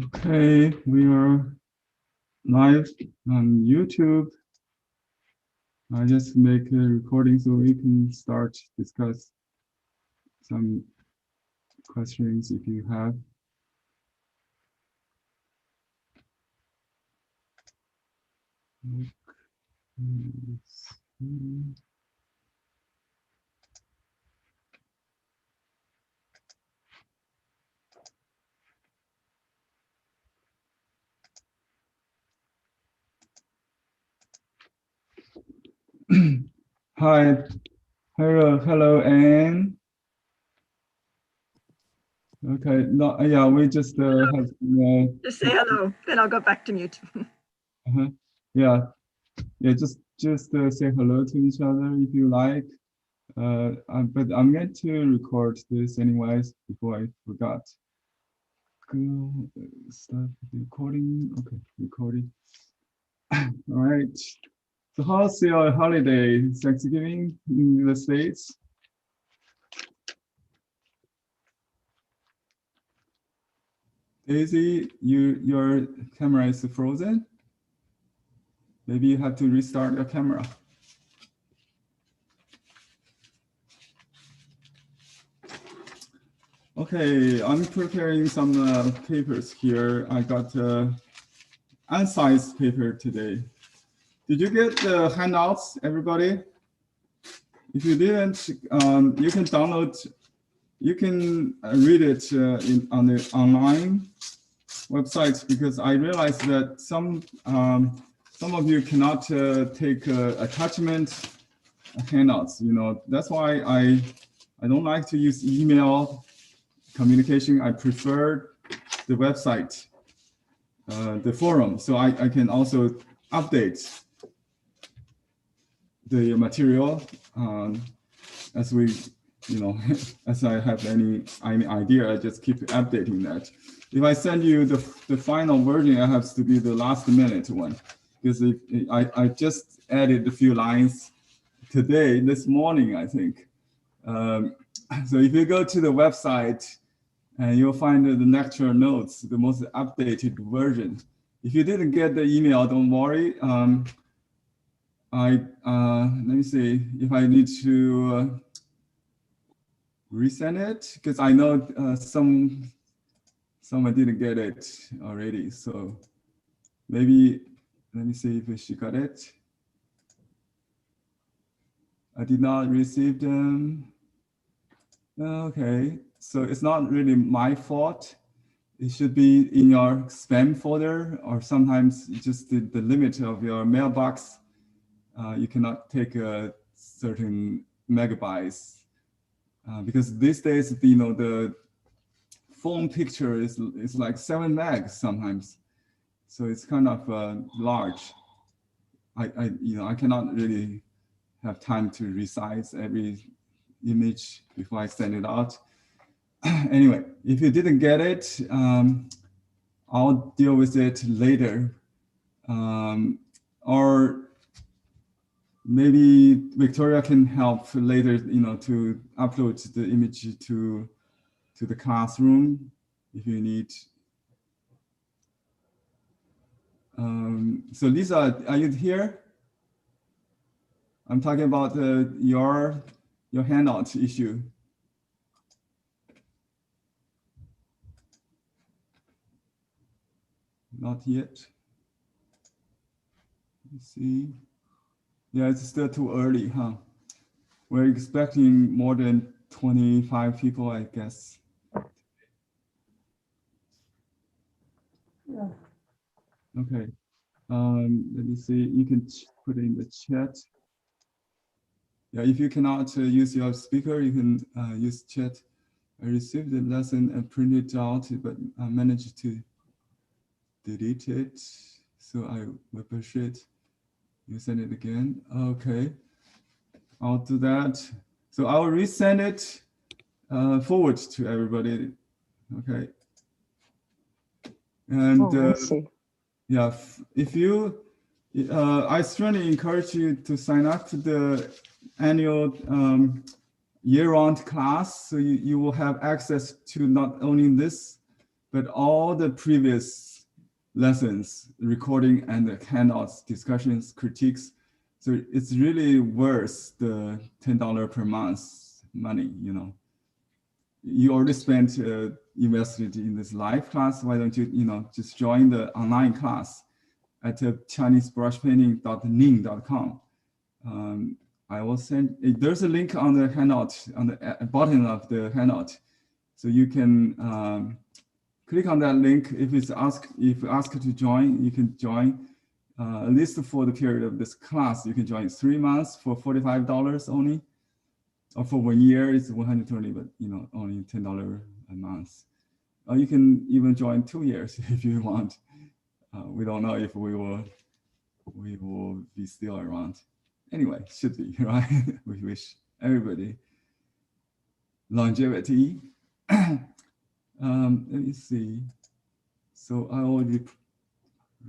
Okay, we are live on YouTube. I just make a recording so we can start discuss some questions if you have. Hi, hello, Anne. Okay, no, yeah, we just have. Just say hello, then I'll go back to mute. Yeah, just say hello to each other if you like. But I'm going to record this anyways before I forgot. Go start recording. Okay, recording. All right. So how's your holiday? Thanksgiving in the States? Daisy, your camera is frozen. Maybe you have to restart your camera. Okay, I'm preparing some papers here. I got unsized paper today. Did you get the handouts, everybody? If you didn't, you can download. You can read it on the online websites, because I realized that some of you cannot take attachment handouts. You know, that's why I don't like to use email communication. I prefer the website, the forum, so I can also update the material as we, you know, as I have any idea, I just keep updating that. If I send you the final version, it has to be the last minute one, because I just added a few lines today, this morning, I think. So if you go to the website, and you'll find the lecture notes, the most updated version. If you didn't get the email, don't worry. Let me see if I need to resend it, because I know someone didn't get it already. So maybe, let me see if she got it. I did not receive them. Okay, so it's not really my fault. It should be in your spam folder, or sometimes just the limit of your mailbox. You cannot take a certain megabytes, because these days, you know, the phone picture is like 7 megs sometimes, so it's kind of large. I cannot really have time to resize every image before I send it out. Anyway, if you didn't get it, I'll deal with it later, or maybe Victoria can help later, you know, to upload the image to the classroom if you need. So Lisa, are you here? I'm talking about your handout issue. Not yet. Let's see. Yeah, it's still too early, huh? We're expecting more than 25 people, I guess. Yeah. Okay. Let me see. You can put it in the chat. Yeah, if you cannot use your speaker, you can use chat. I received the lesson and printed out, but I managed to delete it. So I would appreciate you send it again. Okay, I'll do that. So I'll resend it forward to everybody. Okay. And yeah, if you, I strongly encourage you to sign up to the annual year-round class, so you will have access to not only this, but all the previous lessons, recording and the handouts, discussions, critiques, so it's really worth the $10 per month money, you know. You already spent invested in this live class. Why don't you, just join the online class at ChineseBrushPainting.ning.com. I will send, there's a link on the handout, on the bottom of the handout. So you can click on that link. If it's asked to join, you can join. At least for the period of this class, you can join 3 months for $45 only. Or for 1 year, it's $120, but only $10 a month. Or you can even join 2 years if you want. We don't know if we will be still around. Anyway, should be, right? We wish everybody longevity. Let me see. So I will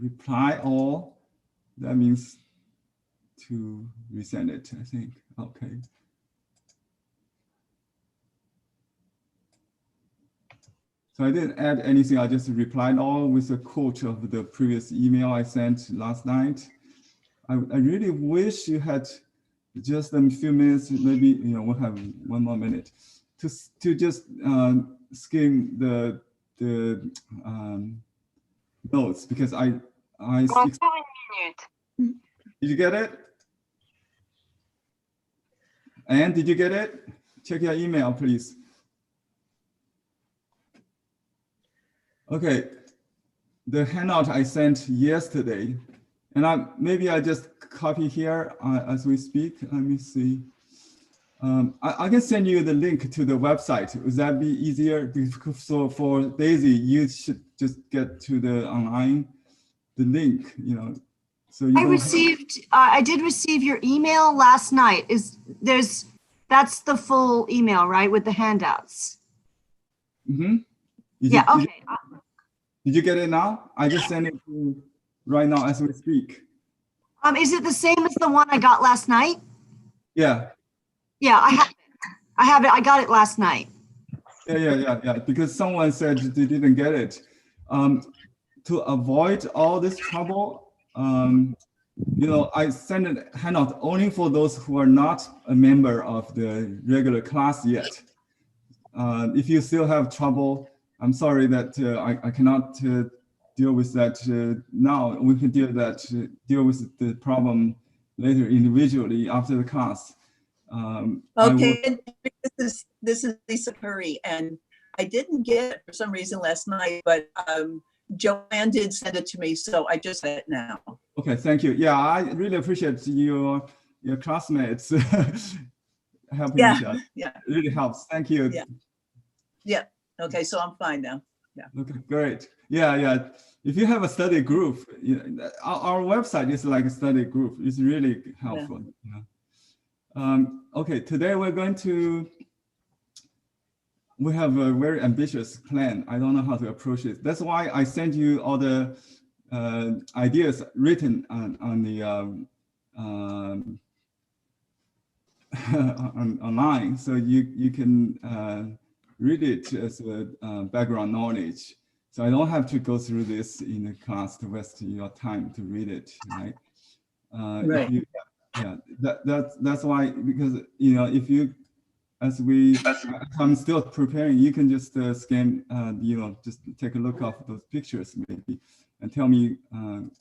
reply all. That means to resend it, I think. Okay. So I didn't add anything. I just replied all with a quote of the previous email I sent last night. I really wish you had just a few minutes, maybe we'll have 1 more minute to just skim the notes, because I did you get it? And did you get it? Check your email, please. Okay, the handout I sent yesterday, and maybe I just copy here as we speak. Let me see. I can send you the link to the website. Would that be easier? So for Daisy, you should just get to the online, the link, So I did receive your email last night. That's the full email, right, with the handouts? Mm-hmm. Yeah, okay. Did you get it now? I just sent it to you right now as we speak. Is it the same as the one I got last night? Yeah. Yeah, I have it. I got it last night. Yeah. Because someone said they didn't get it. To avoid all this trouble, I send a handout only for those who are not a member of the regular class yet. If you still have trouble, I'm sorry that I cannot deal with that now. We can deal with the problem later individually after the class. Okay, this is Lisa Curry, and I didn't get it for some reason last night, but Joanne did send it to me, so I just said it now. Okay, thank you. Yeah, I really appreciate your classmates helping each other. Yeah, it really helps. Thank you. Yeah. Okay, so I'm fine now. Yeah. Okay, great. Yeah. If you have a study group, our website is like a study group. It's really helpful. Yeah. Okay, today we have a very ambitious plan. I don't know how to approach it. That's why I sent you all the ideas written on the online, so you can read it as a background knowledge. So I don't have to go through this in the class to waste your time to read it, right? Right. That's why, because if you, as I'm still preparing, you can just scan, just take a look at those pictures maybe, and tell me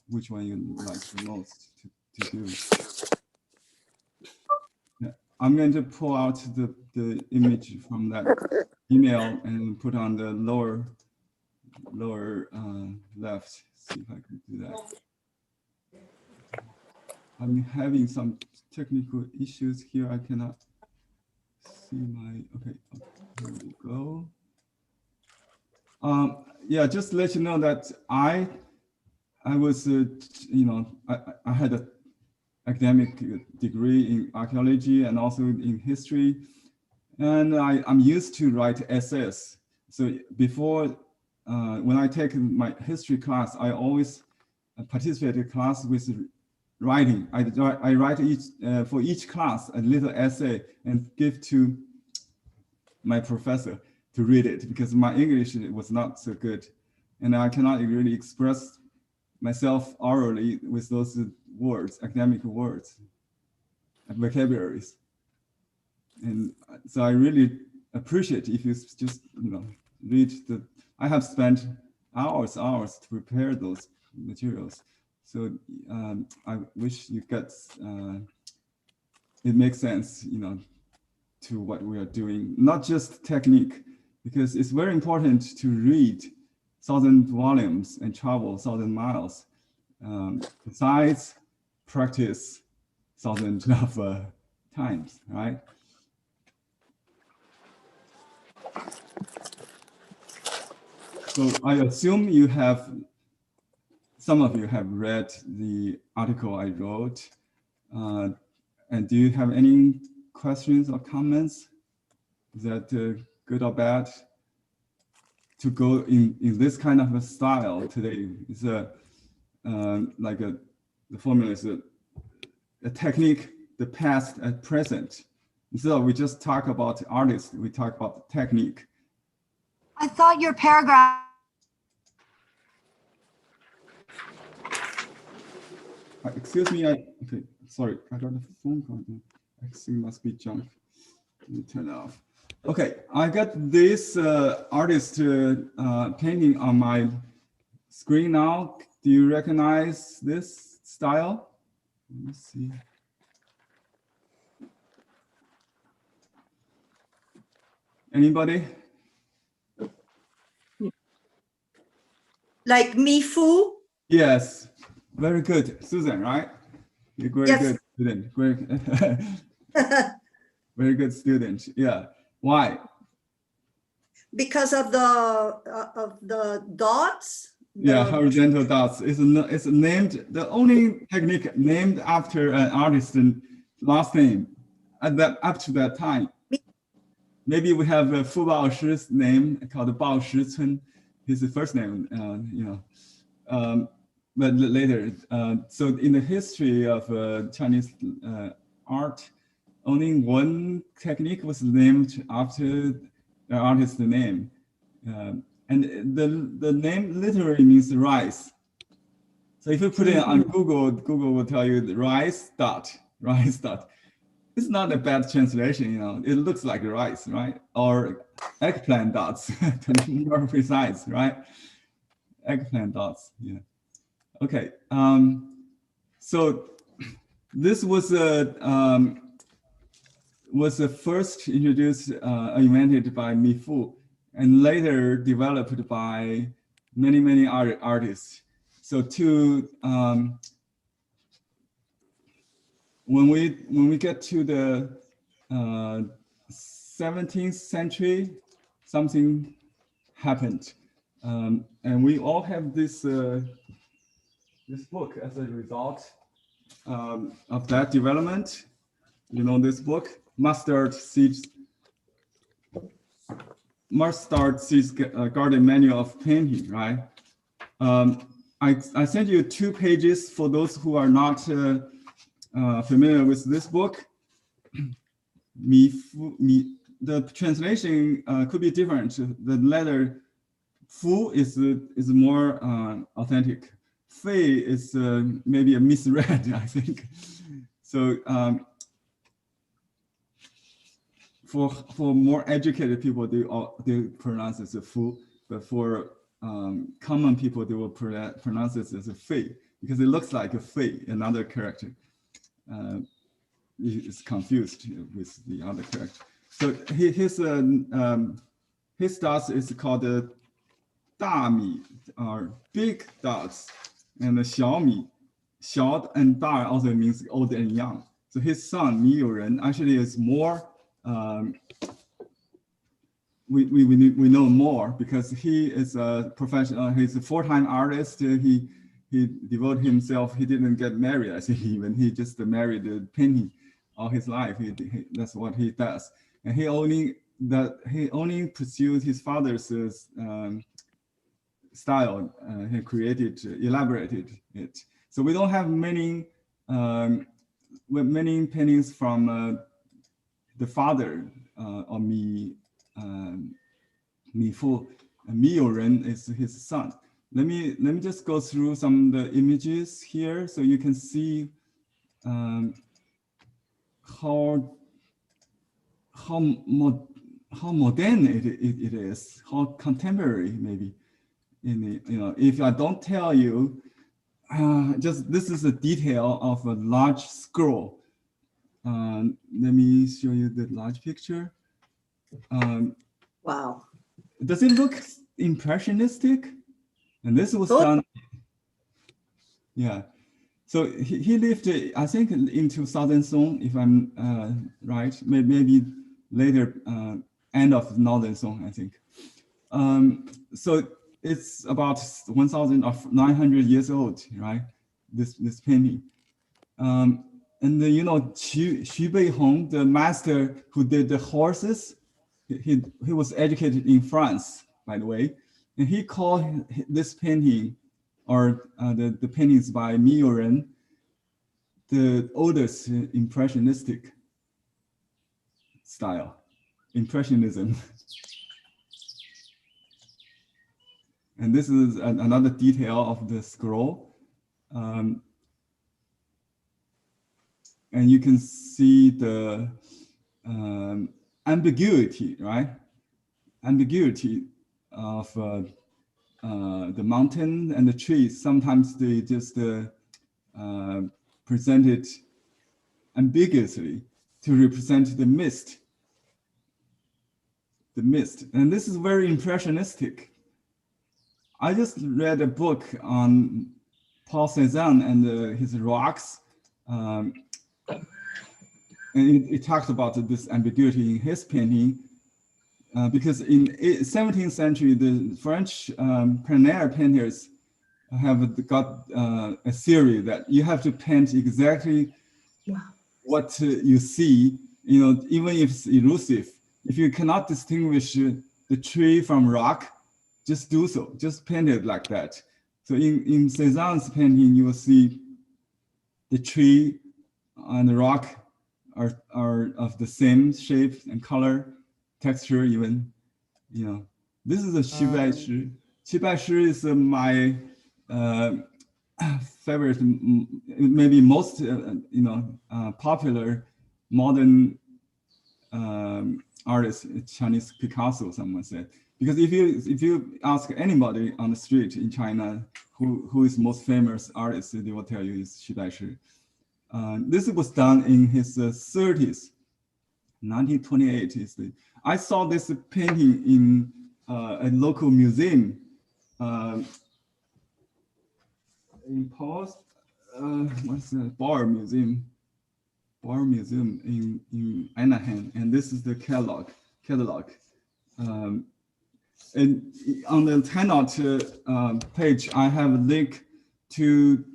which one you like the most to do. Yeah. I'm going to pull out the image from that email and put on the lower left. See if I can do that. I'm having some technical issues here. I cannot see my, okay, here we go. Yeah, just to let you know that I was, I had an academic degree in archaeology and also in history. And I'm used to write essays. So before, when I take my history class, I always participate in class with writing. I write for each class a little essay and give to my professor to read it, because my English was not so good. and I cannot really express myself orally with those words, academic words, vocabularies. And so I really appreciate if you just, read the, I have spent hours to prepare those materials. So I wish you get, it makes sense, to what we are doing, not just technique, because it's very important to read 1,000 volumes and travel 1,000 miles. Besides practice thousands of times, right? So I assume you have, some of you have read the article I wrote. And do you have any questions or comments? Is that good or bad? To go in this kind of a style today is the formula is a technique, the past and present. Instead of we just talk about artists, we talk about technique. I thought your paragraph. Excuse me, okay, sorry, I got a phone call. I think must be junk. Let me turn it off. Okay, I got this artist painting on my screen now. Do you recognize this style? Let me see. Anybody? Like Mi Fu? Yes, very good, Susan, right? You're very Yes. good student. Great. Very good student. Yeah. Why? Because of the dots? Yeah, The- horizontal dots. It's named, the only technique named after an artist's last name at that, up to that time. Maybe we have Fu Baoshi's name called Bao Shicun, his first name, but later. So in the history of Chinese art, only one technique was named after the artist's name. And the name literally means rice. So if you put it on Google, Google will tell you the rice dot. It's not a bad translation, it looks like rice, right? Or eggplant dots, to be more precise, right? Eggplant dots, yeah. Okay, so this was first introduced, invented by Mi Fu, and later developed by many artists. So when we get to the 17th century, something happened, and we all have this this book as a result of that development. You know this book, Mustard Seeds Garden Manual of Painting, right? I sent you 2 pages for those who are not familiar with this book. The translation could be different. The letter Fu is more authentic. Fei is maybe a misread, I think. So for more educated people, they pronounce it as a Fu, but for common people, they will pronounce it as a Fei because it looks like a Fei, another character. Is confused with the other character. So his dots is called 大米, or big dots, and the 小米, 小 and 大 also means old and young. So his son, Mi Youren, actually is more, we know more because he is a professional, he's a full-time artist. He devoted himself, he didn't get married, I think even, he just married painting all his life. That's what he does. And he only pursued his father's style. He created, elaborated it. So we don't have many paintings from the father of Mi Fu. Mi Youren is his son. let me just go through some of the images here so you can see how modern it is, how contemporary maybe. In the, if I don't tell you, just this is a detail of a large scroll. Let me show you the large picture. Wow. Does it look impressionistic? And this was done, yeah. So he lived, I think, in 2000 Song, if I'm right, maybe later, end of Northern Song, I think. So it's about 1,900 years old, right? This painting. And Xu Beihong, the master who did the horses, he was educated in France, by the way, and he called this painting, or the paintings by Miu Ren, the oldest impressionistic style, impressionism. And this is another detail of the scroll. And you can see the ambiguity, right? Ambiguity of the mountain and the trees. Sometimes they just present it ambiguously to represent the mist. The mist. And this is very impressionistic. I just read a book on Paul Cézanne and his rocks. And it talks about this ambiguity in his painting. Because in 17th century, the French plein air painters have got a theory that you have to paint exactly what you see, even if it's elusive. If you cannot distinguish the tree from rock, just do so, just paint it like that. So in Cézanne's painting, you will see the tree and the rock are of the same shape and color, texture even, This is a Qibai Shi. Qibai Shi is my favorite, maybe most, popular modern artist, Chinese Picasso, someone said. Because if you ask anybody on the street in China who is most famous artist, they will tell you it's Qibai Shi. This was done in his 30s, 1928. I saw this painting in a local museum in Paul's, what's the Bar Museum in Anaheim, and this is the catalog. And on the handout page, I have a link to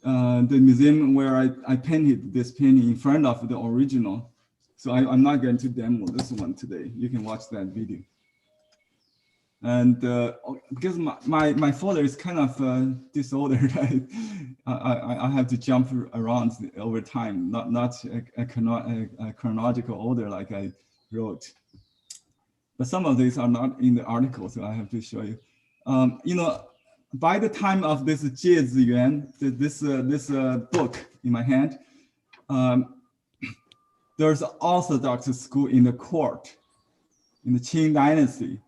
the museum where I painted this painting in front of the original. So I'm not going to demo this one today. You can watch that video. And because my folder is kind of disordered, I have to jump around over time, not a chronological order like I wrote. But some of these are not in the article, so I have to show you. By the time of this Jie Ziyuan, this book in my hand, there's an Orthodox school in the court, in the Qing dynasty,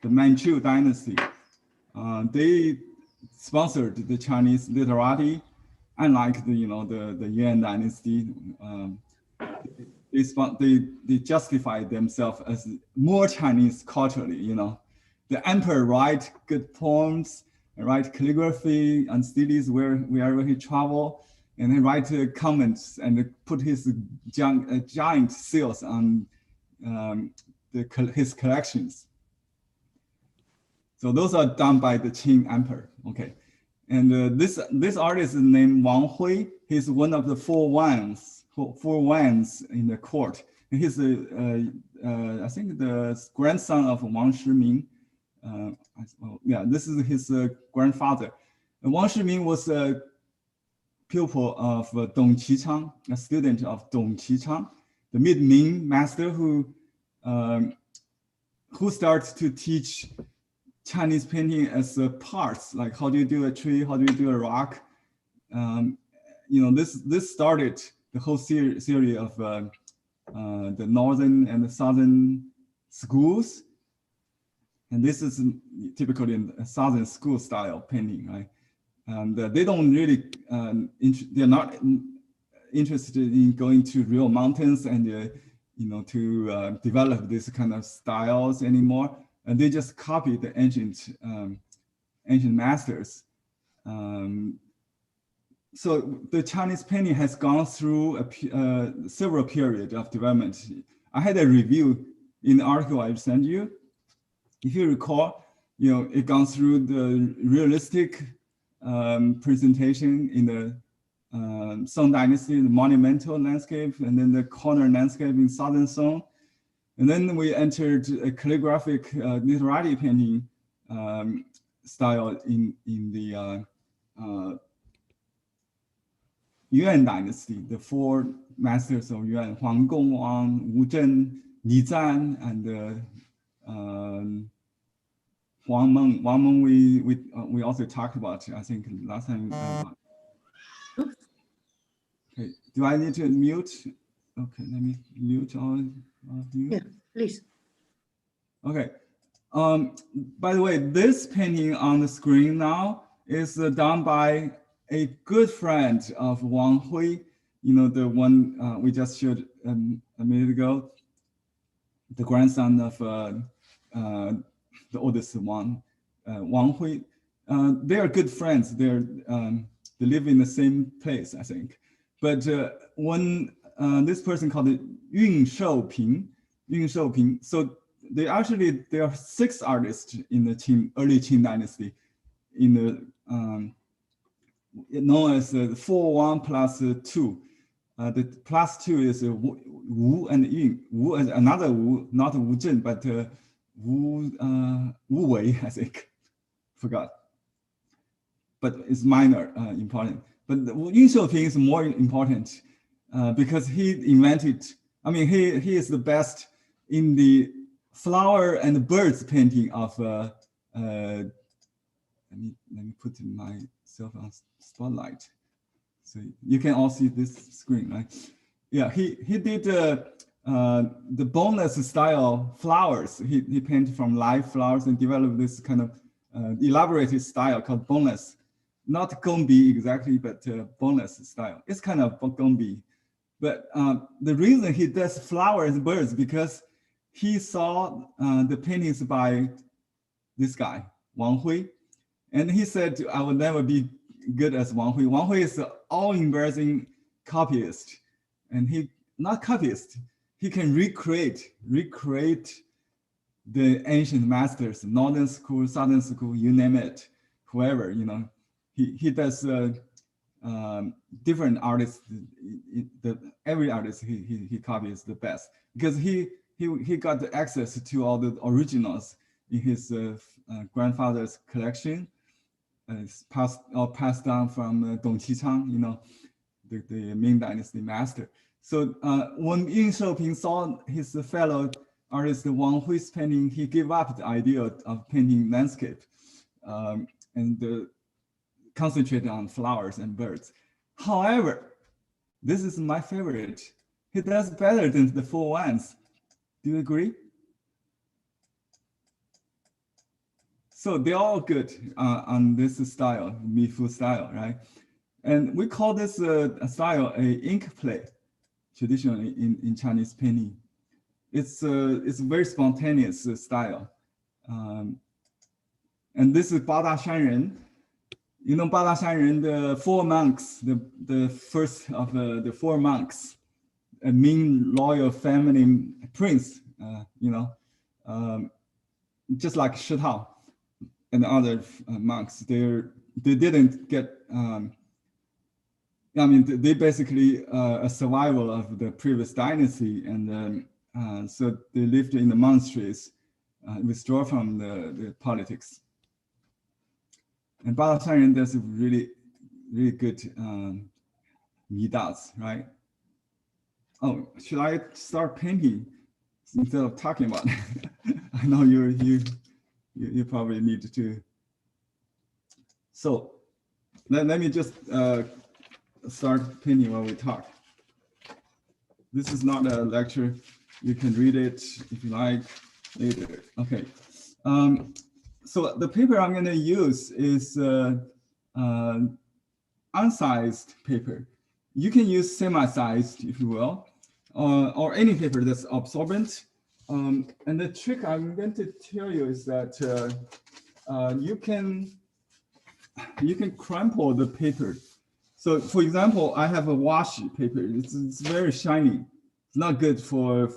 the Manchu dynasty. They sponsored the Chinese literati, unlike the Yuan dynasty. They justify themselves as more Chinese culturally. The emperor write good poems, write calligraphy and studies wherever he travel, and he write comments and put his giant seals on his collections. So those are done by the Qing emperor. Okay, and this artist is named Wang Hui. He's one of the four wands in the court. And he's I think the grandson of Wang Shiming. Yeah, this is his grandfather. And Wang Shiming was a pupil of Dong Qichang, a student of Dong Qichang, the mid-Ming master who starts to teach Chinese painting as parts, like how do you do a tree, how do you do a rock. This started the whole series of the northern and the southern schools. And this is typically in a southern school style painting, right? And they don't really, they're not interested in going to real mountains and, to develop this kind of styles anymore. And they just copy the ancient masters. So the Chinese painting has gone through several periods of development. I had a review in the article I sent you. If you recall, it gone through the realistic presentation in the Song Dynasty, the monumental landscape, and then the corner landscape in Southern Song. And then we entered a calligraphic literary painting style in the Yuan dynasty, the four masters of Yuan, Huang Gong Wang, Wu Zhen, Li Zan, and Wang Meng. Wang Meng we also talked about, I think, last time. Okay, do I need to mute? Okay, let me mute all of you. Yeah, please. Okay. By the way, this painting on the screen now is done by a good friend of Wang Hui, the one we just showed a minute ago, the grandson of the oldest one, Wang Hui. They are good friends. They live in the same place, I think. But when this person called Yun Shouping, so there are 6 artists in the early Qing dynasty, in the known as the 4-1 plus 2. The plus 2 is Wu and Yun. Wu is another Wu, not Wu Zhen, but Wu Wei, I think. Forgot. But it's minor important. But Yun Shouping is more important because he invented, he is the best in the flower and birds painting of, let me put myself on spotlight. So you can all see this screen, right? Yeah, he did the boneless style flowers. He painted from live flowers and developed this kind of elaborated style called boneless. Not gongbi exactly, but boneless style. It's kind of gongbi. But the reason he does flowers and birds because he saw the paintings by this guy, Wang Hui. And he said, I will never be good as Wang Hui. Wang Hui is an all-embarrassing copyist. And not copyist, he can recreate the ancient masters, Northern School, Southern School, you name it, whoever, He does different artists, every artist he copies the best because he got the access to all the originals in his grandfather's collection. It's passed down from Dong Qichang, the Ming Dynasty master. So when Yun Shouping saw his fellow artist Wang Hui's painting, he gave up the idea of painting landscape and concentrated on flowers and birds. However, this is my favorite. He does better than the 4-1s. Do you agree? So they're all good on this style, Mifu style, right? And we call this a style a ink play, traditionally in Chinese painting. It's a very spontaneous style. And this is Bada Shanren. Bada Shanren, the 4 monks, the first of the 4 monks, a Ming royal family prince, just like Shitao and other monks, they didn't get, they basically a survival of the previous dynasty, and so they lived in the monasteries, withdraw from the politics. And Bada Shanren does really, really good midats, right? Oh, should I start painting instead of talking about it? I know you you probably need to. So let me just start painting while we talk. This is not a lecture. You can read it if you like later. Okay. So the paper I'm going to use is unsized paper. You can use semi-sized, if you will, or any paper that's absorbent. And the trick I'm going to tell you is that you can crumple the paper. So, for example, I have a washi paper. It's very shiny. It's not good for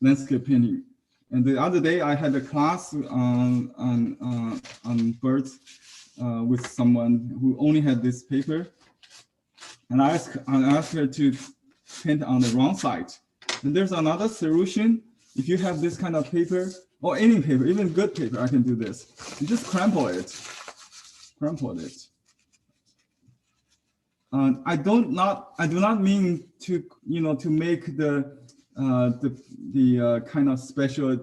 landscape painting. And the other day, I had a class on birds with someone who only had this paper, and I asked her to paint on the wrong side. And there's another solution. If you have this kind of paper or any paper, even good paper, I can do this. You just crumple it. Crumple it. I do not mean to to make the kind of special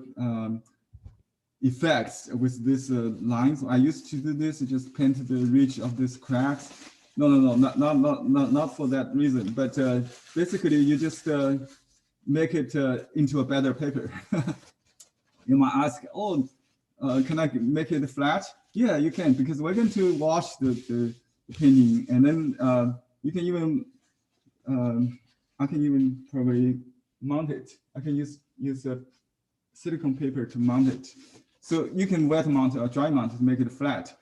effects with these lines. I used to do this, just paint the ridge of these cracks. No, not for that reason. But basically, you just make it into a better paper. You might ask, oh, can I make it flat? Yeah, you can, because we're going to wash the painting, and then you can even I can even probably mount it. I can use a silicone paper to mount it. So you can wet mount or dry mount to make it flat.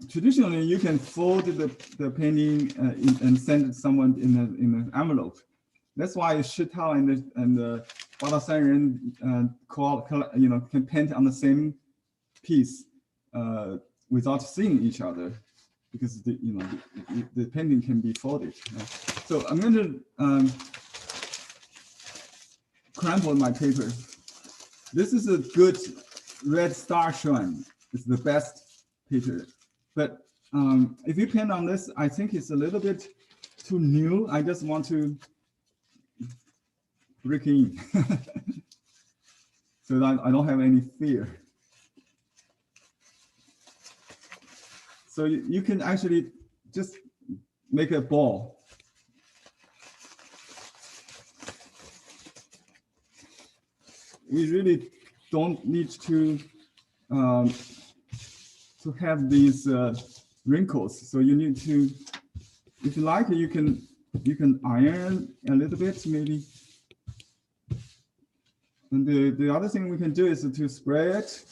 Traditionally, you can fold the painting and send it someone in an envelope. That's why Shitao and Bada can paint on the same piece without seeing each other, because the painting can be folded. So I'm going to crumple my paper. This is a good red star Shuan. It's the best paper. But if you paint on this, I think it's a little bit too new. I just want to break in so that I don't have any fear. So you can actually just make a ball. We really don't need to have these wrinkles. So you need to, if you like, you can iron a little bit maybe. And the other thing we can do is to spray it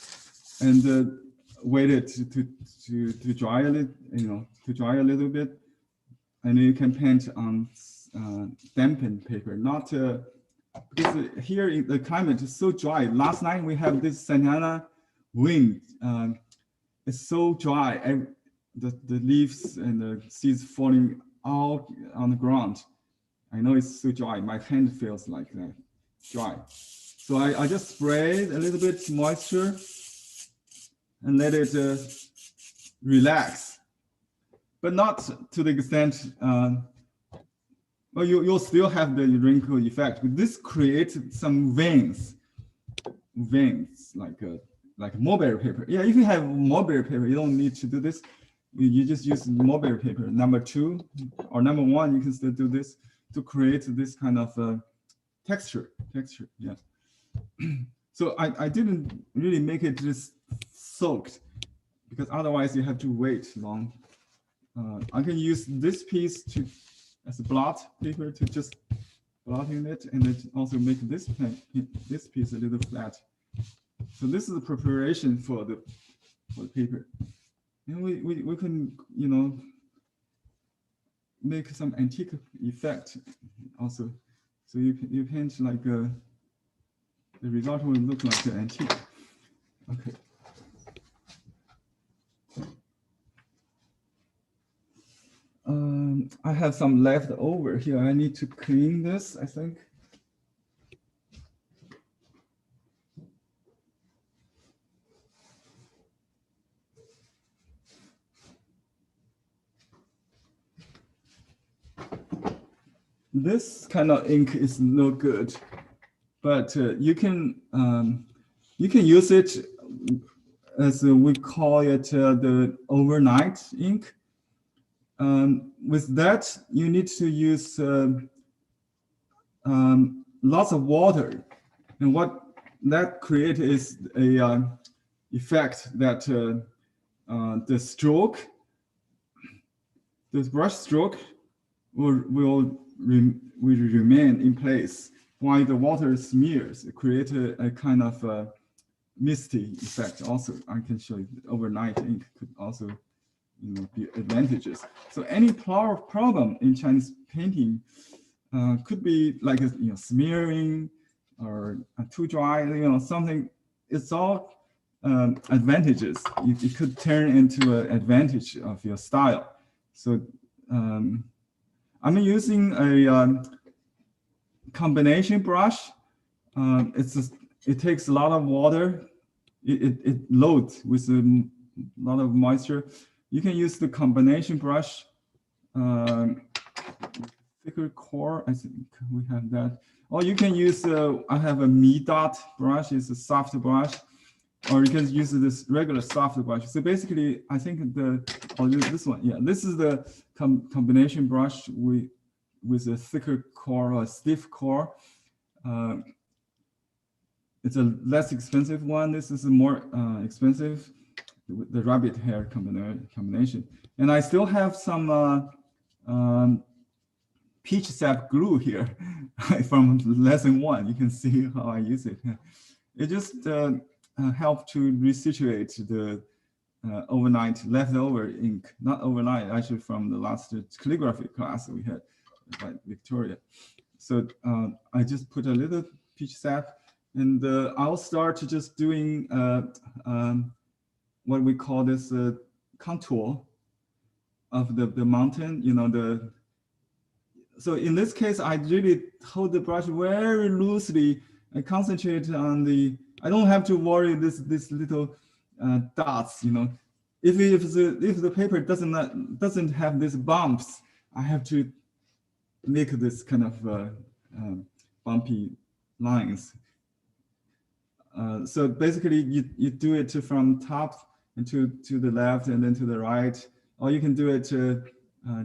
and wait it to dry a little, to dry a little bit, and you can paint on dampened paper. Not because here in the climate is so dry. Last night we have this Santana wind. It's so dry, and the leaves and the seeds falling out on the ground. I know it's so dry. My hand feels like that, dry. So I just sprayed a little bit moisture and let it relax, but not to the extent, well, you'll still have the wrinkle effect. But this creates some veins like mulberry paper. Yeah, if you have mulberry paper, you don't need to do this. You just use mulberry paper. Number 2 or number 1, you can still do this to create this kind of texture. Yeah. So I didn't really make it just soaked, because otherwise you have to wait long. I can use this piece as a blot paper to just blotting it, and it also make this piece a little flat. So this is the preparation for the paper, and we can make some antique effect also. So you paint like the result will look like an antique. Okay. I have some left over here. I need to clean this, I think. This kind of ink is no good, but you can use it as we call it, the overnight ink. With that, you need to use lots of water, and what that creates is a effect that the stroke, this brush stroke, will remain in place while the water smears. It creates a kind of misty effect. Also, I can show you overnight ink could also, be advantages. So any problem in Chinese painting could be like smearing or too dry, something. It's all advantages. It could turn into an advantage of your style. So I'm using a combination brush. It takes a lot of water. It loads with a lot of moisture. You can use the combination brush, thicker core. I think we have that. Or you can use, I have a Mi Dot brush. It's a soft brush. Or you can use this regular soft brush. So basically, I think this one, yeah, this is the combination brush with a thicker core or a stiff core. It's a less expensive one. This is a more expensive, the rabbit hair combination. And I still have some peach sap glue here from lesson 1. You can see how I use it. It just help to resituate the overnight leftover ink, not overnight, actually from the last calligraphy class we had by Victoria. So I just put a little peach sap, and I'll start just doing what we call this contour of the mountain. So in this case, I really hold the brush very loosely and concentrate on I don't have to worry this little dots. If the paper doesn't have these bumps, I have to make this kind of bumpy lines. So basically, you do it from top and to the left and then to the right, or you can do it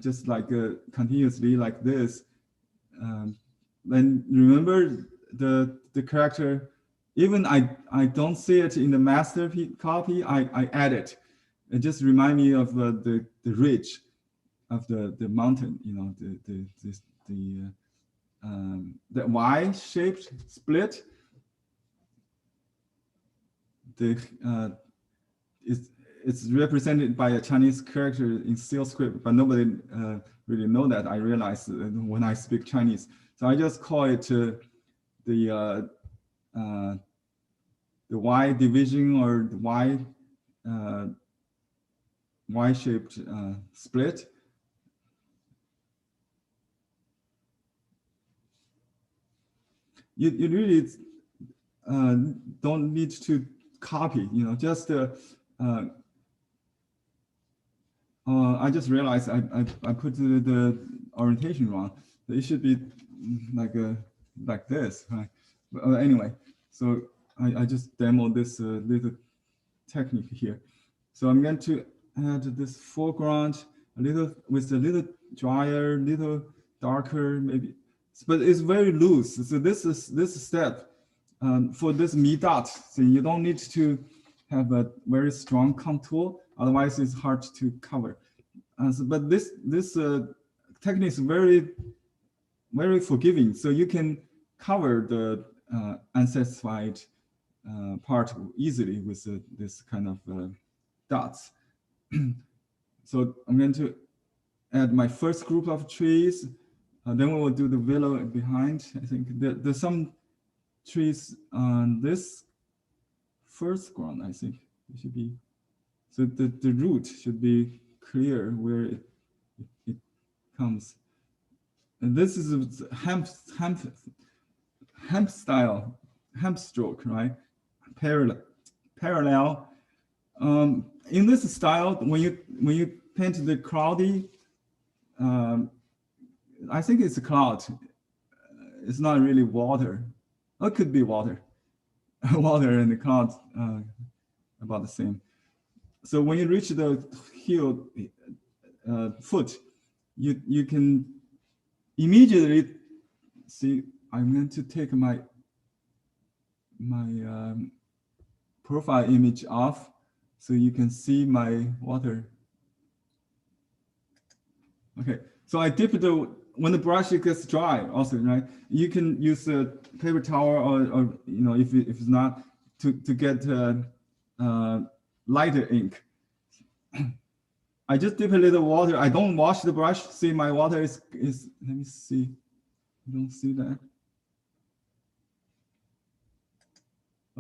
just like continuously like this. Then remember the character. Even I don't see it in the master copy. I add it. It just reminds me of the ridge of the mountain. The Y-shaped split. It's represented by a Chinese character in seal script, but nobody really know that. I realized when I speak Chinese, so I just call it the Y division or the Y-shaped split. You really don't need to copy, just I just realized I put the orientation wrong. It should be like this, right? But anyway, so I just demoed this little technique here. So I'm going to add this foreground with a little drier, little darker, maybe, but it's very loose. So this step for this Mi Dot, so you don't need to have a very strong contour, otherwise it's hard to cover. But this technique is very, very forgiving, so you can cover the unsatisfied part easily with this kind of dots. So I'm going to add my first group of trees. Then we will do the willow behind. I think there's some trees on this first ground. I think it should be, so the root should be clear where it comes. And this is a hemp style, hemp stroke, right? Parallel. In this style, when you paint the cloudy, I think it's a cloud. It's not really water. It could be water. Water and the cloud about the same. So when you reach the heel foot, you can immediately see. I'm going to take my profile image off, so you can see my water. Okay, so I dip when the brush gets dry. Also, right, you can use a paper towel or if it's not to get lighter ink. I just dip a little water. I don't wash the brush. See, my water is. Let me see. You don't see that?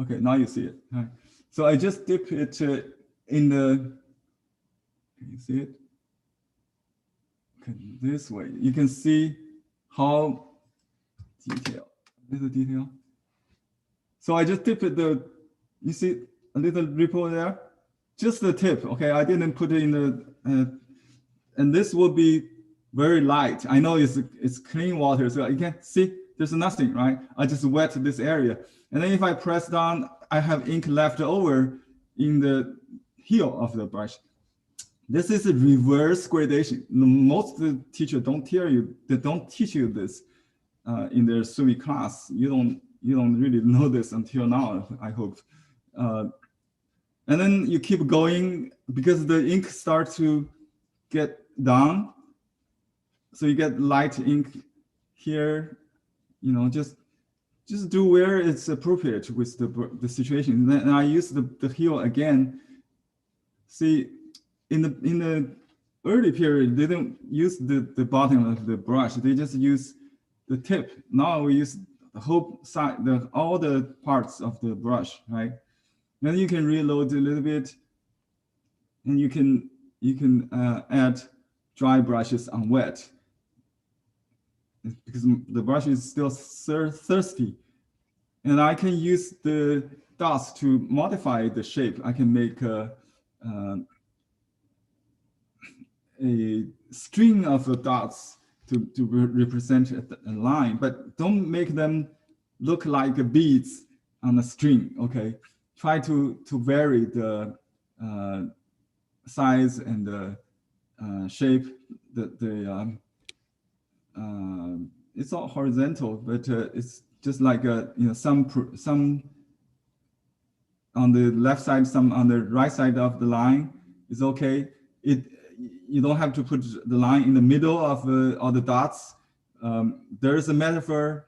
Okay, now you see it. Right. So I just dip it in the. Can you see it? Okay, this way. You can see how little detail. So I just dip it you see a little ripple there? Just the tip, okay? I didn't put it in the, and this will be very light. I know it's clean water, so you can see there's nothing, right? I just wet this area. And then if I press down, I have ink left over in the heel of the brush. This is a reverse gradation. Most of the teachers don't teach you this in their swimming class. You don't really know this until now, I hope. And then you keep going because the ink starts to get down. So you get light ink here, just do where it's appropriate with the situation. And I use the heel again. See, in the early period, they didn't use the bottom of the brush. They just use the tip. Now we use the whole side, all the parts of the brush, right? Then you can reload a little bit, and you can add dry brushes on wet, because the brush is still thirsty. And I can use the dots to modify the shape. I can make a string of dots to represent a line, but don't make them look like beads on a string, okay? Try to vary the size and the shape. It's all horizontal, but it's just like some on the left side, some on the right side of the line is okay. You don't have to put the line in the middle of all the dots. There is a metaphor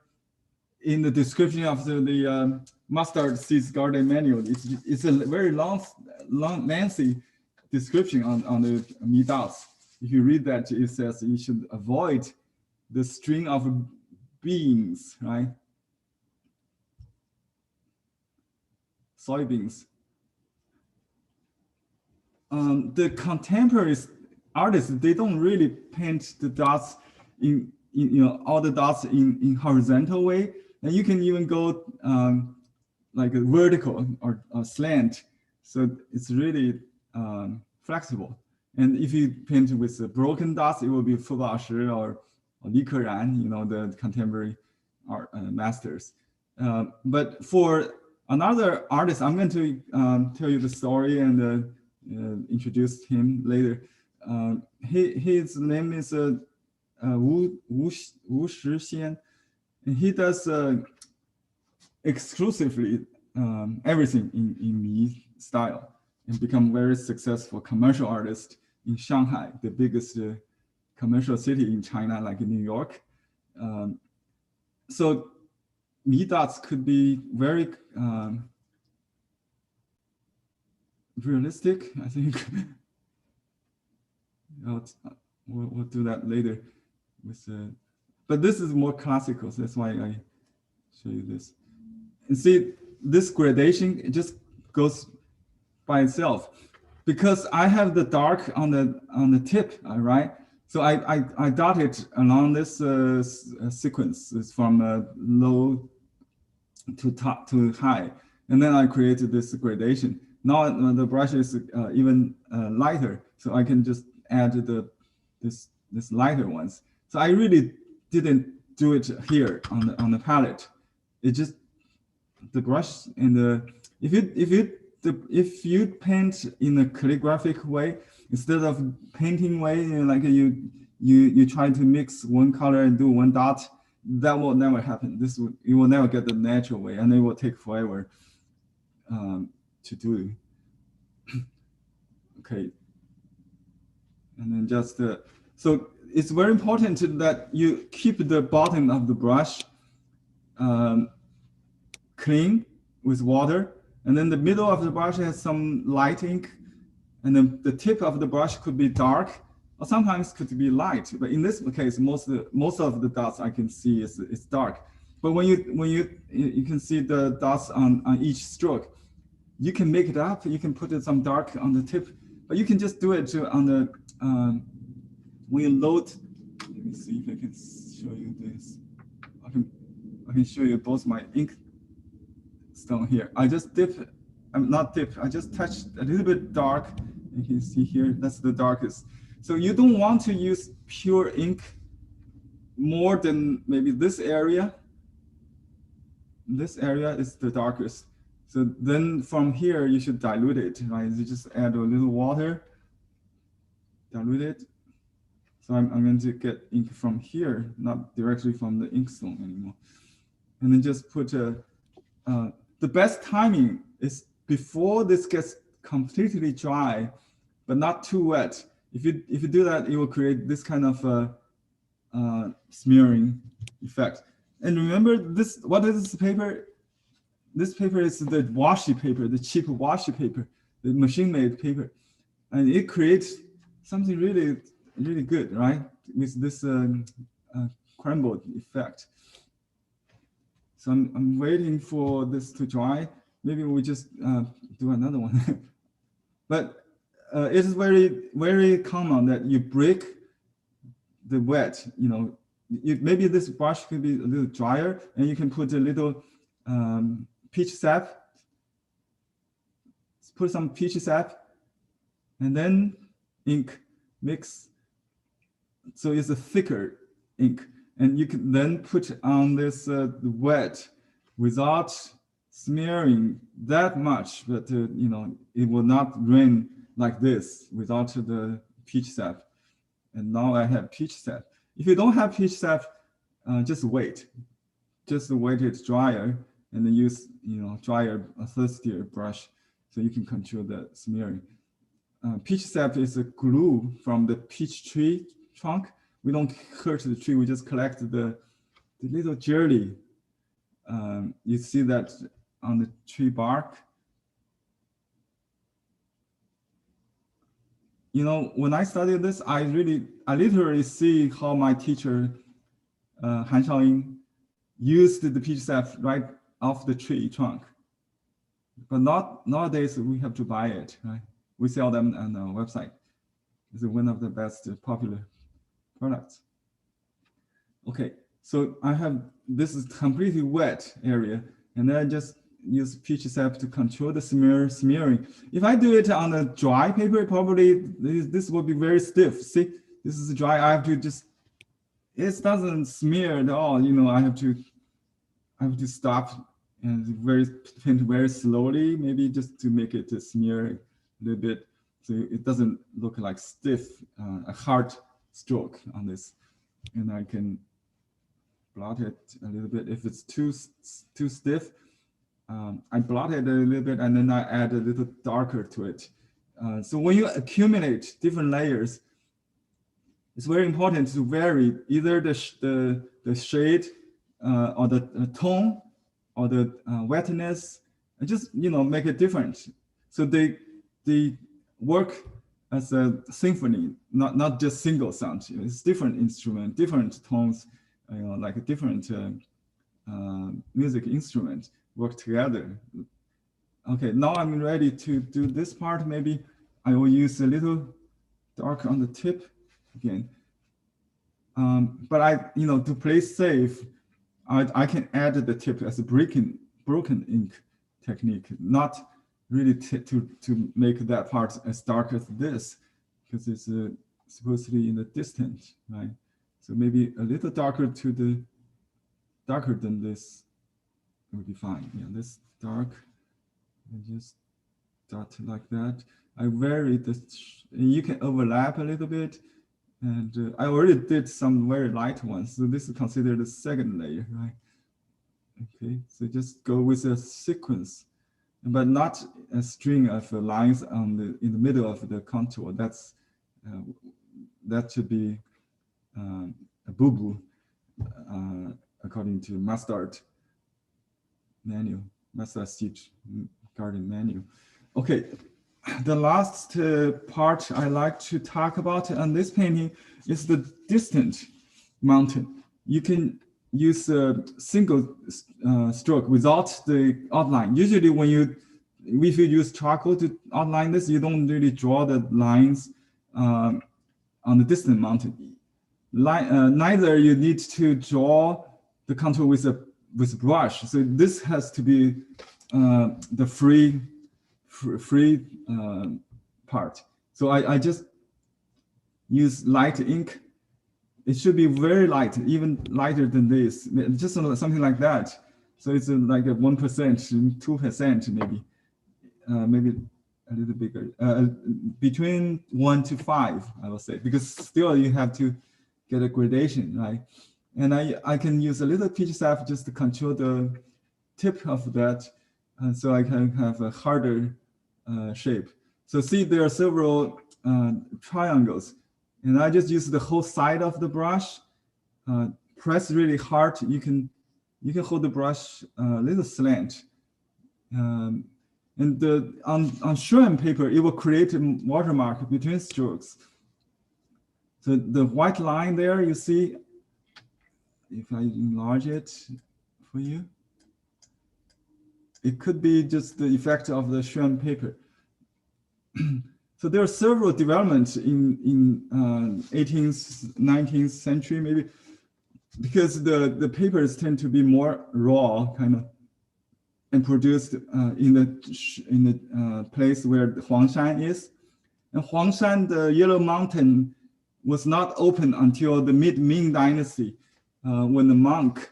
in the description of the mustard seeds garden manual. It's a very long, lengthy description on the mi dots. If you read that, it says you should avoid the string of beans, right? Soybeans. The contemporary artists, they don't really paint the dots in all the dots in horizontal way, and you can even go like a vertical or slant. So it's really flexible. And if you paint with the broken dots, it will be Fu Baoshi or Li Keran, the contemporary art masters. But for another artist, I'm going to tell you the story and introduce him later. His name is Wu Shixian, and he does exclusively everything in Mi style, and become very successful commercial artist in Shanghai, the biggest commercial city in China, like in New York. So Mi dots could be very realistic, I think. We'll do that later. But this is more classical, so that's why I show you this. And see, this gradation, it just goes by itself, because I have the dark on the tip, right? So I dot it along this sequence. It's from low to top to high, and then I created this gradation. Now the brush is even lighter, so I can just add this lighter ones. So I really didn't do it here on the palette. It just the brush and if you if you paint in a calligraphic way instead of painting way, like you try to mix one color and do one dot, that will never happen. You will never get the natural way, and it will take forever to do. Okay, and then just so it's very important that you keep the bottom of the brush clean with water, and then the middle of the brush has some light ink, and then the tip of the brush could be dark, or sometimes could be light. But in this case, most of the dots I can see is dark. But when you can see the dots on each stroke, you can make it up. You can put some dark on the tip, but you can just do it on the when you load. Let me see if I can show you this. I can show you both my ink stone here. I just I just touched a little bit dark. You can see here, that's the darkest. So you don't want to use pure ink more than maybe this area. This area is the darkest. So then from here, you should dilute it, right? You just add a little water, dilute it. So I'm going to get ink from here, not directly from the inkstone anymore. And then just put the best timing is before this gets completely dry, but not too wet. If you do that, it will create this kind of smearing effect. And remember this, what is this paper? This paper is the washi paper, the cheap washi paper, the machine-made paper. And it creates something really, really good, right? With this crumbled effect. So I'm waiting for this to dry. Maybe we just do another one. But it is very, very common that you break the wet, maybe this brush could be a little drier, and you can put a little peach sap, put some peach sap, and then ink mix. So it's a thicker ink, and you can then put on this wet without smearing that much, but it will not rain like this without the peach sap. And now I have peach sap. If you don't have peach sap, just wait. Just wait it drier, and then use drier, thirstier brush, so you can control the smearing. Peach sap is a glue from the peach tree trunk. We don't hurt the tree. We just collect the little jelly. You see that on the tree bark. When I studied this, I literally see how my teacher, Han Shaoying, used the peach sap right off the tree trunk. But nowadays, we have to buy it, right? We sell them on our website. It's one of the best popular products. Okay, so I have, this is completely wet area, and then I just use peach sap to control the smearing. If I do it on a dry paper, probably this will be very stiff. See, this is dry. I have to just, it doesn't smear at all. I have to stop and paint very slowly, maybe just to make it smear a little bit, so it doesn't look like stiff, a hard stroke on this. And I can blot it a little bit. If it's too stiff, I blot it a little bit, and then I add a little darker to it. So when you accumulate different layers, it's very important to vary either the shade or the tone or the wetness, and just make it different. So they work as a symphony, not just single sound. It's different instrument, different tones, like a different music instrument work together. Okay, now I'm ready to do this part. Maybe I will use a little dark on the tip again. But to play safe, I can add the tip as a broken ink technique, not really to make that part as dark as this, because it's supposedly in the distance, right? So maybe a little darker darker than this would be fine. Yeah, this dark, and just dot like that. I vary you can overlap a little bit. And I already did some very light ones. So this is considered the second layer, right? Okay, so just go with a sequence, but not a string of lines in the middle of the contour. That should be a boo-boo according to Master Stitch Garden Manual. Okay, the last part I like to talk about on this painting is the distant mountain. You can use a single stroke without the outline. Usually if you use charcoal to outline this, you don't really draw the lines on the distant mountain. Neither you need to draw the contour with a brush. So this has to be the free part. So I just use light ink. It should be very light, even lighter than this, just something like that. So it's like a 1%, 2% maybe, maybe a little bigger, between 1 to 5, I will say, because still you have to get a gradation, right? And I can use a little pitch sap just to control the tip of that, so I can have a harder shape. So see, there are several triangles, and I just use the whole side of the brush. Press really hard. You can hold the brush a little slant, and on shrimp paper it will create a watermark between strokes. So the white line there, you see, if I enlarge it for you, it could be just the effect of the shrimp paper. So there are several developments in 18th, 19th century, maybe, because the papers tend to be more raw, kind of, and produced in the place where the Huangshan is. And Huangshan, the Yellow Mountain, was not open until the mid-Ming Dynasty, when the monk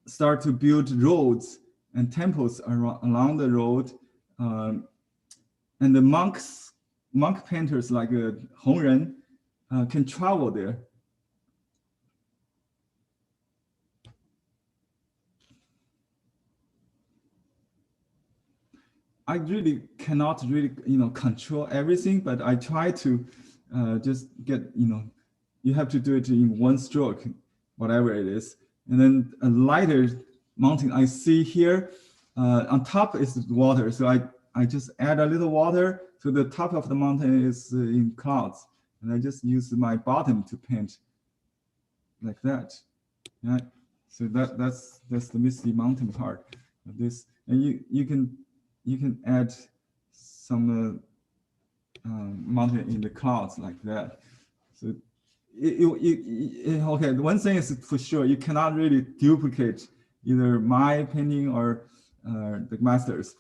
started to build roads and temples along the road, and the monk painters like Hongren can travel there. I really cannot control everything, but I try to just get, you have to do it in one stroke, whatever it is. And then a lighter mountain I see here, on top is water. So I just add a little water to the top of the mountain is in clouds. And I just use my bottom to paint like that. Yeah. So that's the misty mountain part of this. And you can add some mountain in the clouds like that. So okay, one thing is for sure, you cannot really duplicate either my painting or the master's.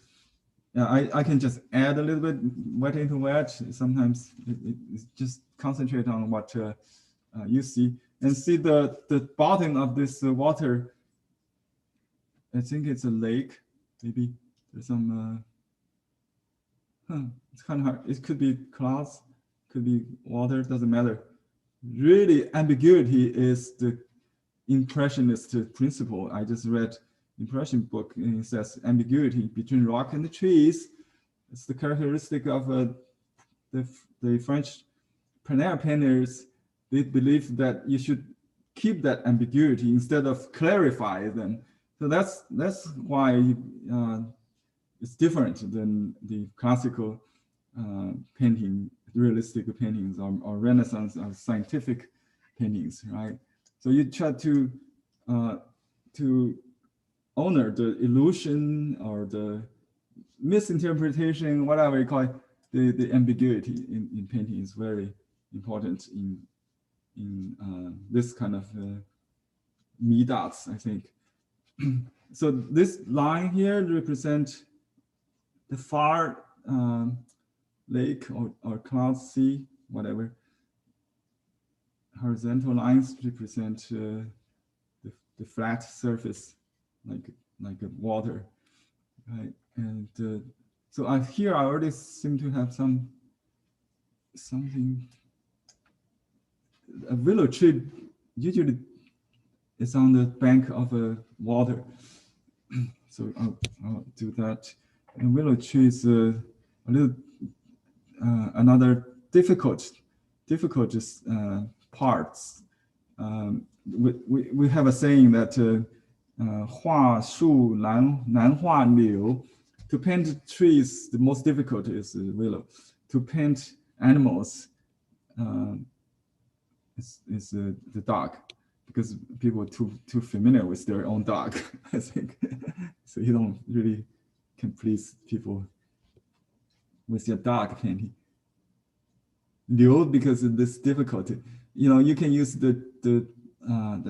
I can just add a little bit wet into wet. Sometimes it just concentrate on what you see, and see the bottom of this water. I think it's a lake, maybe. There's some, it's kind of hard. It could be clouds, could be water, doesn't matter. Really, ambiguity is the impressionist principle. I just read impression book, and it says ambiguity between rock and the trees. It's the characteristic of the French plein air painters. They believe that you should keep that ambiguity instead of clarify them. So that's why it's different than the classical painting, realistic paintings, or Renaissance or scientific paintings, right? So you try to honor the illusion or the misinterpretation, whatever you call it. The ambiguity in painting is very important in this kind of dots, I think. So this line here represents the far lake or cloud sea, whatever. Horizontal lines represent the flat surface, like water, right? And So here I already seem to have something. A willow tree usually is on the bank of a water. So I'll do that. And willow tree is a little another difficult parts. We have a saying that 画树难画柳. To paint trees, the most difficult is willow. To paint animals is the dog, because people are too familiar with their own dog, I think. So you don't really can please people with your dog painting. Liu, because of this difficulty, you can use the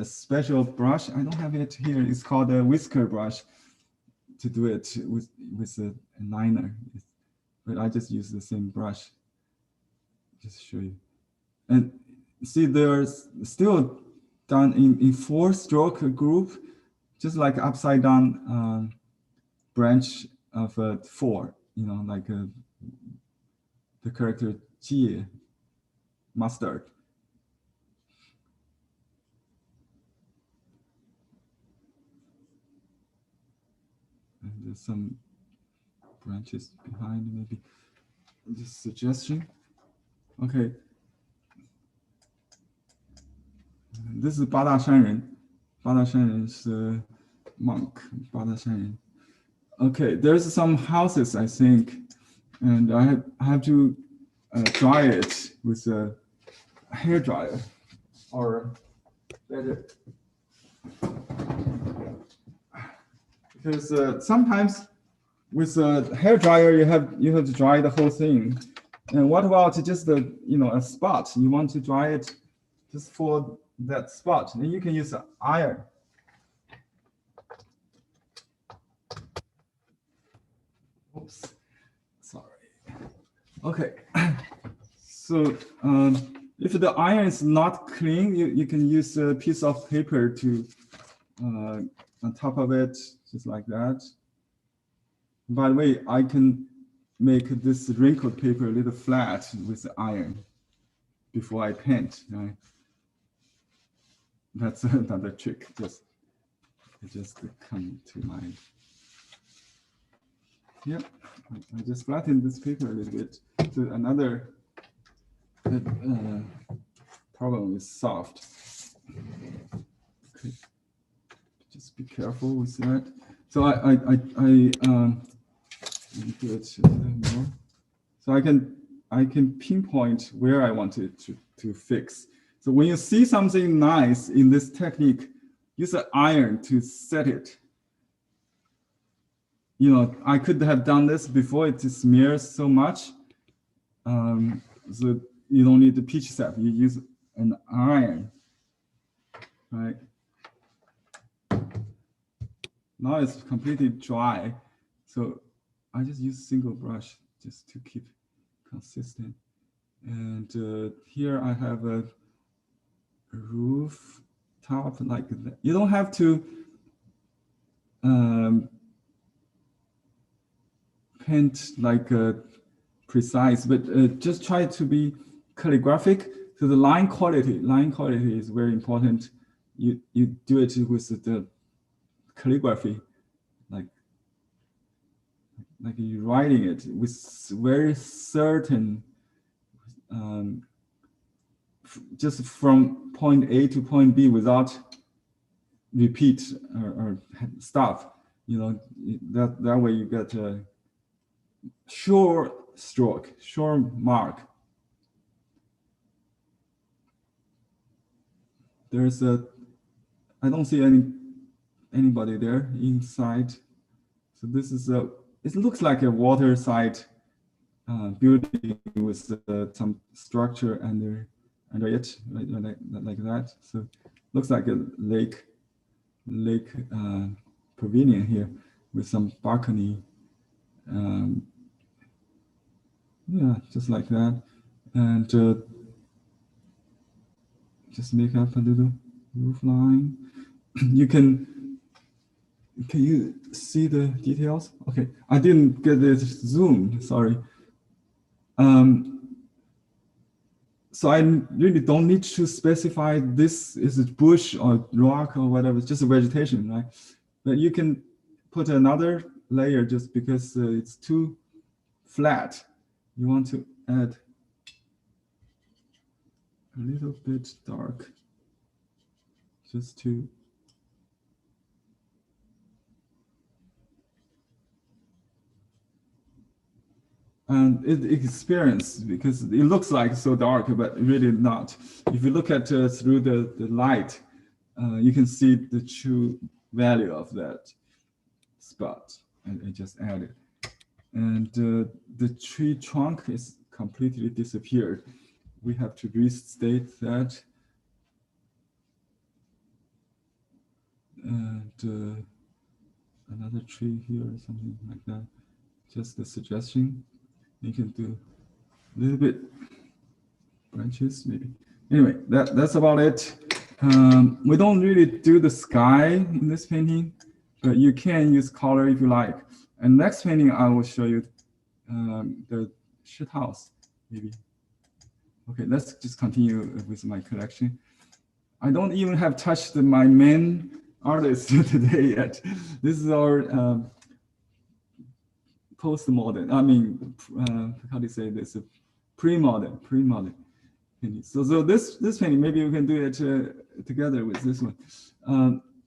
special brush. I don't have it here. It's called a whisker brush to do it with a liner. But I just use the same brush. Just show you. And see, there's still done in 4-stroke group, just like upside down branch of 4. Like the character Jie, mustard. And there's some branches behind, maybe. Just suggestion. Okay. This is 八大山人. 八大山人is a monk. 八大山人. Okay, there's some houses, I think, and I have to dry it with a hair dryer, or better, because sometimes with a hair dryer you have to dry the whole thing. And what about just a spot? You want to dry it just for that spot, then you can use an iron. Oops, sorry. Okay, so if the iron is not clean, you can use a piece of paper to on top of it, just like that. By the way, I can make this wrinkled paper a little flat with the iron before I paint. Right? That's another trick. Just come to my. Yep, I just flattened this paper a little bit. So another problem is solved. Okay, just be careful with that. So I do it a little more. So I can pinpoint where I want it to fix. So when you see something nice in this technique, use an iron to set it. I could have done this before it smears so much. So you don't need the pitch sap. You use an iron, right? Now it's completely dry. So I just use single brush just to keep consistent. And here I have a roof top like that. You don't have to paint like precise, but just try to be calligraphic. So the line quality is very important. You do it with the calligraphy, like you're writing it with very certain, just from point A to point B without repeat or stop. That way you get a sure stroke, sure mark. I don't see anybody there inside. So this is it looks like a waterside building with some structure under it, like that. So looks like a lake pavilion here with some balcony. Yeah, just like that. And just make up a little roof line. You can Can you see the details? Okay, I didn't get it zoomed, sorry. So I really don't need to specify this is a bush or rock or whatever, it's just a vegetation, right? But you can put another layer just because it's too flat. You want to add a little bit dark just to and it experience because it looks like so dark, but really not. If you look at through the light, you can see the true value of that spot, and I just added. And the tree trunk is completely disappeared. We have to restate that. And another tree here or something like that. Just a suggestion. You can do a little bit branches maybe. Anyway, that's about it. We don't really do the sky in this painting, but you can use color if you like. And next painting, I will show you the shit house, maybe. Okay, let's just continue with my collection. I don't even have touched my main artist today yet. This is our post-modern, I mean, how do you say this? Pre-modern painting. So this painting, maybe we can do it together with this one.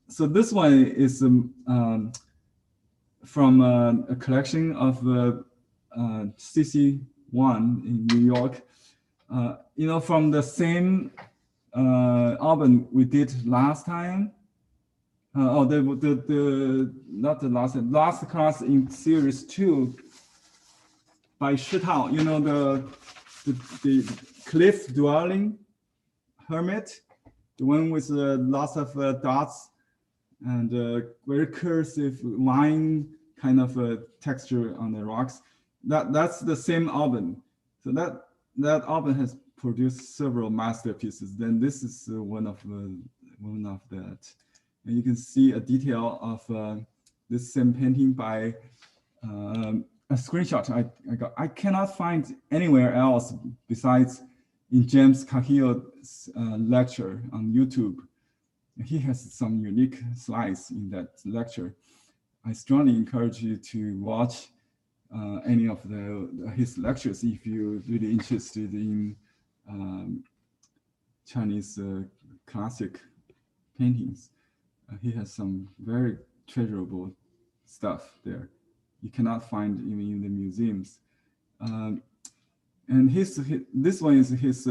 So this one is from a collection of CC1 in New York. You know, from the same album we did last time. Not the last class in series 2 by Shitao. You know, the cliff dwelling hermit, the one with lots of dots and very cursive line kind of texture on the rocks. That's the same album. So that album has produced several masterpieces. Then this is one of that. And you can see a detail of this same painting by a screenshot I got. I cannot find anywhere else besides in James Cahill's lecture on YouTube. He has some unique slides in that lecture. I strongly encourage you to watch any of his lectures if you're really interested in Chinese classic paintings. He has some very treasurable stuff there. You cannot find even in the museums. And this one is his,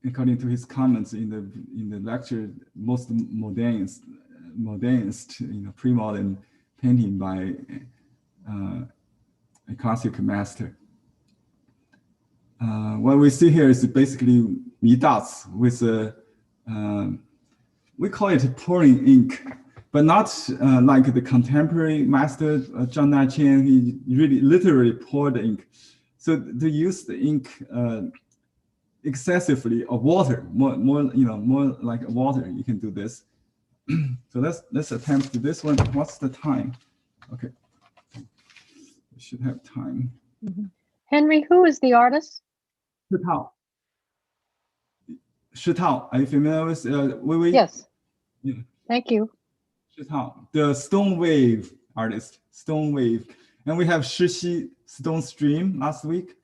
according to his comments in the lecture, most modernist, you know, pre-modern painting by a classic master. What we see here is basically dots with we call it pouring ink, but not like the contemporary master Zhang Daiqian. He really literally poured ink. So to use the ink excessively of water, more like water, you can do this. So let's attempt to this one. What's the time? Okay, we should have time. Henry, who is the artist? Shitao. Are you familiar with Wei Wei? Yes. Yeah. Thank you. Shitao, the stone wave artist, stone wave. And we have Shixi stone stream last week.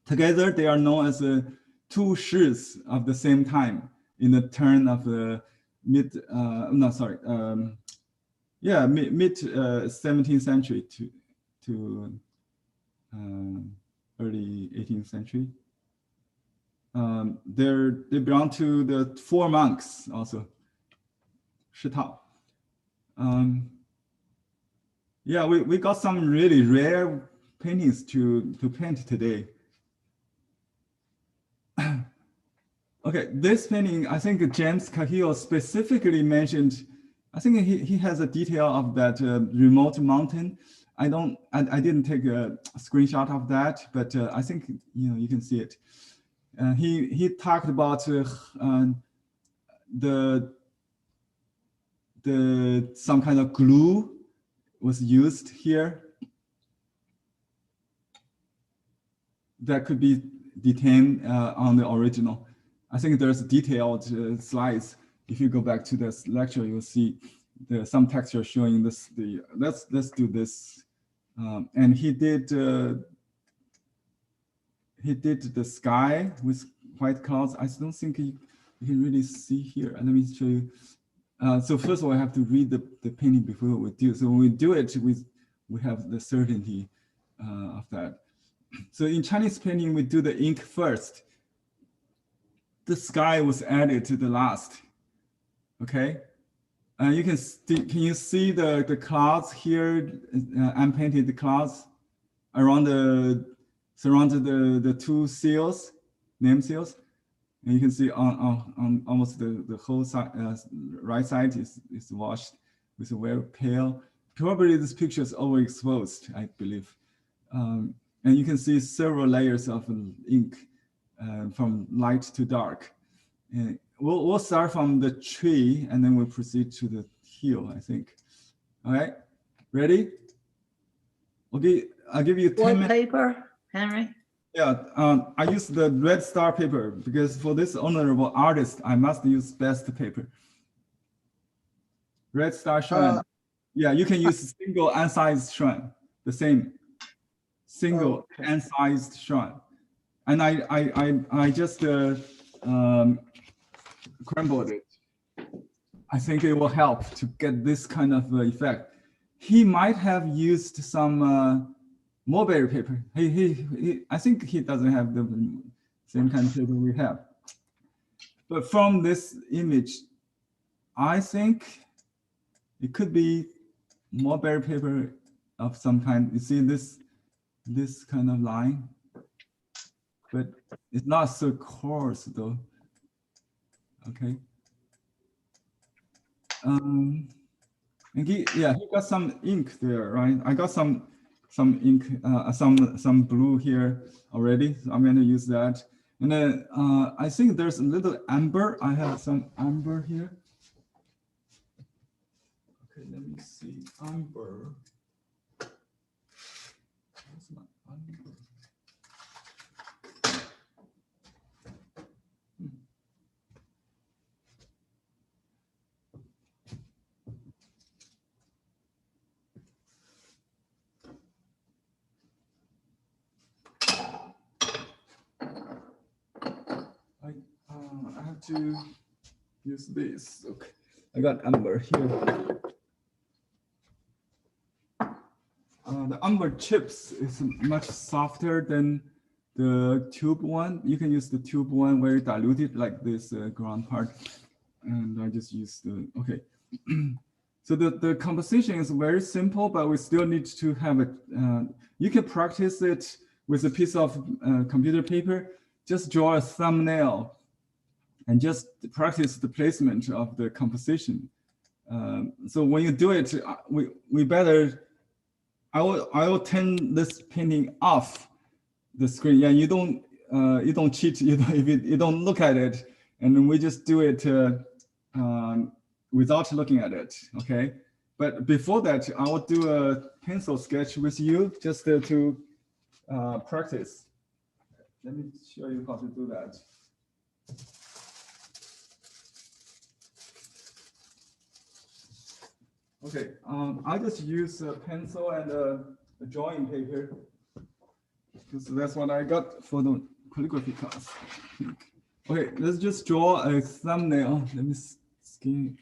Together, they are known as two Shis of the same time in the turn of the mid 17th century to early 18th century. They belong to the four monks also. Shitao. Yeah, we got some really rare paintings to paint today. Okay, this painting, I think James Cahill specifically mentioned, I think he has a detail of that remote mountain. I didn't take a screenshot of that, but I think you can see it. He talked about the some kind of glue was used here that could be detained on the original. I think there's detailed slides. If you go back to this lecture, you'll see some texture showing this. Let's do this. And he did the sky with white clouds. I don't think you can really see here. Let me show you. So first of all, I have to read the painting before we do. So when we do it, we have the certainty of that. So in Chinese painting, we do the ink first. The sky was added to the last. Okay, can you see the clouds here? Unpainted clouds around surrounded the two seals, name seals. And you can see on almost the whole side, right side is washed with a very pale. Probably this picture is overexposed, I believe. And you can see several layers of ink from light to dark. And we'll start from the tree and then we'll proceed to the hill, I think. All right, ready? Okay, I'll give you 10 What minutes. paper, Henry? Yeah, I use the red star paper because for this honorable artist, I must use best paper. Red star shrine. Yeah, you can use single unsized shrine, the same. Single unsized shrine. And I just crumbled it. I think it will help to get this kind of effect. He might have used some mulberry paper. I think he doesn't have the same kind of paper we have. But from this image, I think it could be mulberry paper of some kind. You see this kind of line, but it's not so coarse though. Okay. And he got some ink there, right? I got some ink, some blue here already. So I'm going to use that. And then I think there's a little amber. I have some amber here. Okay, let me see. Amber. Where's my amber? I have to use this. Okay, I got amber here. The amber chips is much softer than the tube one. You can use the tube one very diluted, like this ground part. And I just use the, okay. So the composition is very simple, but we still need to have it. You can practice it with a piece of computer paper. Just draw a thumbnail and just practice the placement of the composition. So when you do it, we better, I will turn this painting off the screen. Yeah, you don't cheat. You don't look at it, and then we just do it without looking at it. Okay, but before that, I will do a pencil sketch with you just to practice. Let me show you how to do that. Okay, I just use a pencil and a drawing paper because that's what I got for the calligraphy class. Okay, let's just draw a thumbnail. Let me scan.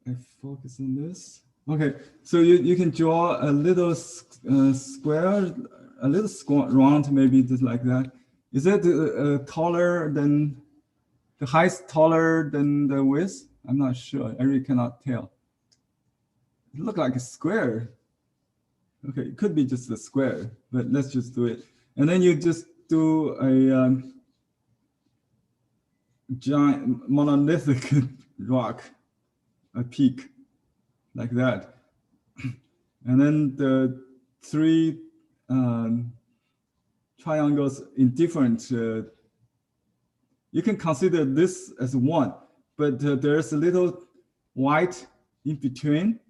I focus on this. Okay, so you can draw a little square, a little round, maybe just like that. Is it taller than the height, taller than the width? I'm not sure. I really cannot tell. It looks like a square. Okay, it could be just a square, but let's just do it. And then you just do a giant monolithic rock, a peak, like that. And then the three triangles in different, you can consider this as one, but there's a little white in between.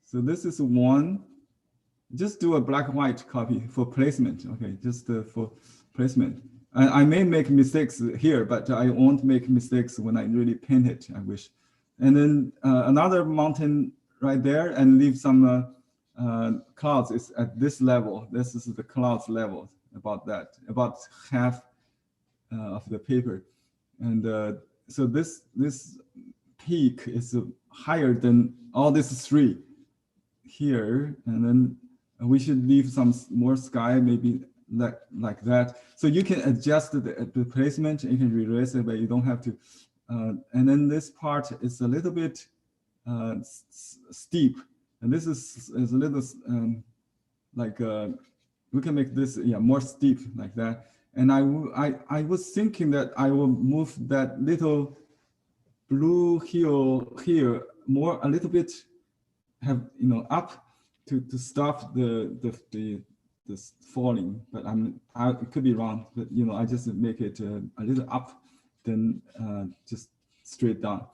So this is one. Just do a black and white copy for placement. Okay, just for placement. I may make mistakes here, but I won't make mistakes when I really paint it, I wish. And then another mountain right there, and leave some clouds is at this level. This is the clouds level, about that, about half of the paper. And so this peak is higher than all these three here, and then we should leave some more sky, maybe like that. So you can adjust the placement, you can erase it, but you don't have to. And then this part is a little bit steep, and this is a little like we can make this more steep like that. And I was thinking that I will move that little blue hill here more a little bit, have up to stop the falling, but I could be wrong. But I just make it a little up, then just straight down,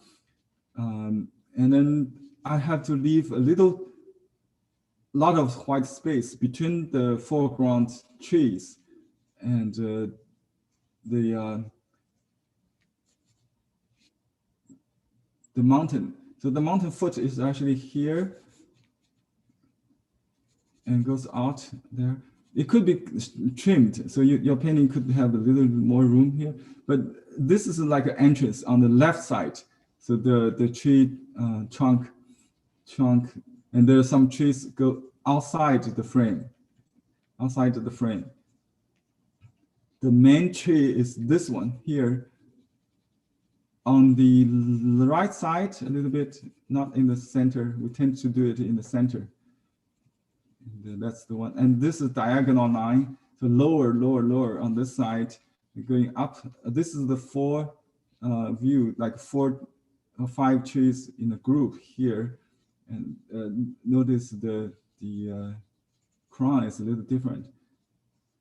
and then I have to leave a lot of white space between the foreground trees and the mountain. So the mountain foot is actually here and goes out there. It could be trimmed, so your painting could have a little more room here. But this is like an entrance on the left side. So the tree trunk, and there are some trees go outside the frame, The main tree is this one here. On the right side, a little bit, not in the center. We tend to do it in the center. And that's the one. And this is diagonal line. So lower on this side, going up. This is the four view, like 4 or 5 trees in a group here. And notice the crown is a little different.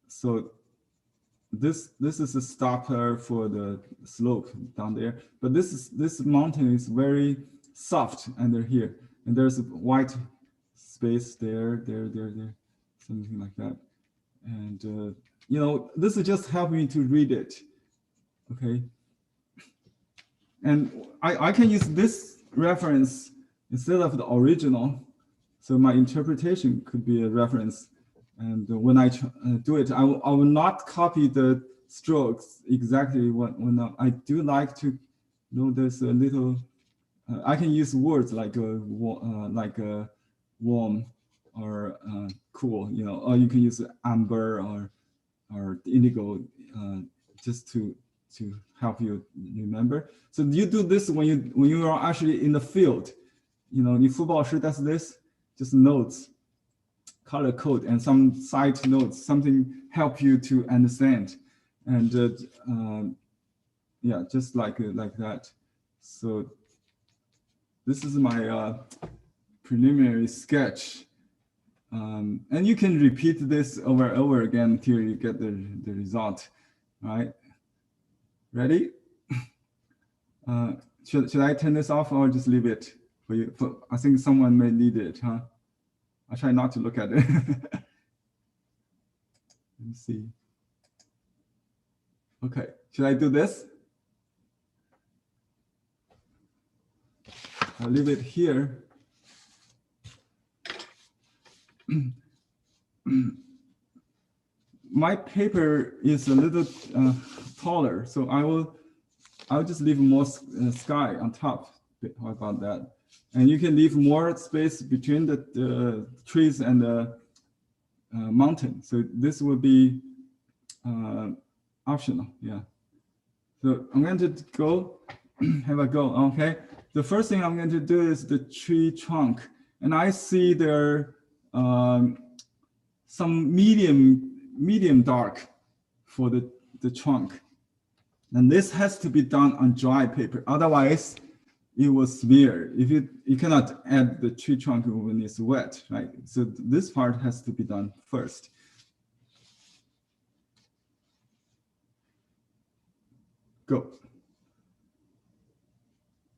So this is a stopper for the slope down there, but this mountain is very soft under here, and there's a white space there, something like that. And this is just helping me to read it, okay? And I can use this reference instead of the original, so my interpretation could be a reference. And when I do it, I will not copy the strokes exactly when I do like to know there's a little. I can use words like warm or cool, or you can use amber or indigo just to help you remember. So you do this when you are actually in the field. 你辅导师 does this, just notes. Color code and some side notes, something help you to understand, and just like that. So this is my preliminary sketch, and you can repeat this over and over again until you get the result. All right, ready? Should I turn this off or just leave it for you? I think someone may need it, huh? I try not to look at it. Let me see. Okay, should I do this? I'll leave it here. My paper is a little taller, so I'll just leave more sky on top. How about that? And you can leave more space between the trees and the mountain. So this will be optional, yeah. So I'm going to go, have a go, okay? The first thing I'm going to do is the tree trunk. And I see there some medium dark for the trunk. And this has to be done on dry paper. Otherwise, it will smear. If you cannot add the tree trunk when it's wet, right? So this part has to be done first. Go.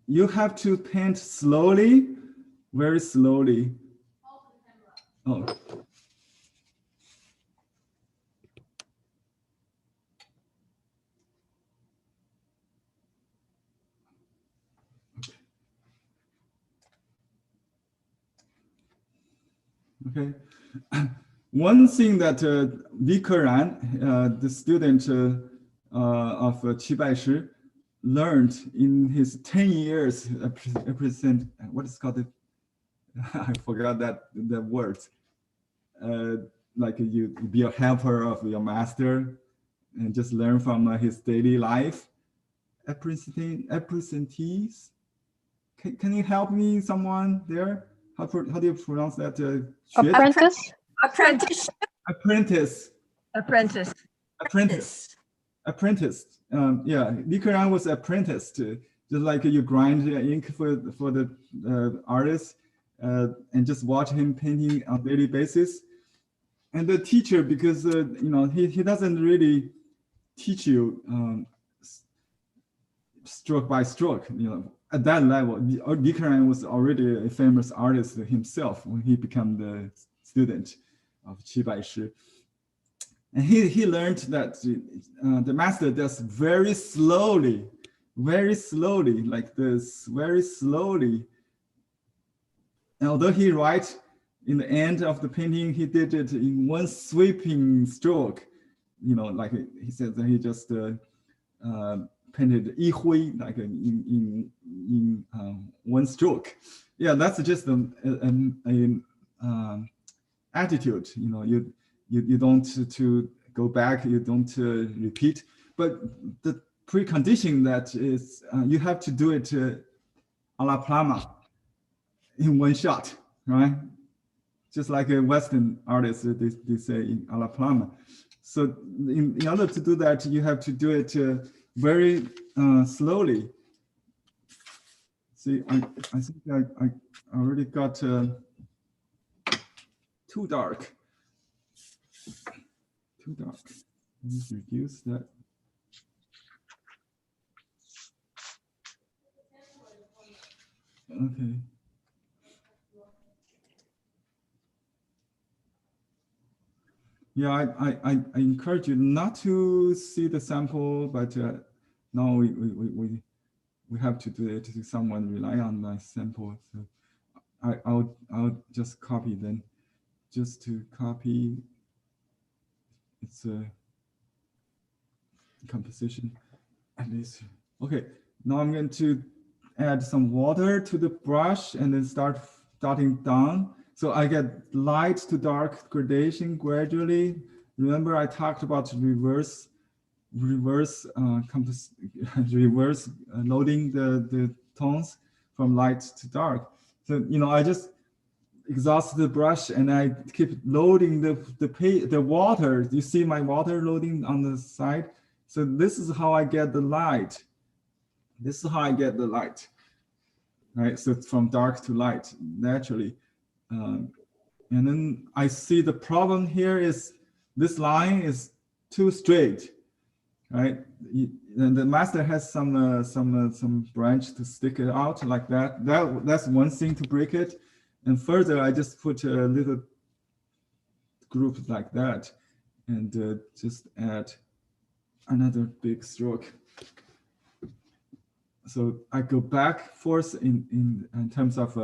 you have to paint slowly, very slowly. Oh. Okay. One thing that Li Keran, the student of Qi Baishi, learned in his 10 years what is called it? I forgot the word. Like you be a helper of your master and just learn from his daily life. Apprentice. Can you help me, someone there? How do you pronounce that? Apprentice? Apprentice. Apprentice. Apprentice. Apprentice. Yeah, Li Keran was apprenticed. Just like you grind ink for the artist and just watch him painting on a daily basis. And the teacher, because he doesn't really teach you stroke by stroke. At that level, Li Keran was already a famous artist himself when he became the student of Qi Baishi. And he learned that the master does very slowly, like this, very slowly. And although he writes in the end of the painting, he did it in one sweeping stroke. Like he said that he just painted Yi Hui like in one stroke. Yeah, that's just an attitude. You don't to go back, you don't repeat. But the precondition that is you have to do it a la plama in one shot, right? Just like a Western artist, they say in a la plama. So in order to do that, you have to do it very slowly. See, I think I already got too dark. Too dark. Let me reduce that. Okay. Yeah, I encourage you not to see the sample, but now we have to do it. Someone rely on my sample, so I'll just copy then. Just to copy, it's a composition at least. Okay, now I'm going to add some water to the brush and then starting down. So I get light to dark gradation gradually. Remember I talked about reverse loading the tones from light to dark. So I just exhaust the brush and I keep loading the water. You see my water loading on the side. So this is how I get the light. This is how I get the light, right? So it's from dark to light naturally. And then I see the problem here is this line is too straight, right? And the master has some branch to stick it out like that. That's one thing to break it. And further, I just put a little group like that, and just add another big stroke. So I go back forth in terms of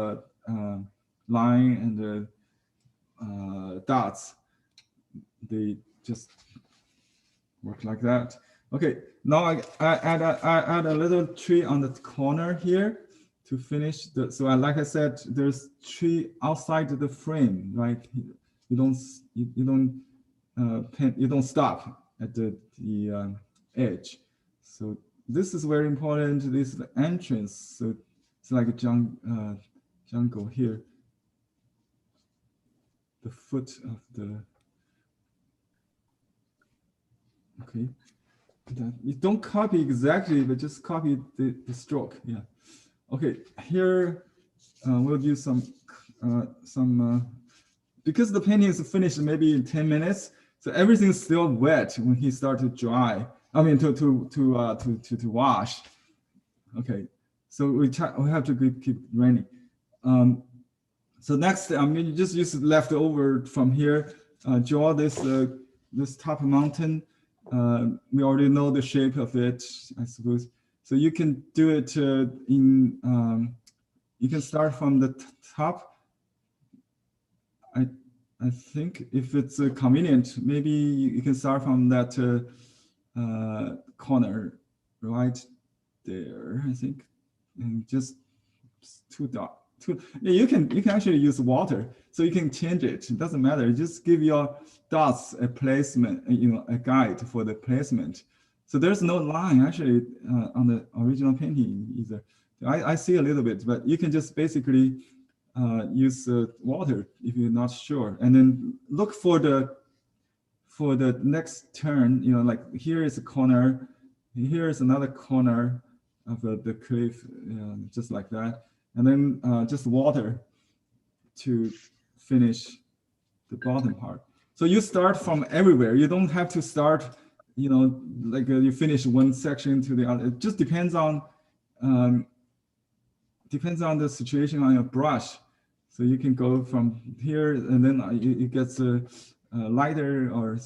line and dots. They just work like that. Okay, now I add a little tree on the corner here to finish the. So like I said, there's tree outside the frame, right? You don't stop at the edge. So this is very important. This is the entrance. So it's like a jungle here. The foot of the. Okay. You don't copy exactly, but just copy the stroke. Yeah. Okay. Here we'll do some because the painting is finished maybe in 10 minutes. So everything's still wet when he starts to dry. I mean to wash. Okay. So we have to keep raining. So next, I'm going to just use leftover from here. Draw this top mountain. We already know the shape of it, I suppose. So you can do it you can start from the top. I think if it's convenient, maybe you can start from that corner right there, I think, and just two dots. You can actually use water, so you can change it. It doesn't matter. Just give your dots a placement, a guide for the placement. So there's no line actually on the original painting either. I see a little bit, but you can just basically use water if you're not sure, and then look for the next turn. Like here is a corner, here is another corner of the cliff, just like that. And then just water to finish the bottom part. So you start from everywhere. You don't have to start, like you finish one section to the other. It just depends on the situation on your brush. So you can go from here, and then it gets lighter or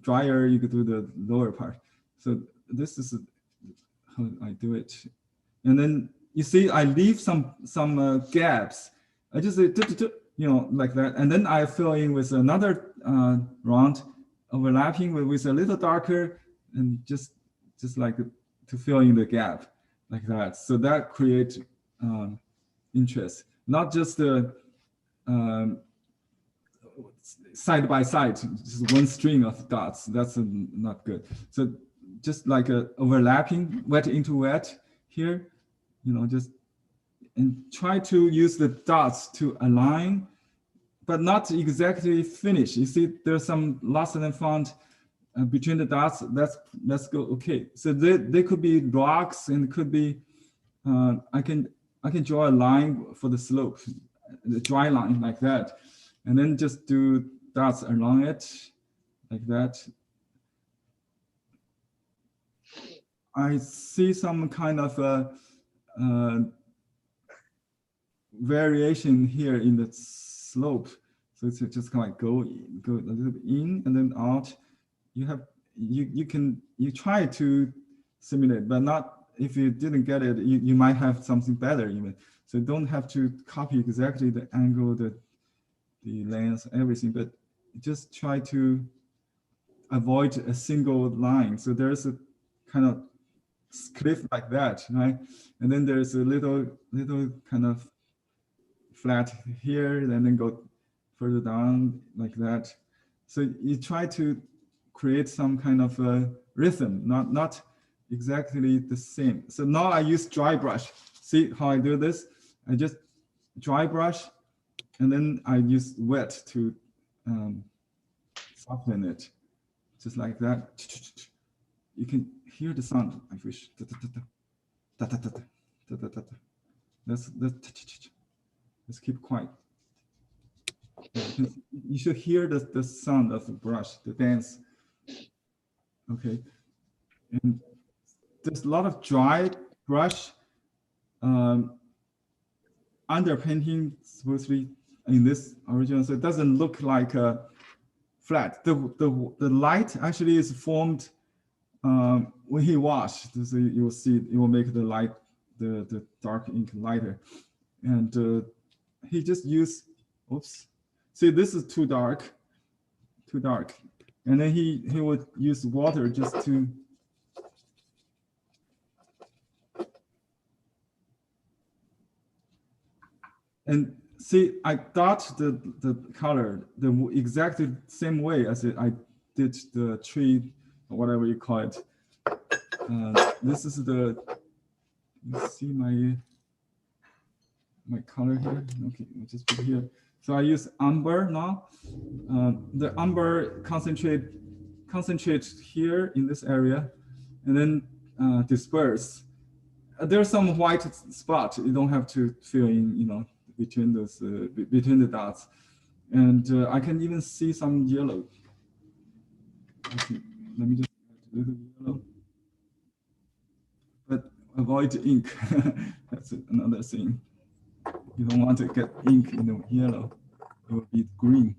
drier. You could do the lower part. So this is how I do it, and then. You see, I leave some gaps. I just like that, and then I fill in with another round, overlapping with a little darker, and just like to fill in the gap like that. So that creates interest, not just the side by side, just one string of dots. That's not good. So just like a overlapping, wet into wet here. Just and try to use the dots to align, but not exactly finish. You see, there's some lost and found between the dots. Let's go. Okay, so they could be rocks, and it could be. I can draw a line for the slope, the dry line like that, and then just do dots along it like that. I see some kind of variation here in the slope, so it's just kind of go a little bit in and then out. You try to simulate, but not if you didn't get it. You might have something better even. So you don't have to copy exactly the angle, the length, everything, but just try to avoid a single line. So there's a kind of cliff like that, right? And then there's a little kind of flat here, and then go further down like that. So you try to create some kind of a rhythm, not exactly the same. So now I use dry brush. See how I do this? I just dry brush, and then I use wet to soften it, just like that. You can hear the sound. I wish. Let's keep quiet. You should hear the sound of the brush, the dance. Okay, and there's a lot of dry brush underpainting supposedly in this original, so it doesn't look like a flat. The light actually is formed when he washed. So you will see it will make the light, the dark ink lighter, and he just used. Oops. See, this is too dark, and then he would use water just to. And see, I dot the color the exactly same way as I did the tree, or whatever you call it. This is the. You see my color here. Okay, I'll just put here. So I use umber now. The umber concentrate here in this area, and then disperse. There's some white spot. You don't have to fill in, between those between the dots, and I can even see some yellow. Okay, let me just add a little yellow, but avoid ink. That's another thing. You don't want to get ink in the yellow. It will be green.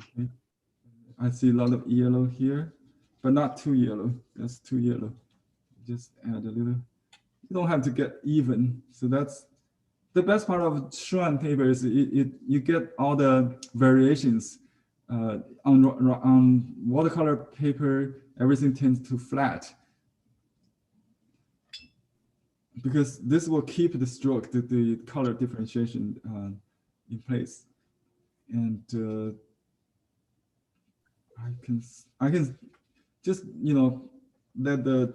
Okay. I see a lot of yellow here, but not too yellow. That's too yellow. Just add a little. You don't have to get even. So that's the best part of Shuan paper is you get all the variations. On watercolor paper, everything tends to flat. Because this will keep the stroke, the color differentiation in place. And I can just, let the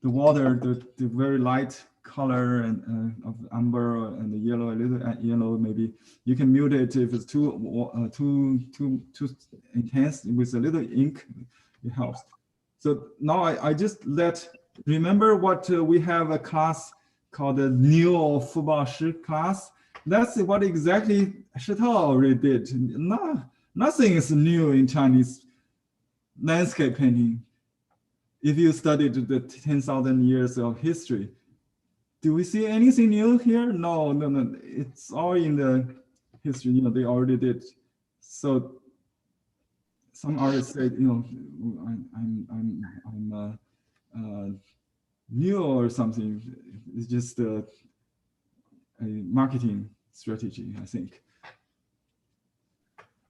water, the very light color and of amber and the yellow, a little yellow, maybe you can mute it if it's too intense with a little ink, it helps. So now I just remember what we have a class called the Neo Fubao Shi class. That's what exactly Shi Tao already did. Nothing is new in Chinese landscape painting. If you studied the 10,000 years of history, do we see anything new here? No. It's all in the history. They already did. So some artists say, I'm new or something. It's just a marketing strategy, I think.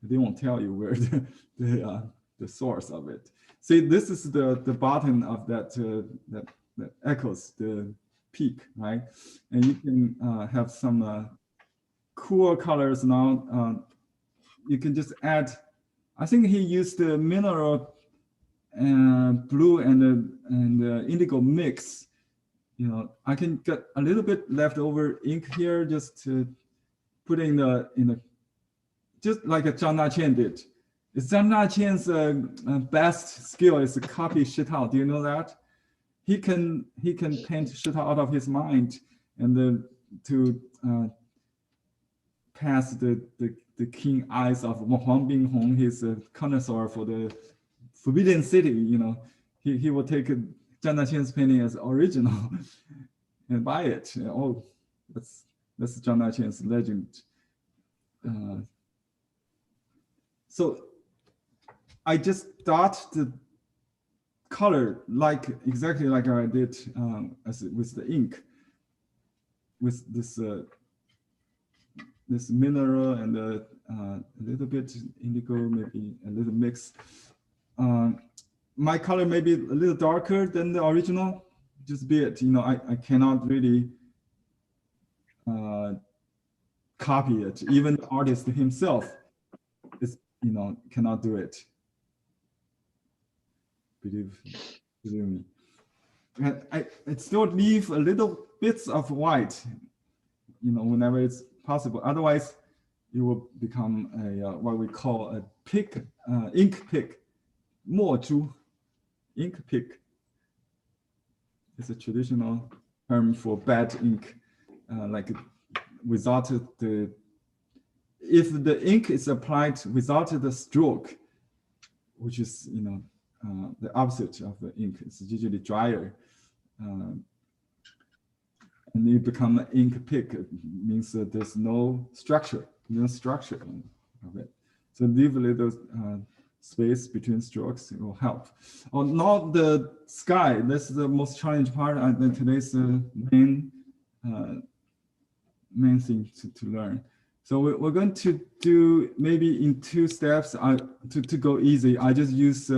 They won't tell you where the source of it. See, this is the bottom of that echoes the peak, right? And you can have some cool colors now. You can just add. I think he used the mineral blue and indigo mix. I can get a little bit leftover ink here just to put in the just like Zhang Daqian did. Zhang Daqian's best skill is to copy Shi Tao. Do you know that? He can paint Shi Tao out of his mind and to pass the keen eyes of Huang Binghong, his connoisseur for the Forbidden City. He will take Zhang Daqian's painting as original and buy it. Oh, that's Zhang Daqian's legend. So I just dot the color exactly like I did with the ink, with this mineral and a little bit indigo, maybe a little mix. My color may be a little darker than the original, just be it. I cannot really copy it. Even the artist himself cannot do it. Believe me. And I still leave a little bits of white, whenever it's possible. Otherwise, it will become what we call a pick, ink pick, 墨珠, ink pick. It's a traditional term for bad ink, like without if the ink is applied without the stroke, which is the opposite of the ink, it's usually drier, and you become an ink pick. It means that there's no structure of it. So leave a little space between strokes, it will help. Oh, not the sky. That's the most challenging part. And today's main thing to learn. So we're going to do maybe in 2 steps to go easy. I just use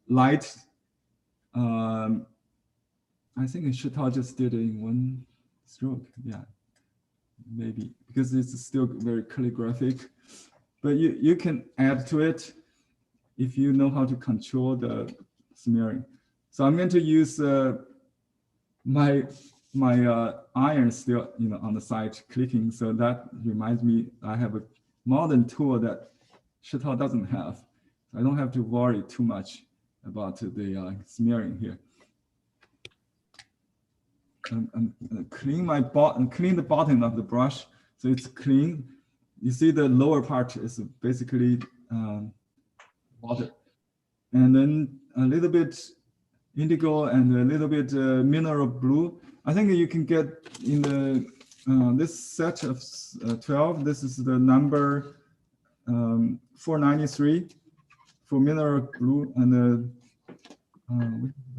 light. I think Shi Tao just did it in 1 stroke. Yeah, maybe because it's still very calligraphic. But you can add to it if you know how to control the smearing. So I'm going to use my iron still on the side clicking. So that reminds me I have a modern tool that Shi Tao doesn't have. So I don't have to worry too much about the smearing here. And clean the bottom of the brush so it's clean. You see the lower part is basically water. and then a little bit indigo and a little bit mineral blue. I think you can get in the this set of 12. This is the number 493 for mineral blue, and the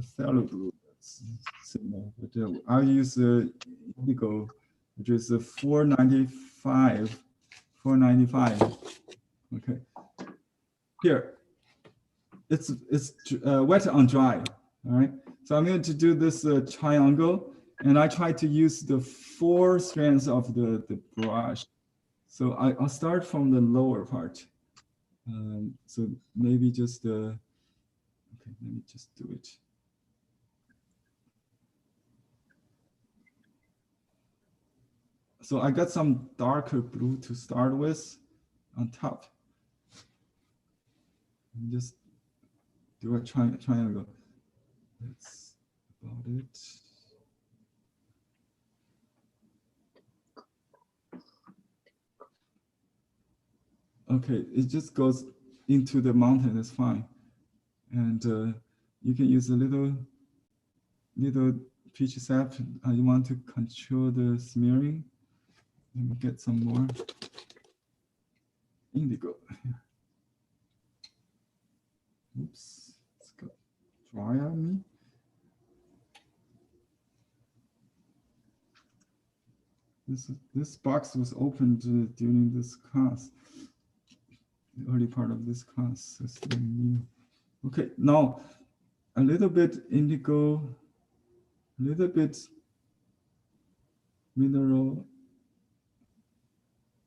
phthalo blue. Similar, but I'll use indigo, which is 495. 495. Okay. Here, it's wet on dry. All right. So I'm going to do this triangle, and I try to use the 4 strands of the brush. So I'll start from the lower part. So maybe just okay. Let me just do it. So I got some darker blue to start with on top. And just do a triangle. That's about it. Okay, it just goes into the mountain, it's fine. And you can use a little peach sap. You want to control the smearing. Let me get some more indigo. Oops, it's got dry on me. This box was opened during this class, the early part of this class. So it's still new. Okay, now a little bit indigo, a little bit mineral,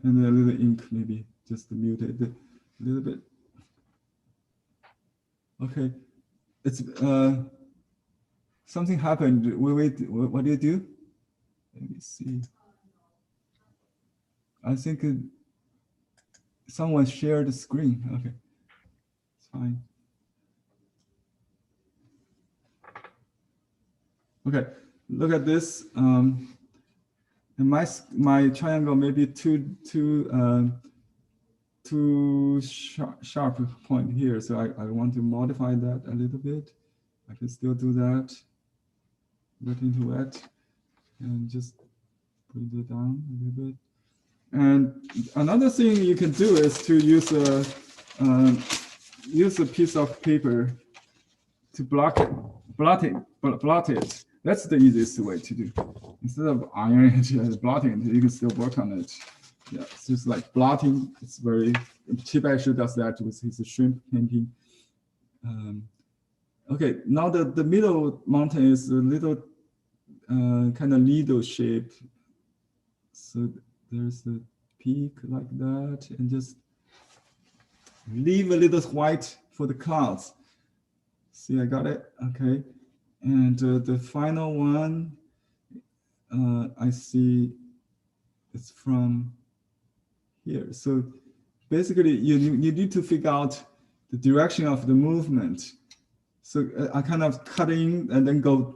and a little ink, maybe just muted a little bit. Okay, it's something happened. Wait, what do you do? Let me see. I think someone shared the screen. Okay, it's fine. Okay, look at this. And my triangle may be too sharp point here, so I want to modify that a little bit. I can still do that. Wet into wet, and just bring it down a little bit. And another thing you can do is to use a piece of paper to blot it. That's the easiest way to do. Instead of ironing it and blotting it, you can still work on it. Yeah, it's just like blotting. It's very, Chip actually does that with his shrimp painting. Okay, now the middle mountain is a little kind of needle shape. So there's a peak like that, and just leave a little white for the clouds. See, I got it, okay. And the final one, I see it's from here. So basically, you need to figure out the direction of the movement. So I kind of cut in and then go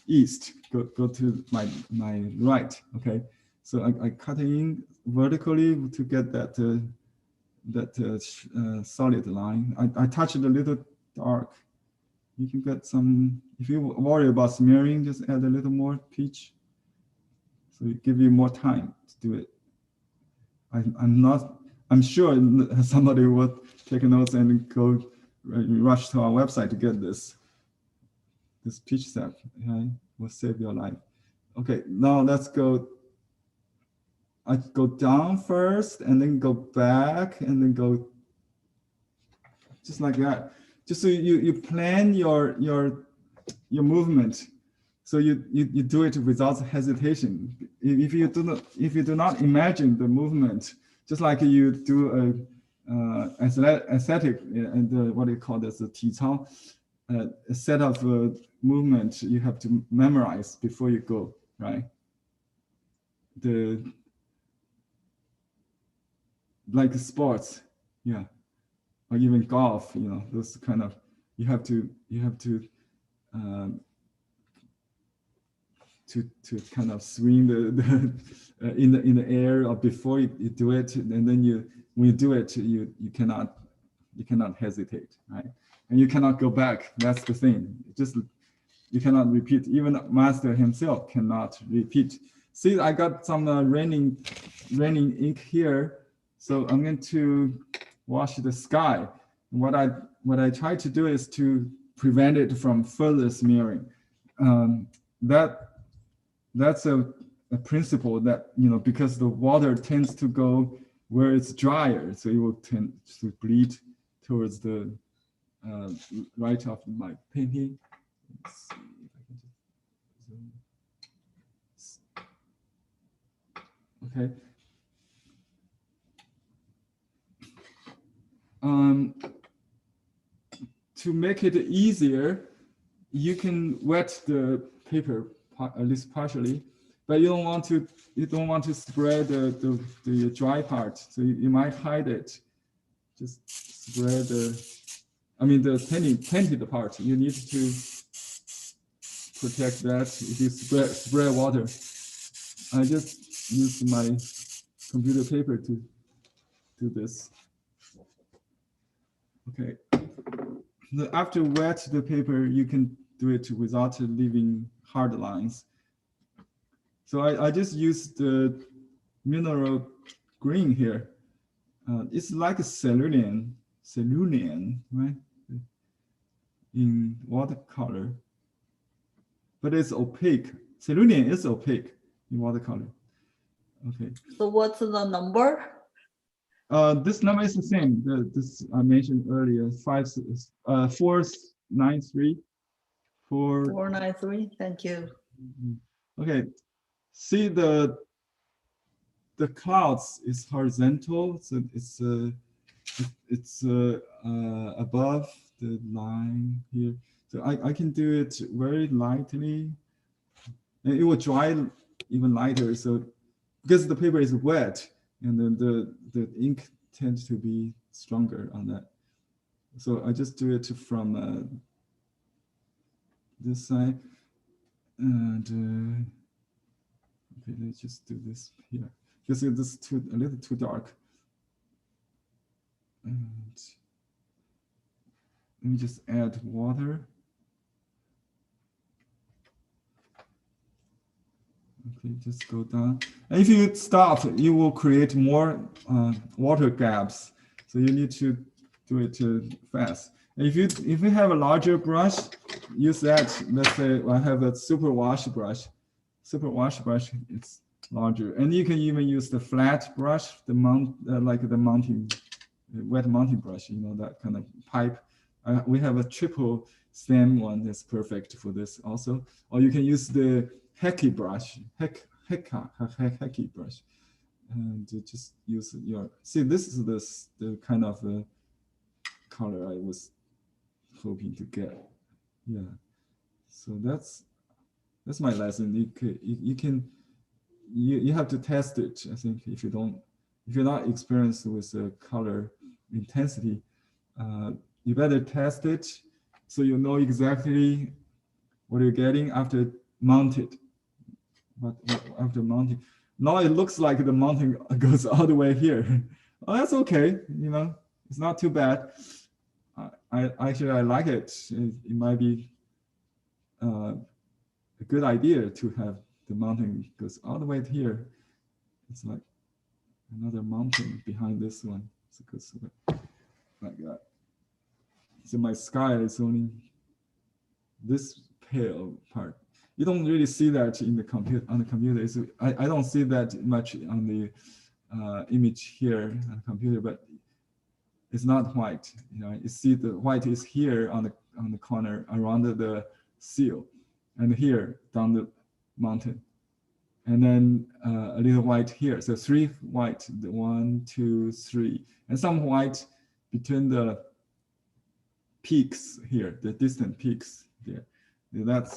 east, go to my right. Okay, so I cut in vertically to get that solid line. I touch it a little dark. You can get some. If you worry about smearing, just add a little more peach. So it give you more time to do it. I'm sure somebody would take notes and go rush to our website to get this peach sap. Okay, will save your life. Okay, now let's go. I go down first and then go back and then go just like that. Just so you plan your movement. So you do it without hesitation. If you do not imagine the movement, just like you do aesthetic and what do you call this, a 体操, a set of movement you have to memorize before you go, right? Like sports, yeah, or even golf, you know, those kind of, you have to kind of swing in the air or before you do it, and then when you do it, you cannot You cannot hesitate, right? And you cannot go back. That's the thing. Just you cannot repeat. Even master himself cannot repeat. See, I got some raining ink here. So I'm going to wash the sky. What I try to do is to prevent it from further smearing. That's a principle that, because the water tends to go where it's drier, so it will tend to bleed towards the right of my painting. Let's see if I can just zoom. Okay. To make it easier, you can wet the paper at least partially, but you don't want to spread the dry part, so you might hide it. Just spread the painted part. You need to protect that. If you spread water, I just use my computer paper to do this. Okay. After wet the paper, you can do it without leaving hard lines. So I just used the mineral green here. It's like a cerulean, right? In watercolor, but it's opaque. Cerulean is opaque in watercolor. Okay. So what's the number? This number is the same. This I mentioned earlier. 493. 493. Thank you. Okay. See the clouds is horizontal, so it's above the line here. So I can do it very lightly, and it will dry even lighter. So because the paper is wet, and then the ink tends to be stronger on that. So I just do it from this side, and okay, let's just do this here because this is a little too dark. And let me just add water. Okay, just go down. And if you stop, you will create more water gaps. So you need to do it fast. And if you have a larger brush, use that. Let's say I have a super wash brush. Super wash brush, it's larger. And you can even use the flat brush, the wet mounting brush, that kind of pipe. We have a triple stem one that's perfect for this also. Or you can use the Heki brush, Heki brush, and just use your. See, this is the kind of color I was hoping to get. Yeah, so that's my lesson. You have to test it. I think if you're not experienced with the color intensity, you better test it so you know exactly what you're getting after mounted. But after mounting, now it looks like the mounting goes all the way here. Oh, that's okay. It's not too bad. I like it. It might be a good idea to have the mounting goes all the way here. It's like another mountain behind this one. So it goes like that. So my sky is only this pale part. You don't really see that in the computer. On the computer, I don't see that much on the image here on the computer, but it's not white. You see the white is here on the corner around the seal, and here down the mountain, and then a little white here. So 3 white, 1, 2, 3, and some white between the peaks here, the distant peaks there. That's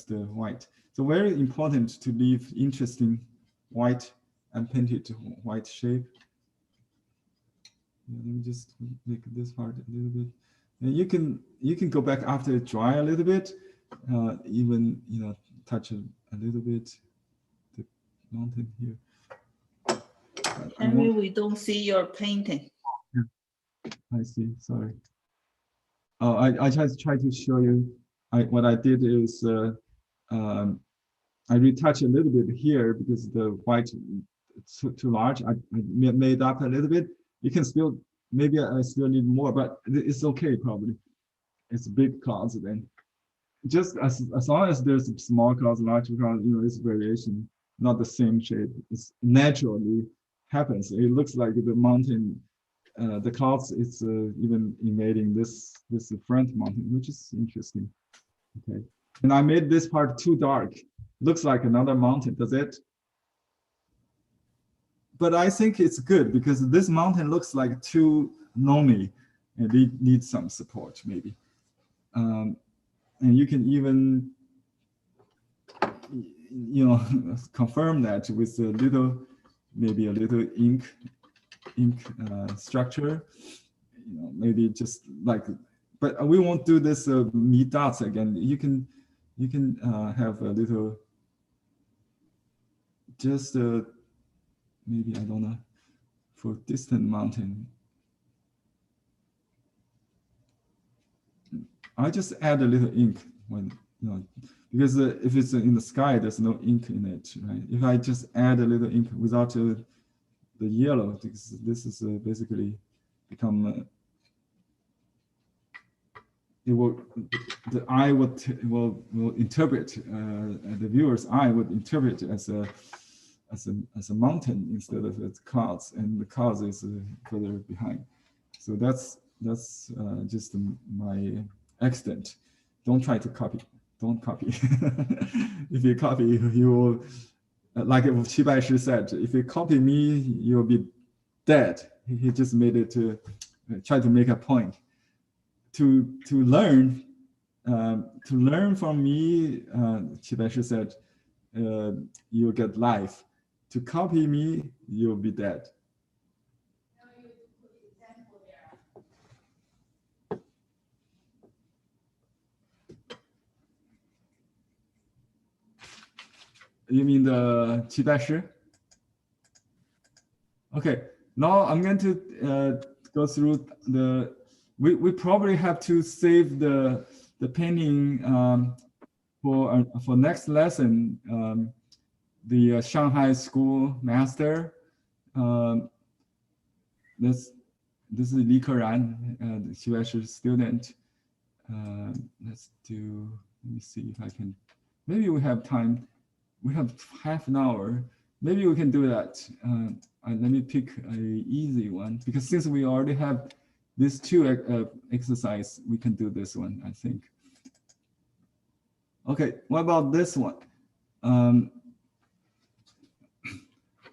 the white. So very important to leave interesting white and painted white shape. Let me just make this part a little bit. And you can go back after it dry a little bit, even touch a little bit the mountain here. Henry, we don't see your painting. Yeah. I see. Sorry. Oh, I just tried to show you. What I did is I retouch a little bit here because the white it's too large. I made up a little bit. You can still, maybe I still need more, but it's okay probably. It's big clouds then. Just as long as there's small clouds, large clouds, it's variation, not the same shape. It's naturally happens. It looks like the mountain, the clouds is even invading this front mountain, which is interesting. Okay, and I made this part too dark. Looks like another mountain, does it? But I think it's good because this mountain looks like too lonely and it needs some support maybe. And you can even, confirm that with a little, maybe a little ink structure, maybe just like, but we won't do this me dots again. You can have a little, just maybe, I don't know, for distant mountain. I just add a little ink when, because if it's in the sky, there's no ink in it, right? If I just add a little ink without the yellow, this is basically become, it will, the eye will interpret, the viewer's eye would interpret it as a mountain instead of its clouds, and the clouds is further behind. So that's just my accident. Don't try to copy. Don't copy. If you copy, you will, like Qi Baishi said, if you copy me, you'll be dead. He just made it to try to make a point. To learn from me, Qi Baishi said, you'll get life. To copy me, you'll be dead. You mean the Qi Baishi? Okay, now I'm going to go through the, we probably have to save the painting for next lesson, the Shanghai School master. This is Li Keran, the Qi Baishi student. Let's do, let me see if I can, maybe we have time. We have half an hour. Maybe we can do that. Let me pick an easy one, because since we already have these two exercise, we can do this one, I think. Okay, what about this one?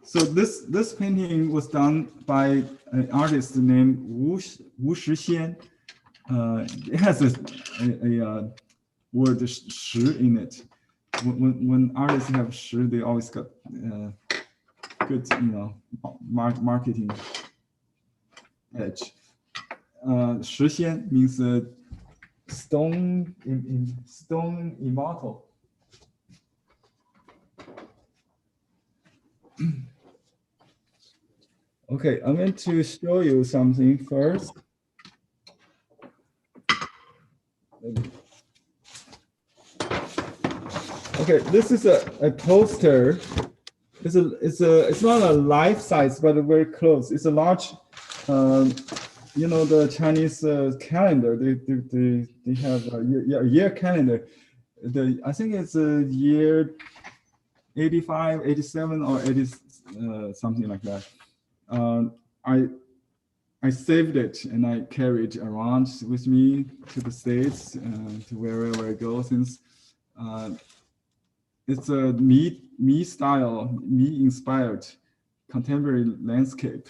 So this painting was done by an artist named Wu Shixian. It has a word shi in it. When artists have shi, they always got good, marketing edge. Shixian means stone immortal. Okay, I'm going to show you something first. Okay, this is a poster. It's not a life size, but very close. It's a large, the Chinese calendar. They have a year calendar. I think it's a year 85, 87, or 80, something like that. I saved it and I carried it around with me to the States, to wherever I go, since it's a me style, me inspired contemporary landscape.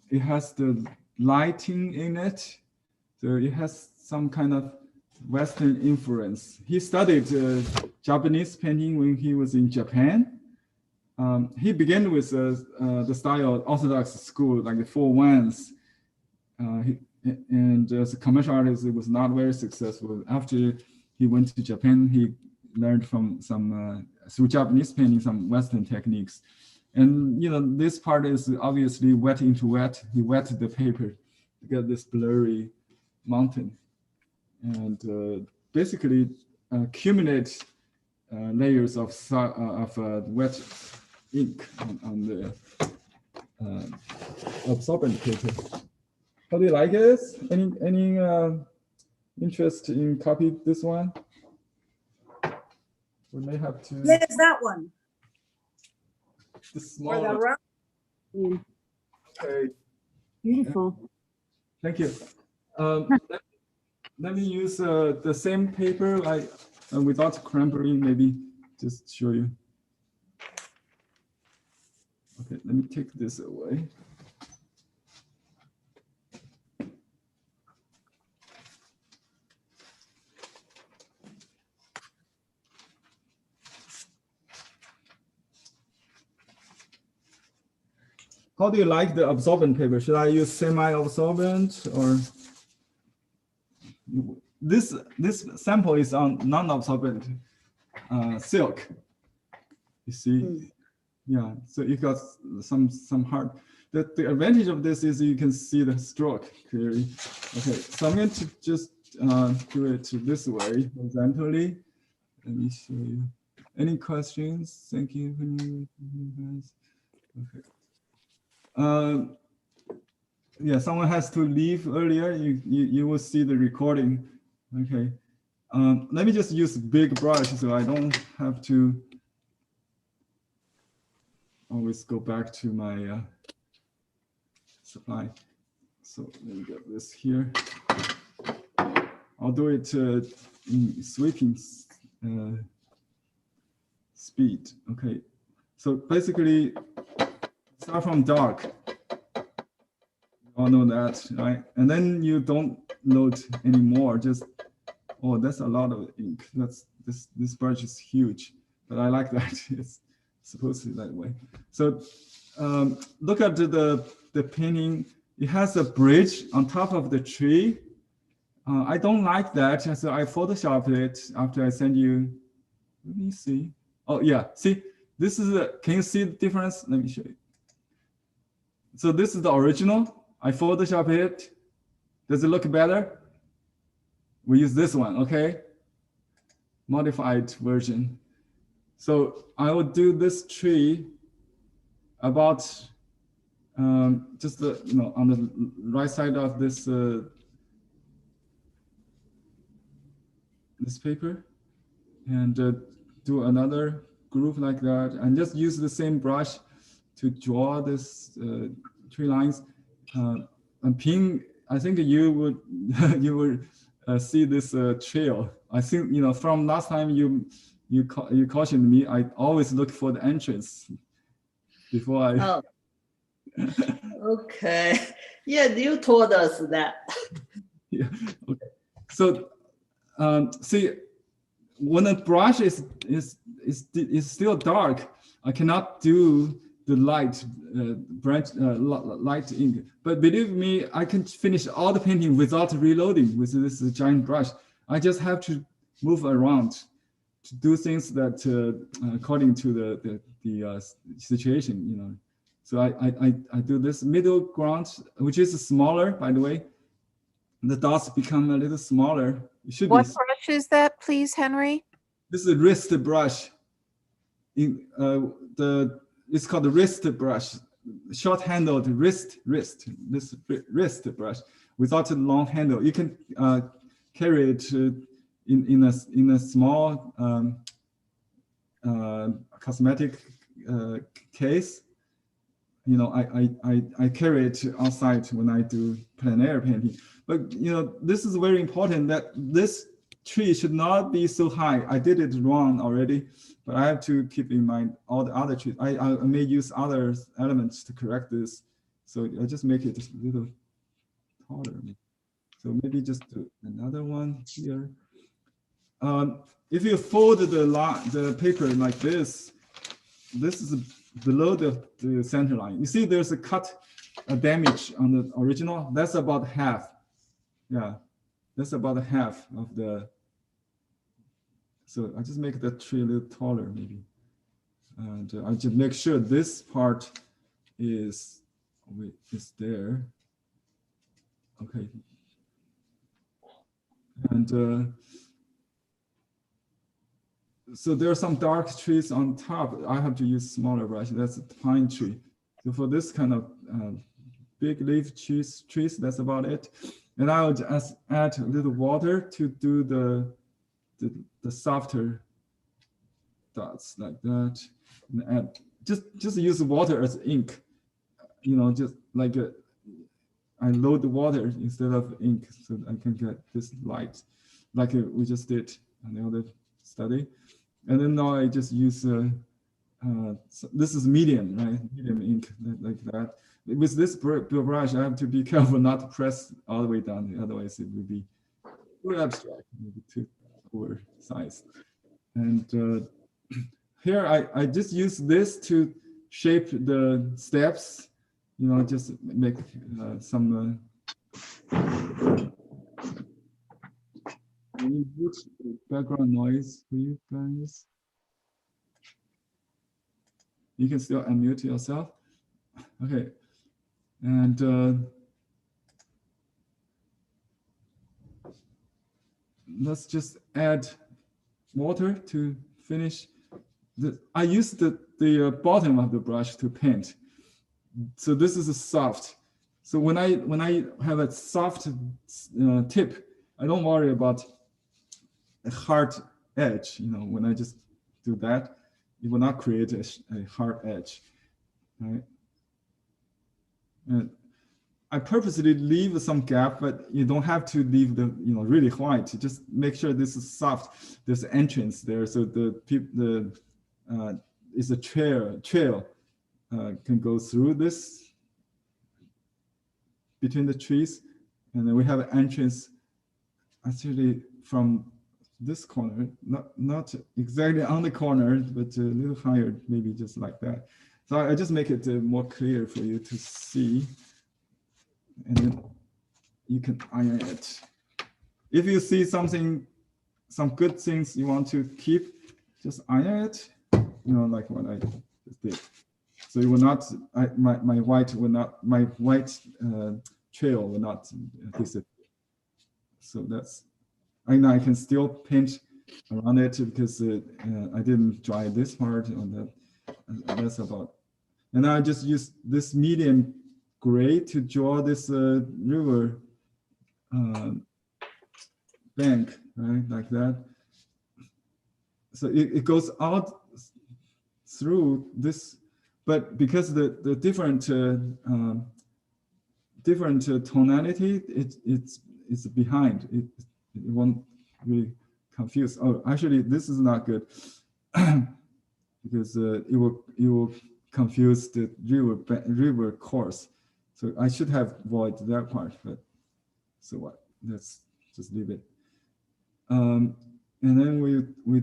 It has the lighting in it, so it has some kind of Western influence. He studied Japanese painting when he was in Japan. He began with the style of Orthodox school, like the 4-1s. And as a commercial artist, it was not very successful. After he went to Japan, he learned from through Japanese painting, some Western techniques. And this part is obviously wet into wet. He wet the paper to get this blurry mountain, and basically accumulate layers of wet ink on the absorbent paper. How do you like it? Any interest in copy this one? We may have to. Yes, that one. The Or the smaller. round. Okay. Beautiful. Thank you. Let me use the same paper without crampering, maybe just show you. Okay, let me take this away. How do you like the absorbent paper? Should I use semi-absorbent or? This sample is on non-absorbent silk. You see, yeah. So you got some hard. The advantage of this is you can see the stroke clearly. Okay, so I'm going to just do it this way horizontally. Let me show you. Any questions? Thank you, guys. Okay. Yeah, someone has to leave earlier. You will see the recording. Okay. Let me just use big brush so I don't have to always go back to my supply. So let me get this here. I'll do it in sweeping speed. Okay. So basically, start from dark. All know that, right? And then you don't load anymore. Just, oh, that's a lot of ink. This brush is huge, but I like that. It's supposed to be that way. So look at the painting. It has a bridge on top of the tree. I don't like that, so I photoshopped it after I send you. Let me see. Oh yeah, see, this is can you see the difference? Let me show you. So this is the original. I Photoshop it. Does it look better? We use this one, okay? Modified version. So I will do this tree about just on the right side of this this paper, and do another groove like that, and just use the same brush to draw this tree lines. And Ping, I think you would see this trail. I think from last time you cautioned me. I always look for the entrance before I. Oh. Okay. Yeah, you told us that. Yeah. Okay. So see, when the brush is still dark, I cannot do the light light ink. But believe me, I can finish all the painting without reloading with this giant brush. I just have to move around to do things that according to the situation, So I do this middle ground, which is smaller, by the way. The dots become a little smaller. It should What be. brush is that, please, Henry? This is a wrist brush. It's called the wrist brush, short-handled wrist. This wrist brush without a long handle. You can carry it in a small cosmetic case. I carry it outside when I do plein air painting. But this is very important that this tree should not be so high. I did it wrong already, but I have to keep in mind all the other trees. I may use other elements to correct this. So I just make it just a little taller. So maybe just do another one here. If you fold the paper like this is below the center line. You see there's a damage on the original. That's about half. Yeah, that's about half of the. So I just make the tree a little taller maybe. And I just make sure this part is there. Okay. And so there are some dark trees on top. I have to use smaller brush. That's a pine tree. So for this kind of big leaf trees, that's about it. And I will just add a little water to do the softer dots like that. And add, just use water as ink. You know, just like I load the water instead of ink, so I can get this light, like we just did on the other study. And then now I just use, so this is medium, right? Medium ink, like that. With this brush, I have to be careful not to press all the way down, otherwise it would be too abstract, maybe too oversized. And here I just use this to shape the steps, you know, just make some background noise for you guys. You can still unmute yourself. Okay. And let's just add water to finish. I use the bottom of the brush to paint. So this is a soft. So when I have a soft tip, I don't worry about a hard edge. You know, when I just do that, it will not create a hard edge, right? And I purposely leave some gap, but you don't have to leave the really white. Just make sure this is soft. There's an entrance there, so is a trail can go through this between the trees, and then we have an entrance actually from this corner, not exactly on the corner, but a little higher, maybe just like that. So I just make it more clear for you to see, and then you can iron it. If you see some good things you want to keep, just iron it, like what I just did. So it will not, my white trail will not disappear. So that's, I can still paint around it because I didn't dry this part on that. That's about. And I just use this medium gray to draw this river bank, right, like that. So it goes out through this, but because the different tonality, it's behind. It won't really confuse. Oh, actually, this is not good because it will confuse the river course. So I should have avoided that part, but so what? Let's just leave it. And then we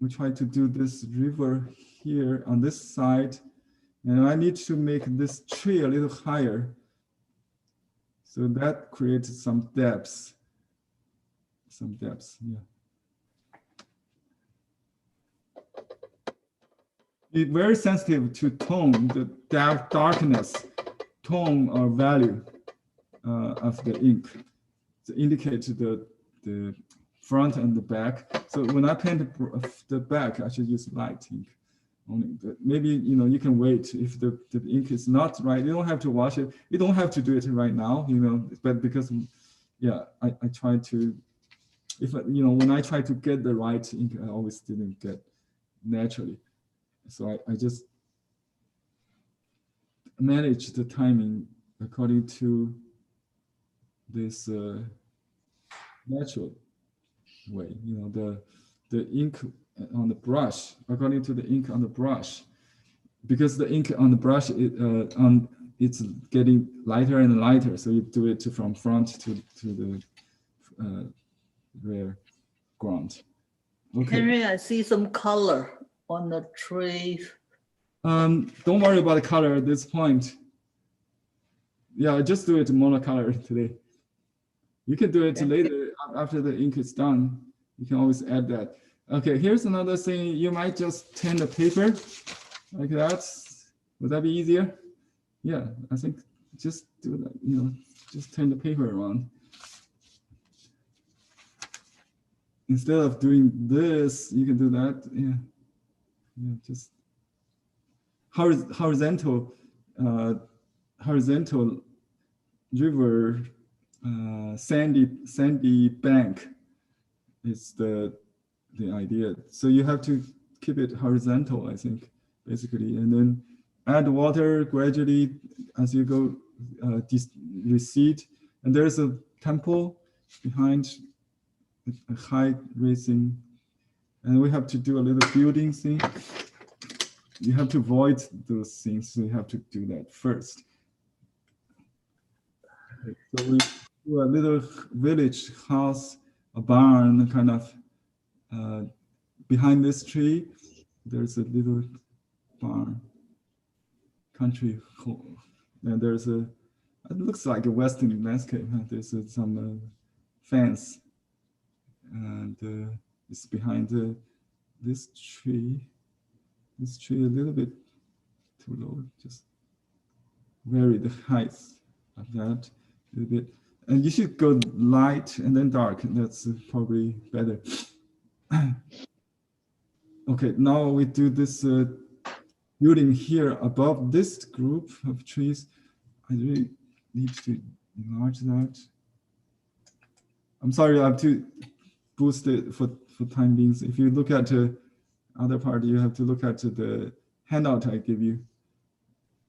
try to do this river here on this side, and I need to make this tree a little higher. So that creates some depths. Yeah. Be very sensitive to tone, the darkness, tone or value of the ink to indicate the front and the back. So when I paint the back, I should use light ink only. But maybe you can wait if the ink is not right. You don't have to wash it. You don't have to do it right now. But because I try to. If when I try to get the right ink, I always didn't get naturally. So I just manage the timing according to this natural way. The ink on the brush, according to the ink on the brush, because the ink on the brush it's getting lighter and lighter. So you do it from front to the rear ground. Okay. Henry, I see some color on the trees. Don't worry about the color at this point. Yeah, just do it monocolor today. You can do it later after the ink is done. You can always add that. Okay, here's another thing. You might just turn the paper like that. Would that be easier? Yeah, I think just do that, just turn the paper around. Instead of doing this, you can do that. Yeah, just horizontal river, sandy bank is the idea. So you have to keep it horizontal, I think, basically, and then add water gradually as you go recede. And there's a temple behind, a high raising, and we have to do a little building thing. You have to avoid those things, so you have to do that first. Okay, so we do a little village house, a barn, kind of behind this tree. There's a little barn, country home, and there's it looks like a Western landscape. Huh? There's some fence, and it's behind this tree. This tree a little bit too low. Just vary the height of that a little bit. And you should go light and then dark. That's probably better. Okay, now we do this building here above this group of trees. I really need to enlarge that. I'm sorry, I have to boost it for time being. If you look at the other part, you have to look at the handout I give you.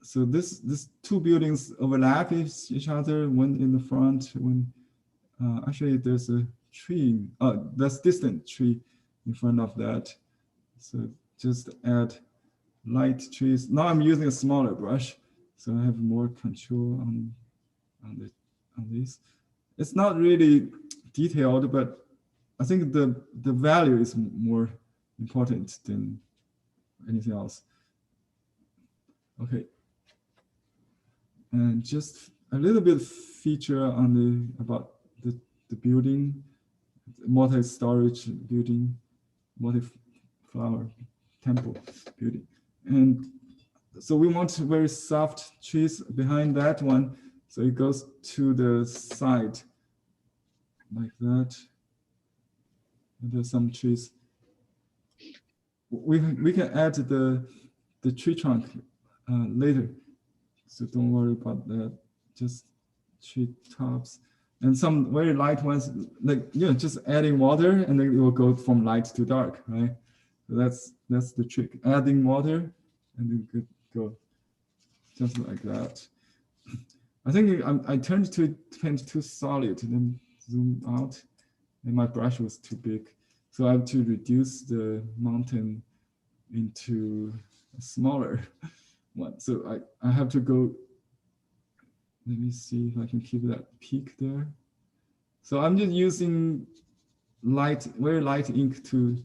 So this two buildings overlap each other, one in the front, one actually there's a tree, that's distant tree in front of that. So just add light trees. Now I'm using a smaller brush, so I have more control on this. It's not really detailed, but I think the value is more important than anything else. Okay. And just a little bit feature on about the building, multi-storage building, multi-flower temple building. And so we want very soft trees behind that one. So it goes to the side like that. And there's some trees. We can add the tree trunk later. So don't worry about that. Just tree tops and some very light ones, like just adding water, and then it will go from light to dark, right? So that's the trick. Adding water, and then go just like that. I think I turned to paint too solid, and then zoom out, and my brush was too big, so I have to reduce the mountain into a smaller one. So I have to go. Let me see if I can keep that peak there. So I'm just using very light ink to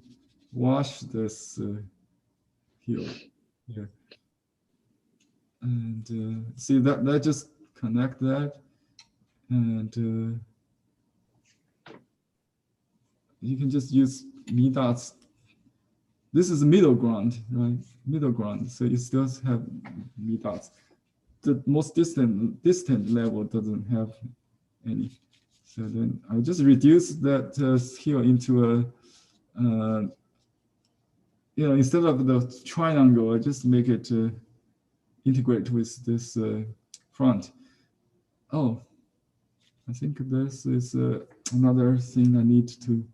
wash this hill here. And see that just connect that. And you can just use me dots. This is middle ground, right? Middle ground, so you still have me dots. The most distant level doesn't have any. So then I'll just reduce that hill into a, instead of the triangle, I just make it integrate with this front. Oh, I think this is another thing I need to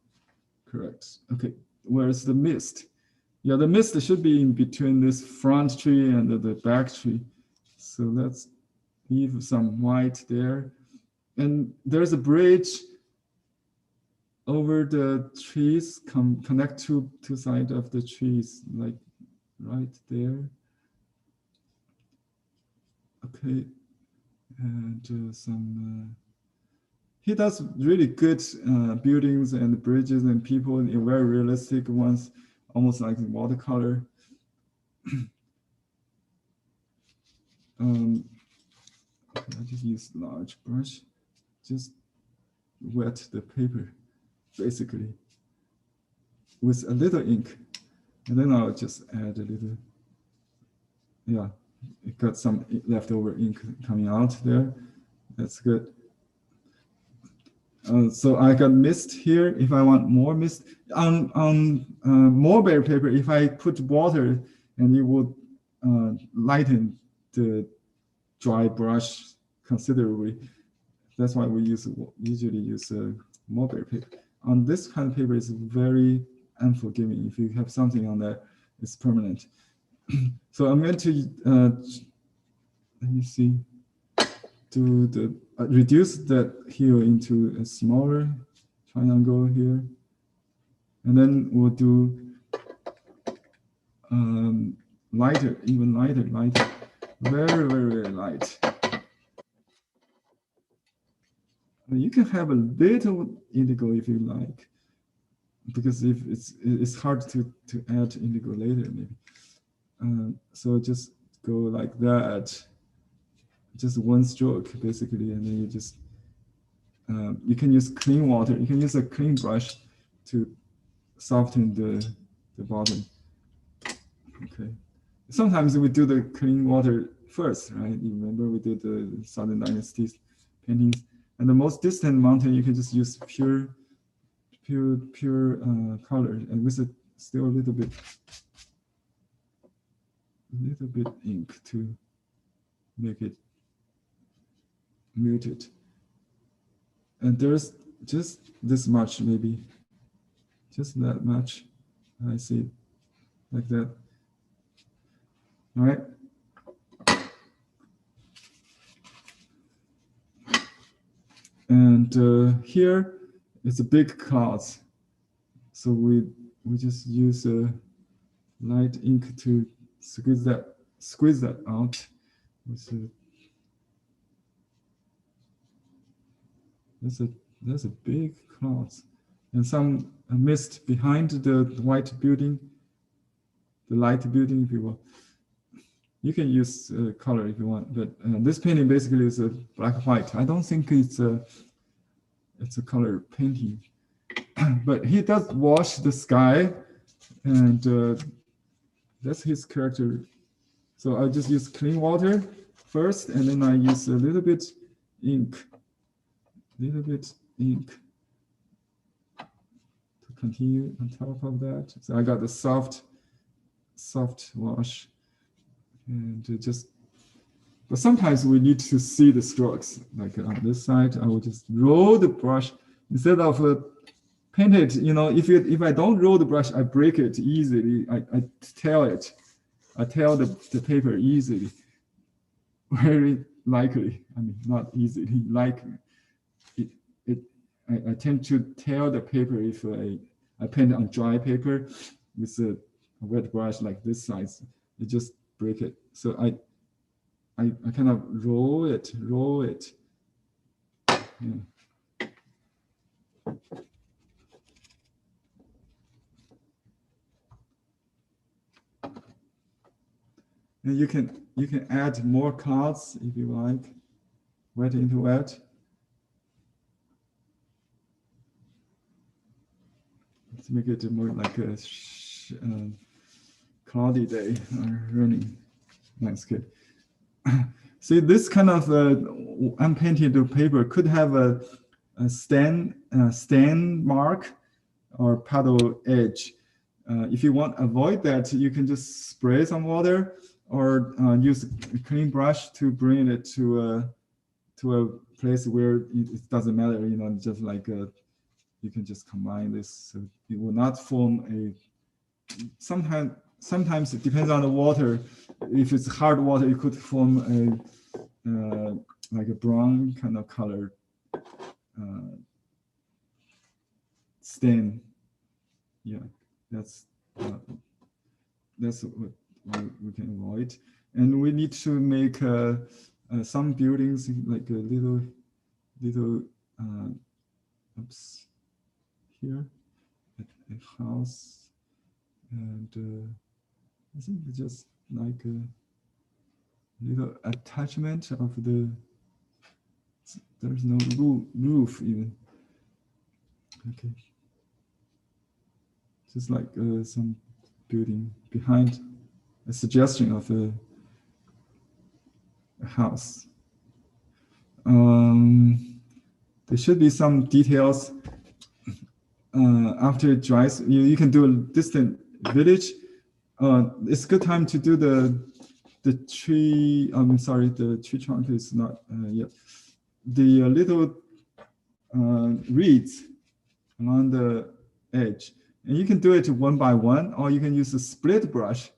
correct. Okay, where's the mist? Yeah, the mist should be in between this front tree and the back tree. So let's leave some white there. And there's a bridge over the trees, connect two sides of the trees, like right there. Okay, and he does really good buildings and bridges and people, in very realistic ones, almost like watercolor. Okay, I just use large brush, just wet the paper, basically. with a little ink, and then I'll just add a little. Yeah, it got some leftover ink coming out there. That's good. So I got mist here. If I want more mist on mulberry paper, if I put water, and it would lighten the dry brush considerably. That's why we usually use mulberry paper. On this kind of paper, it's very unforgiving. If you have something on there, it's permanent. So I'm going to let me see, do the reduce that hue into a smaller triangle here, and then we'll do lighter, even lighter, very, very light. You can have a little indigo if you like, because if it's hard to add indigo later maybe. So just go like that, just one stroke basically, and then you just you can use clean water. You can use a clean brush to soften the bottom. Okay. Sometimes we do the clean water first, right? You remember we did the Southern Dynasty paintings, and the most distant mountain you can just use pure color, and with still a little bit ink to make it muted. And there's just this much, maybe just that much. I see, like that. All right. And here it's a big clouds, so we just use a light ink to squeeze that out. That's a big clouds, and some mist behind the white building, the light building, if you will. You can use color if you want, but this painting basically is a black white. I don't think it's a color painting, but he does wash the sky, and that's his character. So I just use clean water first, and then I use a little bit ink to continue on top of that. So I got the soft wash, and but sometimes we need to see the strokes. Like on this side, I will just roll the brush instead of paint it. You know, if I don't roll the brush, I break it easily. I tear it. I tear the paper easily. Very likely. I mean, not easily. Likely. I tend to tear the paper if I paint on dry paper with a wet brush like this size. It just break it. So I kind of roll it. Yeah. And you can add more clouds if you like, wet into wet. Let's make it more like a cloudy day or raining landscape. See, this kind of unpainted paper could have a stain mark or puddle edge. If you want to avoid that, you can just spray some water or use a clean brush to bring it to a place where it doesn't matter. You know, just like you can just combine this, so it will not form a. Sometimes it depends on the water. If it's hard water, it could form a like a brown kind of color stain. Yeah, that's what we can avoid. And we need to make some buildings like a little oops, here, a house, and I think it's just like a little attachment of the. There's no roof even. Okay. just like some building behind a suggestion of a house. There should be some details after it dries. You can do a distant village. It's a good time to do the tree. I'm sorry, the tree trunk is not yet. The little reeds along the edge, and you can do it one by one, or you can use a split brush.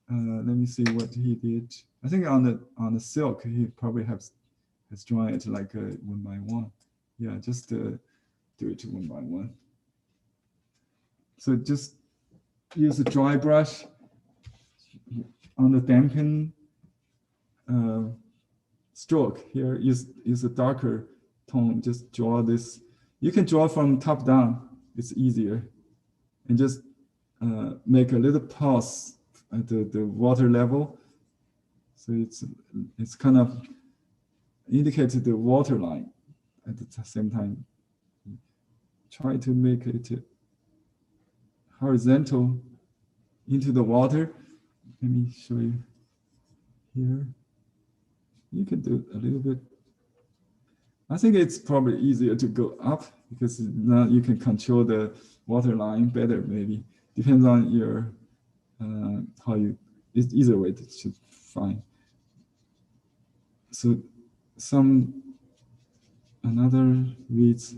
Let me see what he did. I think on the silk, he probably has drawn it like one by one. Yeah, just do it one by one. So just use a dry brush on the dampen stroke. Here, use a darker tone. Just draw this. You can draw from top down. It's easier, and just make a little pause at the water level. So it's kind of indicates the water line at the same time. Try to make it horizontal into the water. Let me show you here. You can do a little bit. I think it's probably easier to go up because now you can control the water line better, maybe. Depends on your, how you, it's either way, it should fine. So another reads.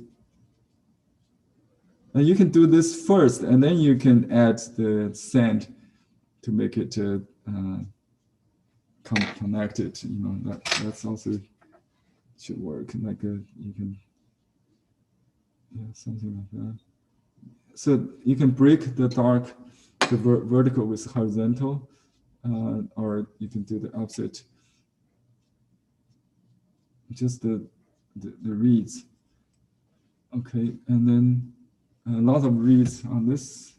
And you can do this first, and then you can add the sand to make it connected. You know, that's also should work. Like you can, yeah, something like that. So you can break the dark, the vertical with horizontal, or you can do the opposite. Just the reeds. Okay, and then a lot of reeds on this.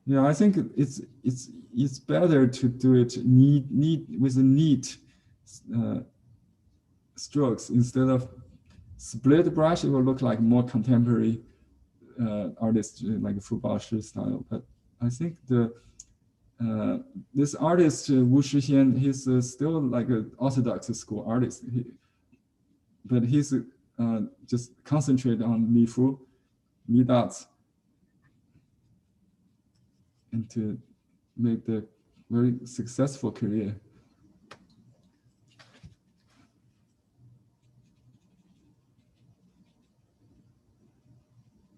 Yeah, I think it's better to do it with a neat strokes instead of split brush. It will look like more contemporary artist, like a football style. But I think this artist Wu Shixian, he's still like an orthodox school artist. But he's just concentrate on mi dots, and to make the very successful career.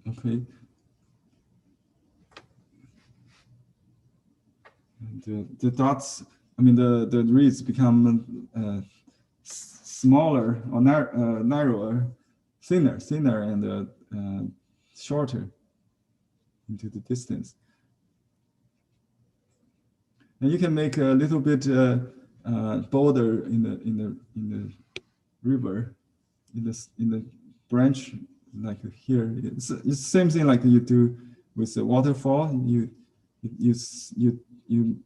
Okay. And the dots, I mean, the reeds become smaller or narrower, thinner, and shorter into the distance. And you can make a little bit border in the river, in the branch, like here. It's the same thing like you do with the waterfall. You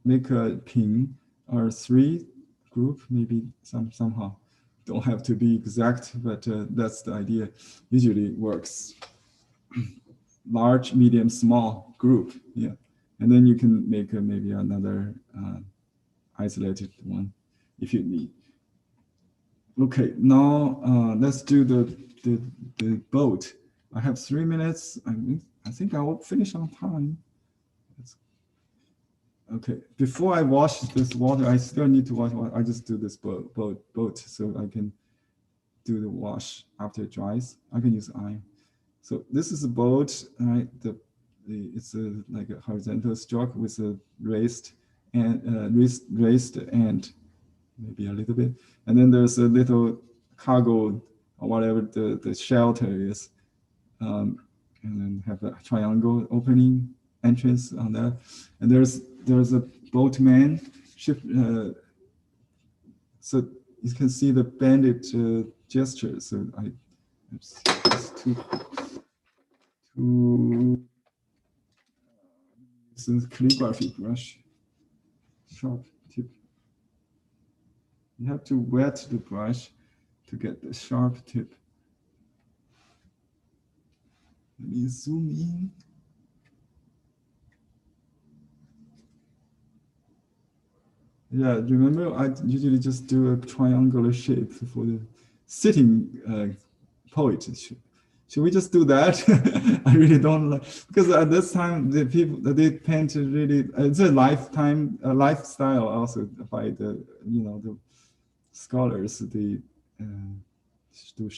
make a pin or three group, maybe somehow. Don't have to be exact, but that's the idea. Usually works. Large, medium, small group, yeah. And then you can make maybe another isolated one if you need. Okay, now let's do the boat. I have 3 minutes. I think I will finish on time. Okay, before I wash this water, I still need to wash water. I just do this boat so I can do the wash after it dries. I can use iron. So this is a boat, right? It's like a horizontal stroke with a raised end, maybe a little bit. And then there's a little cargo or whatever the shelter is. And then have a triangle opening entrance on that. And there's a boatman ship. So you can see the bandit gesture. So it's this is calligraphy brush, sharp tip. You have to wet the brush to get the sharp tip. Let me zoom in. Yeah, remember I usually just do a triangular shape for the sitting poet. Should we just do that? I really don't like, because at this time the people that they paint really, it's a lifestyle also by the the scholars. They do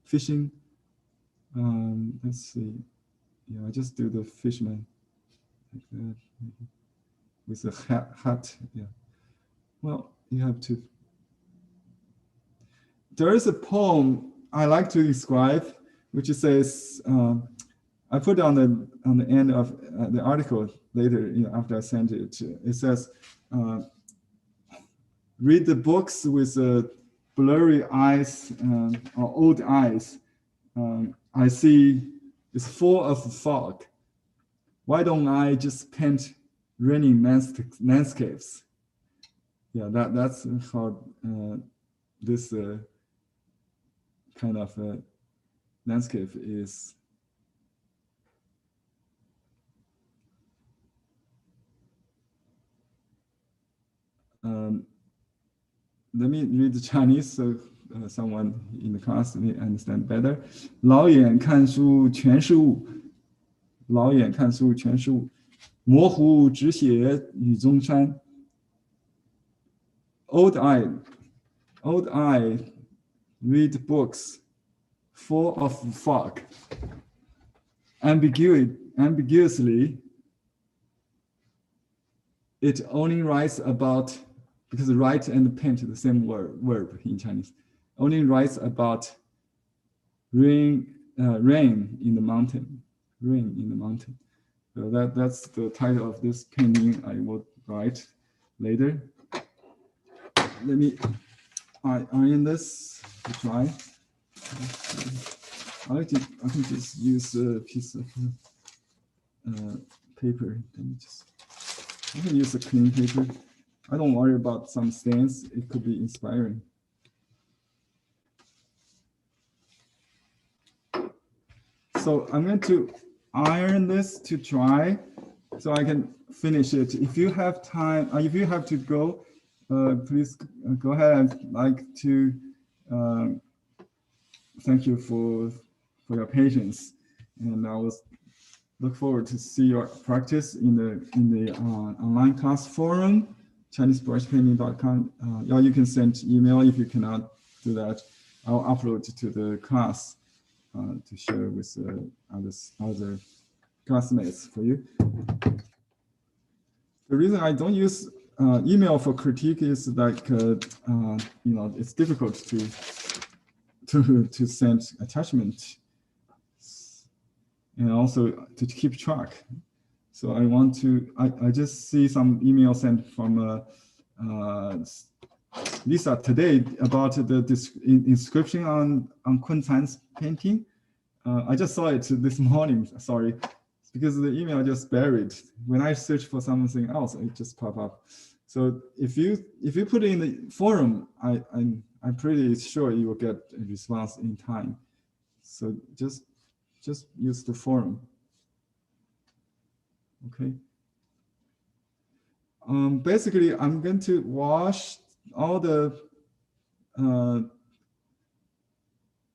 fishing. Let's see. Yeah, I just do the fisherman like that with a hat. Yeah. Well, you have to. There is a poem I like to describe, which says, I put it on the end of the article later, after I sent it. It says, read the books with blurry eyes or old eyes. I see it's full of fog. Why don't I just paint raining landscapes? Yeah, that's how this kind of landscape is. Let me read the Chinese so someone in the class may understand better. 老眼看书全是雾，老眼看书全是雾，模糊只写雨中山。Old eye read books full of fog. Ambiguously, it only writes about, because write and paint are the same verb in Chinese, only writes about rain in the mountain. Rain in the mountain. So that's the title of this painting I will write later. Let me iron this to dry. I can just use a piece of paper. I can use a clean paper. I don't worry about some stains. It could be inspiring. So I'm going to iron this to dry so I can finish it. If you have time, if you have to go, please go ahead. I'd like to thank you for your patience, and I will look forward to see your practice in the online class forum, ChineseBrushPainting.com. Or you can send email if you cannot do that. I'll upload to the class to share with other classmates for you. The reason I don't use email for critique is like it's difficult to send attachment and also to keep track. So I just see some email sent from Lisa today about the inscription on Kuntan's painting. I just saw it this morning, sorry, because the email just buried. When I search for something else, it just pop up. So if you put it in the forum, I'm pretty sure you will get a response in time. So just use the forum. Okay. Basically, I'm going to wash all the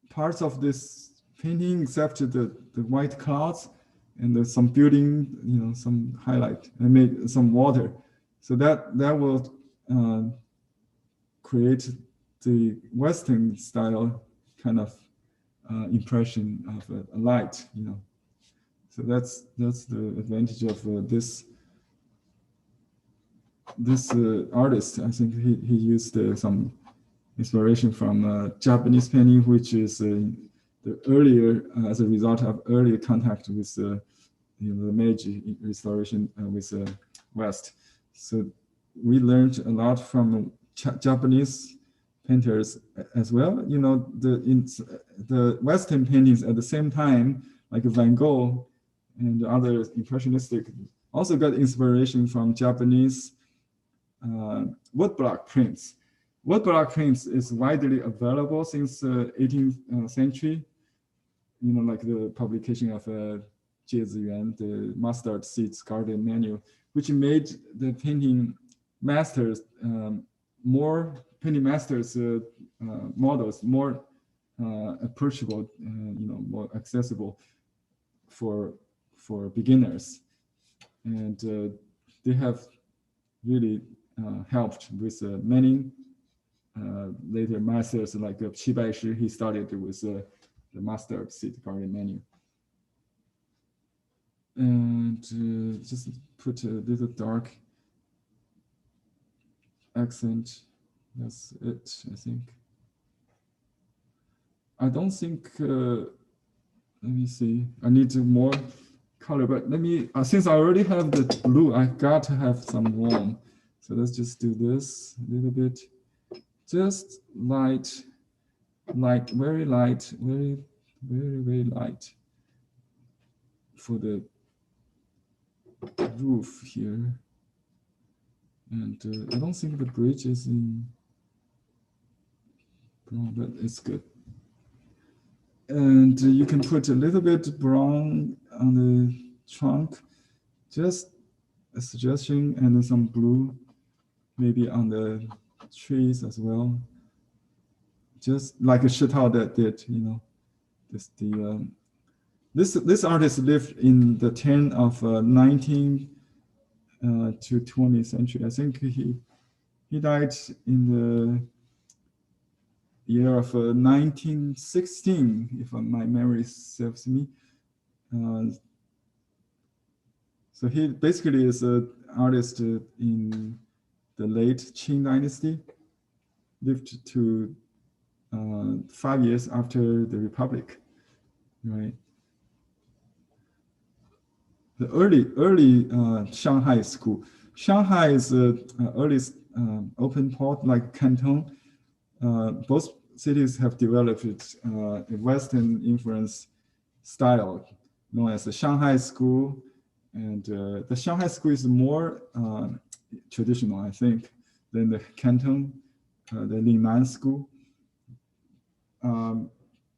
parts of this painting except the white clouds and some building, some highlight and make some water. So that will create the Western style kind of impression of a light, So that's the advantage of this artist. I think he used some inspiration from Japanese painting, which is the earlier, as a result of earlier contact with the Meiji restoration with West. So we learned a lot from Japanese painters as well. The Western paintings at the same time, like Van Gogh and other impressionistic, also got inspiration from Japanese woodblock prints. Woodblock prints is widely available since the 18th century. you know, like the publication of Jie Ziyuan, the Mustard Seeds Garden Manual, which made the painting masters painting masters models more approachable, you know, more accessible for beginners, and they have really helped with many later masters like Qi Baishi. He started with the Mustard Seed Garden Menu. And just put a little dark accent. That's it, I think. I don't think, let me see, I need more color, but let me, since I already have the blue, I got to have some warm. So let's just do this a little bit. Just light, very light, very light for the roof here. And I don't think the bridge is in brown, but it's good. And you can put a little bit brown on the trunk, just a suggestion, and then some blue maybe on the trees as well. Just like a Shitao that did, you know, this artist lived in the turn of 19th to 20th century. I think he died in the year of 1916, if my memory serves me. So he basically is an artist in the late Qing dynasty, lived to 5 years after the Republic, right? The early Shanghai School. Shanghai is the earliest open port, like Canton. Both cities have developed a Western influence style known as the Shanghai School. And the Shanghai School is more traditional, I think, than the Canton, the Lingnan School.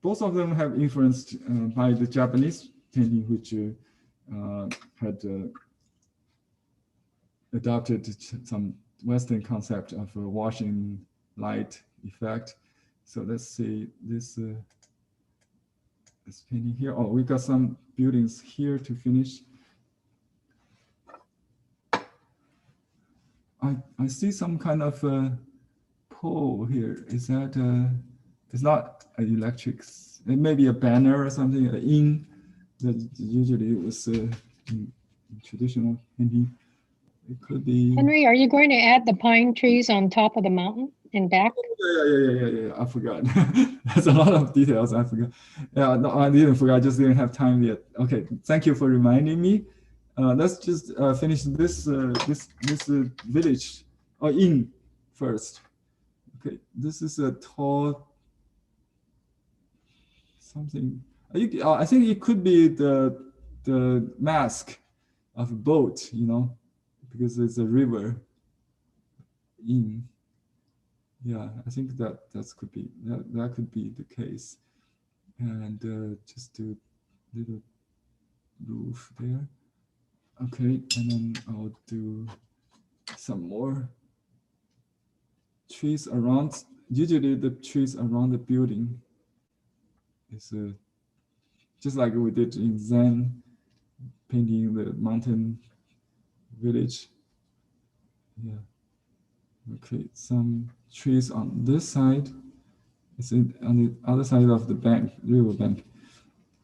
Both of them have influenced by the Japanese painting, which had adopted some Western concept of a washing light effect. So let's see this painting here. Oh, we got some buildings here to finish. I see some kind of pole here. Is that it's not an electric, it may be a banner or something, an inn that usually it was in traditional painting. It could be. Henry, are you going to add the pine trees on top of the mountain and back? Yeah. I forgot. There's a lot of details. I forgot. Yeah, no, I didn't forget. I just didn't have time yet. Okay, thank you for reminding me. Let's just finish this village or inn first. Okay, this is a tall something. I think it could be the mask of a boat, you know, because it's a river inn. Yeah, I think that could be that could be the case. And just do little roof there. Okay, and then I'll do some more trees around. Usually the trees around the building is just like we did in Zen, painting the mountain village. Yeah. Okay, some trees on this side. It's on the other side of the bank, river bank.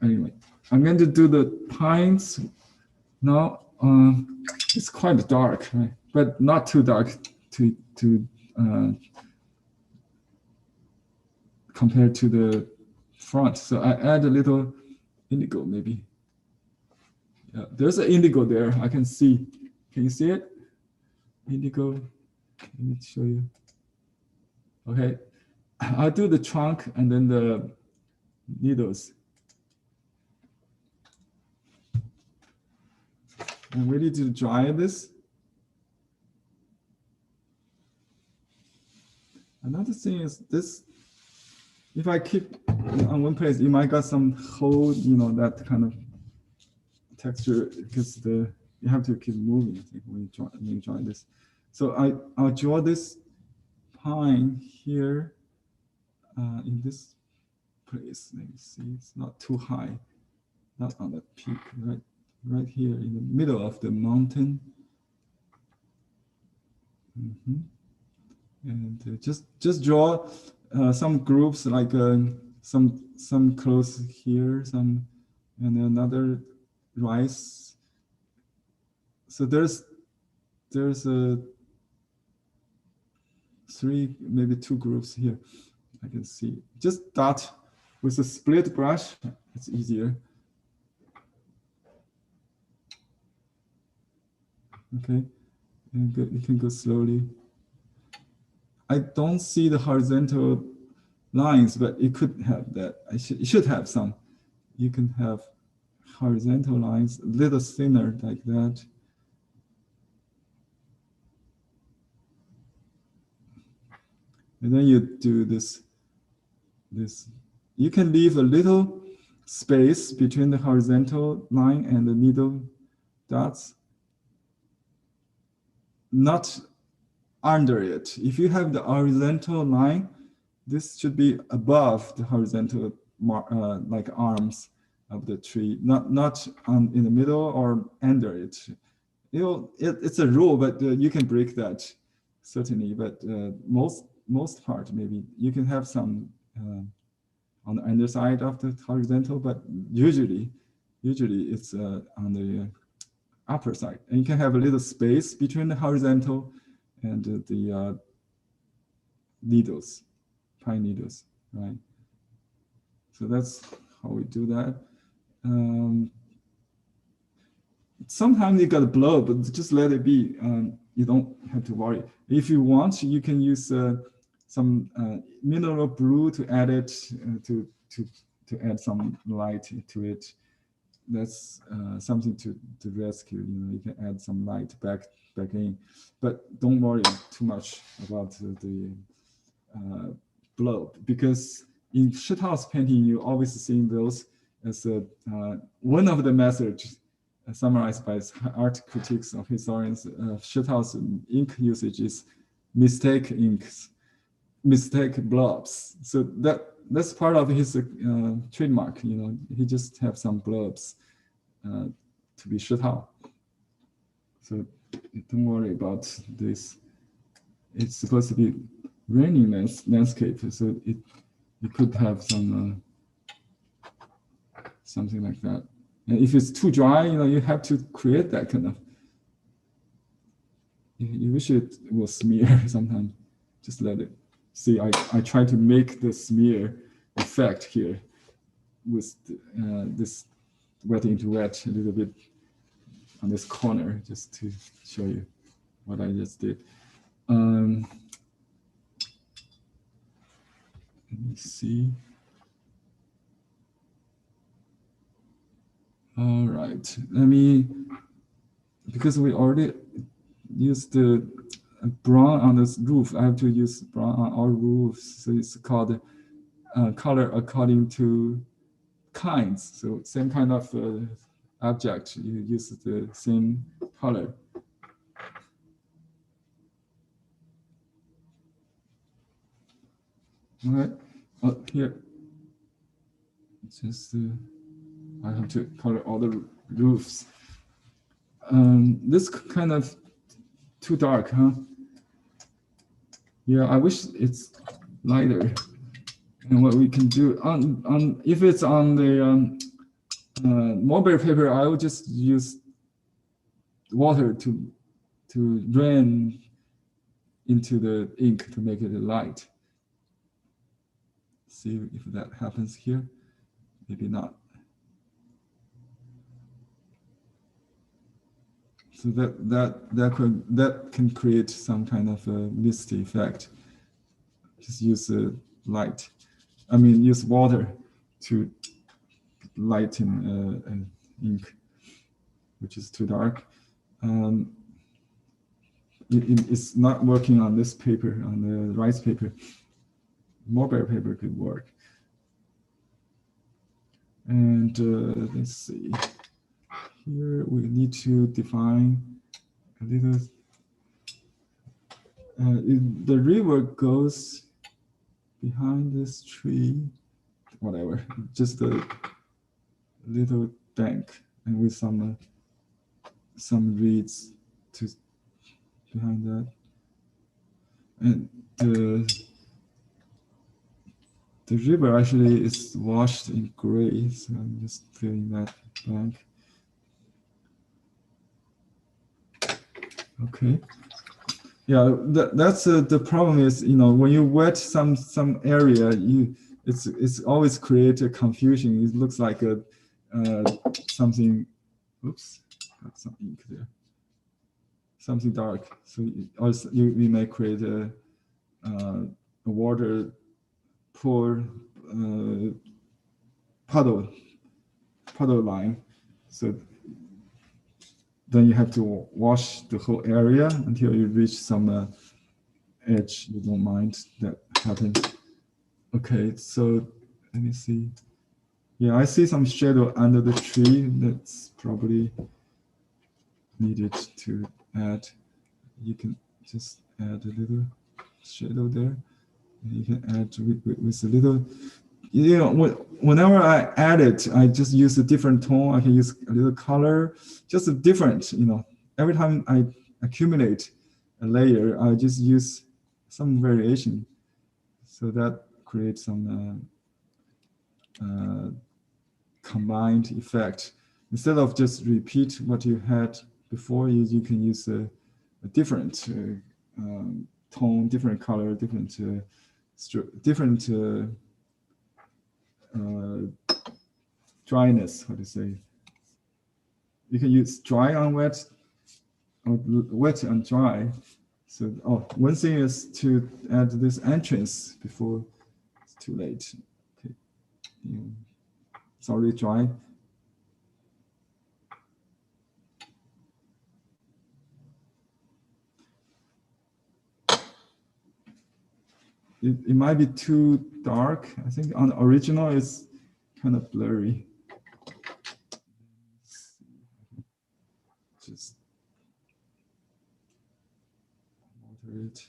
Anyway, I'm going to do the pines now. It's quite dark, right? But not too dark to compared to the front. So I add a little indigo maybe. Yeah, there's an indigo there. I can see. Can you see it? Indigo. Let me show you. Okay, I'll do the trunk and then the needles. I'm ready to dry this. Another thing is this, if I keep on one place you might got some hole, that kind of texture, because you have to keep moving, I think, when you draw this. So I'll draw this pine here in this place. Let me see, it's not too high, not on the peak, right here in the middle of the mountain. And just draw some groups, like some close here, some, and another rise. So there's three, maybe two groups here. I can see. Just dot with a split brush. It's easier. Okay, and you can go slowly. I don't see the horizontal lines, but it could have that. It should have some. You can have horizontal lines a little thinner like that. And then you do this. You can leave a little space between the horizontal line and the middle dots. Not under it. If you have the horizontal line, this should be above the horizontal like arms of the tree, not in the middle or under it. It's a rule, but you can break that certainly. But most part, maybe you can have some on the underside of the horizontal, but usually it's on the upper side, and you can have a little space between the horizontal and the needles, pine needles, right? So that's how we do that. Sometimes you got a blow, but just let it be. You don't have to worry. If you want, you can use some mineral blue to add it to add some light to it. That's something to rescue. You can add some light back in, but don't worry too much about the blob, because in shithouse painting you always seeing those as one of the methods summarized by art critics of historians. Shithouse ink usage is mistake inks, mistake blobs. So that's part of his trademark. He just have some blobs to be shithouse. So don't worry about this. It's supposed to be raining landscape, so it could have some something like that. And if it's too dry, you have to create that kind of. You wish it will smear sometimes. Just let it. See, I try to make the smear effect here with this wet into wet a little bit on this corner, just to show you what I just did. Let me see. All right, because we already used the brown on this roof, I have to use brown on all roofs. So it's called color according to kinds. So same kind of object, you use the same color. All right, here, just I have to color all the roofs. This kind of too dark, huh? Yeah, I wish it's lighter. And what we can do if it's on the mulberry paper, I would just use water to drain into the ink to make it light. See if that happens here. Maybe not. So that can create some kind of a misty effect. Just use light. Use water to lighten an ink, which is too dark. It's not working on this paper, on the rice paper. Mulberry paper could work. And let's see. Here we need to define a little. The river goes behind this tree, whatever, just a little bank and with some reeds to behind that. And the river actually is washed in gray, so I'm just filling that blank. Okay. Yeah, that's the problem is, you know, when you wet some area, it's always create a confusion. It looks like a something. Oops, got some ink there. Something dark. So also you may create a water poor puddle line. So then you have to wash the whole area until you reach some edge. You don't mind that happens. Okay, so let me see. Yeah, I see some shadow under the tree. That's probably needed to add. You can just add a little shadow there. And you can add with a little, you know, whenever I add it, I just use a different tone. I can use a little color, just a different, you know, every time I accumulate a layer, I just use some variation. So that creates some combined effect. Instead of just repeat what you had before, you can use a different tone, different color, different dryness, how to say. You can use dry on wet, or wet on dry. So, one thing is to add this entrance before it's too late. Okay, it's already dry. It might be too dark. I think on the original it's kind of blurry. Just alter it.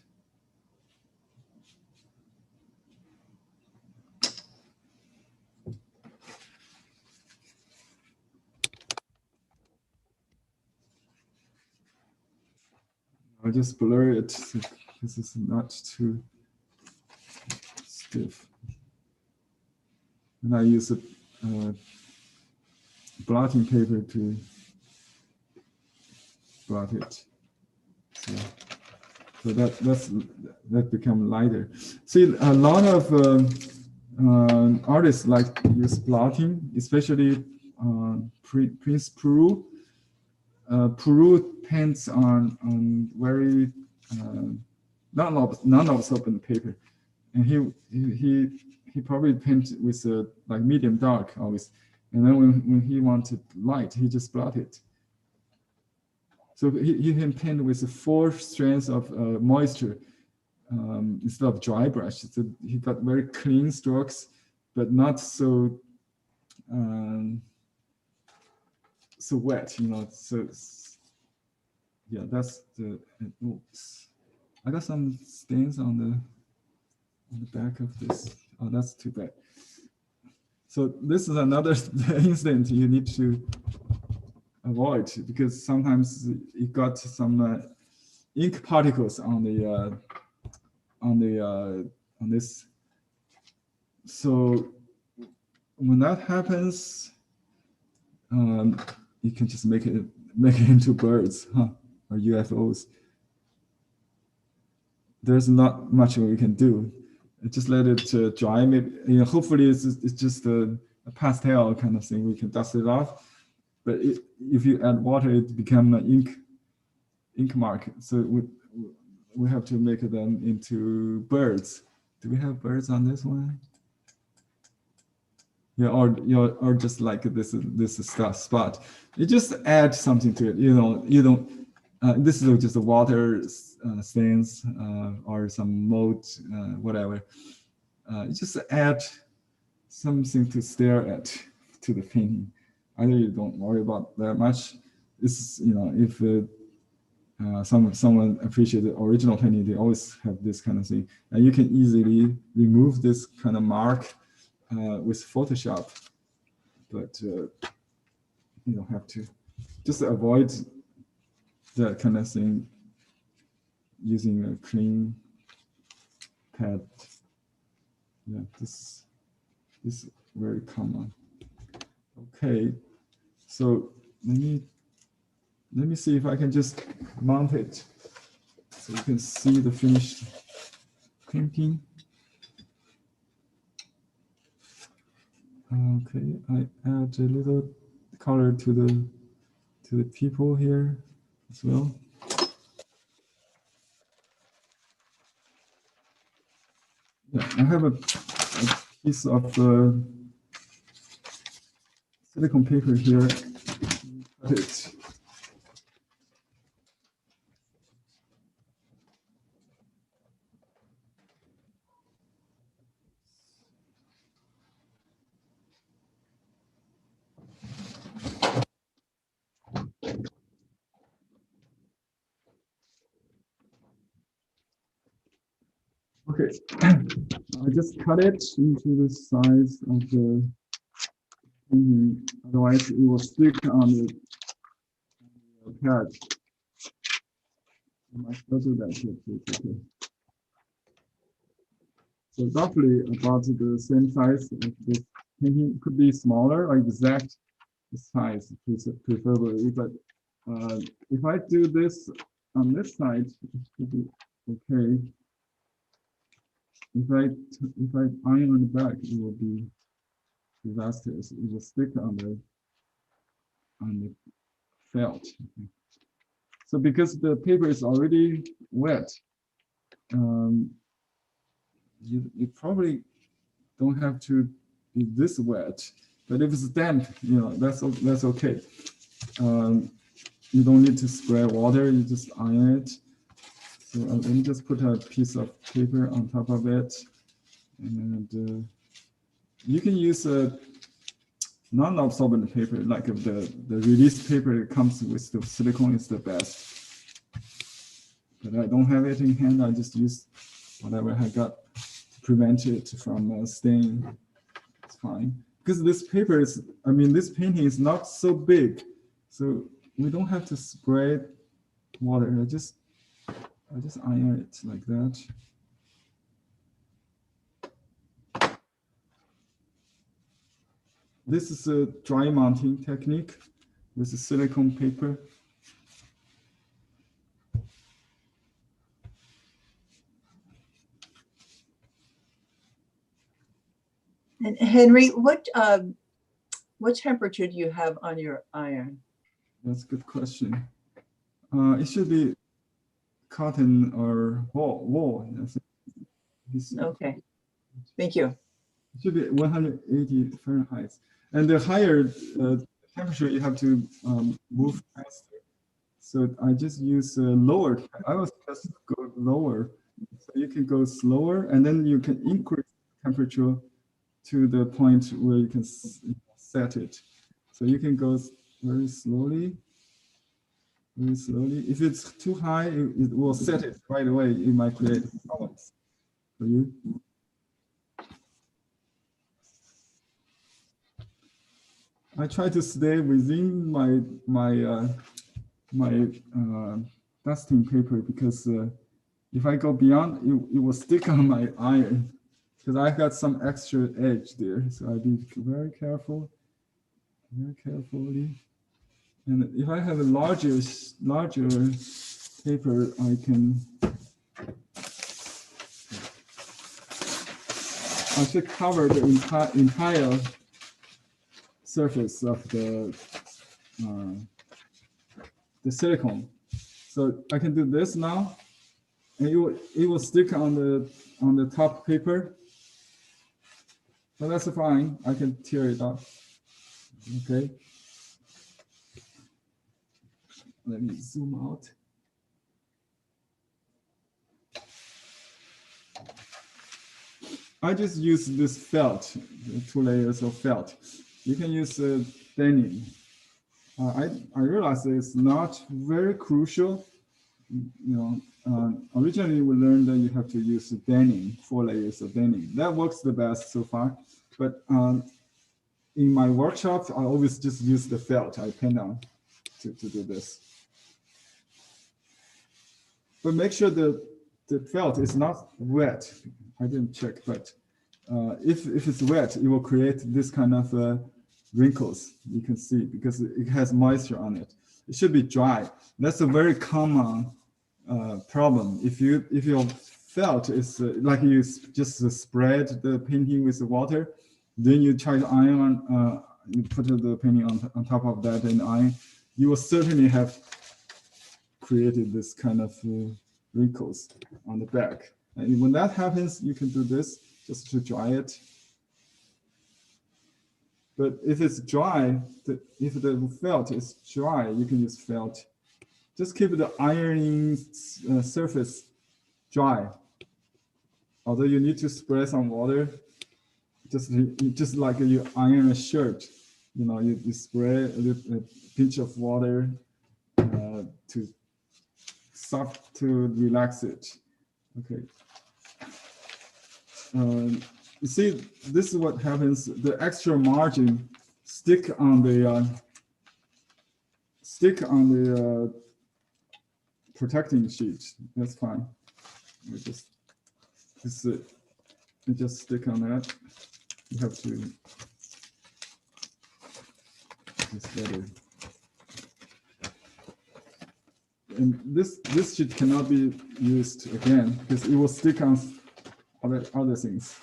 I'll just blur it so this is not too stiff. And I use a blotting paper to blot it. So that become lighter. See, a lot of artists like to use blotting, especially Prince Peru. Peru paints on very non-absorbent paper, and he probably paints with like medium dark always, and then when he wanted light, he just blot it. So he can paint with 4 strands of moisture instead of dry brush. So he got very clean strokes, but not so so wet, you know. So yeah, that's the. Oops, I got some stains on the back of this. Oh, that's too bad. So this is another incident you need to avoid, because sometimes you got some ink particles on this. So when that happens, you can just make it into birds, or UFOs. There's not much we can do. Just let it dry. Maybe, you know, hopefully it's just a pastel kind of thing. We can dust it off. But if you add water, it becomes an ink mark. So we have to make them into birds. Do we have birds on this one? Yeah, or just like this spot. You just add something to it. You know, you don't. This is just a water stains or some mold, whatever. You just add something to stare at. to the painting. Either you don't worry about that much. It's, if someone appreciates the original painting, they always have this kind of thing. And you can easily remove this kind of mark with Photoshop, but you don't have to. Just avoid that kind of thing using a clean pad. Yeah, this is very common. Okay, so let me see if I can just mount it so you can see the finished painting. Okay, I add a little color to the people here as well. Yeah, I have a piece of silicone paper here. Cut it. Okay, I just cut it into the size of the painting. Otherwise, it will stick on the pad. I might still do that here too. Okay. So roughly about the same size of this painting. Could be smaller or exact size, preferably. But if I do this on this side, it should be okay. If I iron on the back, it will be disastrous. It will stick on the felt. So because the paper is already wet, you probably don't have to be this wet. But if it's damp, that's okay. You don't need to spray water. You just iron it. So let me just put a piece of paper on top of it, and you can use a non-absorbent paper, like the release paper that comes with the silicone is the best. But I don't have it in hand. I just use whatever I got to prevent it from staining. It's fine. Because this paper is, this painting is not so big. So we don't have to spray water. I just iron it like that. This is a dry mounting technique with a silicone paper. And Henry, what temperature do you have on your iron? That's a good question. It should be cotton or wool. Okay, thank you. It should be 180 Fahrenheit. And the higher temperature, you have to move faster. So I just use lower. I was just go lower. So you can go slower, and then you can increase temperature to the point where you can set it. So you can go very slowly. Very slowly. If it's too high, it will set it right away. It might create problems for you. I try to stay within my dusting paper because if I go beyond, it will stick on my iron because I got some extra edge there. So I be very carefully. And if I have a larger paper, I should cover the entire surface of the silicone. So I can do this now, and it will stick on the top paper. So that's fine. I can tear it off. Okay. Let me zoom out. I just use this felt, 2 layers of felt. you can use denim. I realize it's not very crucial. Originally we learned that you have to use denim, 4 layers of denim. That works the best so far. But in my workshops, I always just use the felt I pin on to do this. But make sure the felt is not wet. I didn't check, but if it's wet, it will create this kind of wrinkles. You can see because it has moisture on it. It should be dry. That's a very common problem. If your felt is like you just spread the painting with the water, then you try to iron, you put the painting on top of that and iron, you will certainly have created this kind of wrinkles on the back. And when that happens, you can do this just to dry it. But if it's dry, if the felt is dry, you can use felt. Just keep the ironing surface dry. Although you need to spray some water, just like you iron a shirt, you spray a pinch of water to relax it. Okay. You see, this is what happens. The extra margin stick on the protecting sheet. That's fine. We just stick on that. You have to just better. And this sheet cannot be used again because it will stick on other things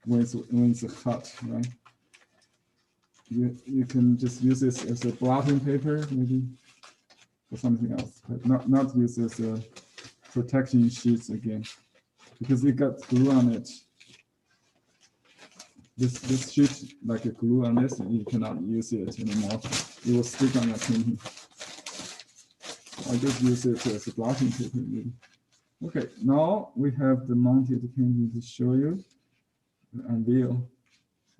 when it's hot, right? You can just use this as a blotting paper, maybe, or something else, but not use as a protection sheets again, because it got glue on it. This sheet, like a glue on this, you cannot use it anymore. It will stick on your painting. I just use it as a blotting paper, maybe. Okay, now we have the mounted painting to show you. Unveil.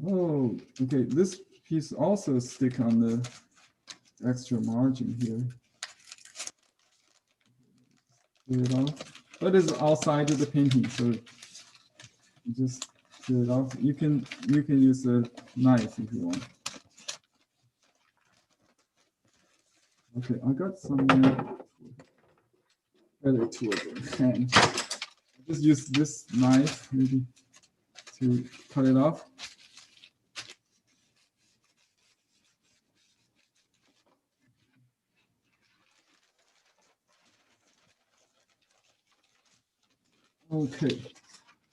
Oh, okay. This piece also stick on the extra margin here. Clear it off, but it's outside of the painting, so just clear it off. You can use a knife if you want. Okay, I got some other tool hand. Just use this knife maybe to cut it off. Okay,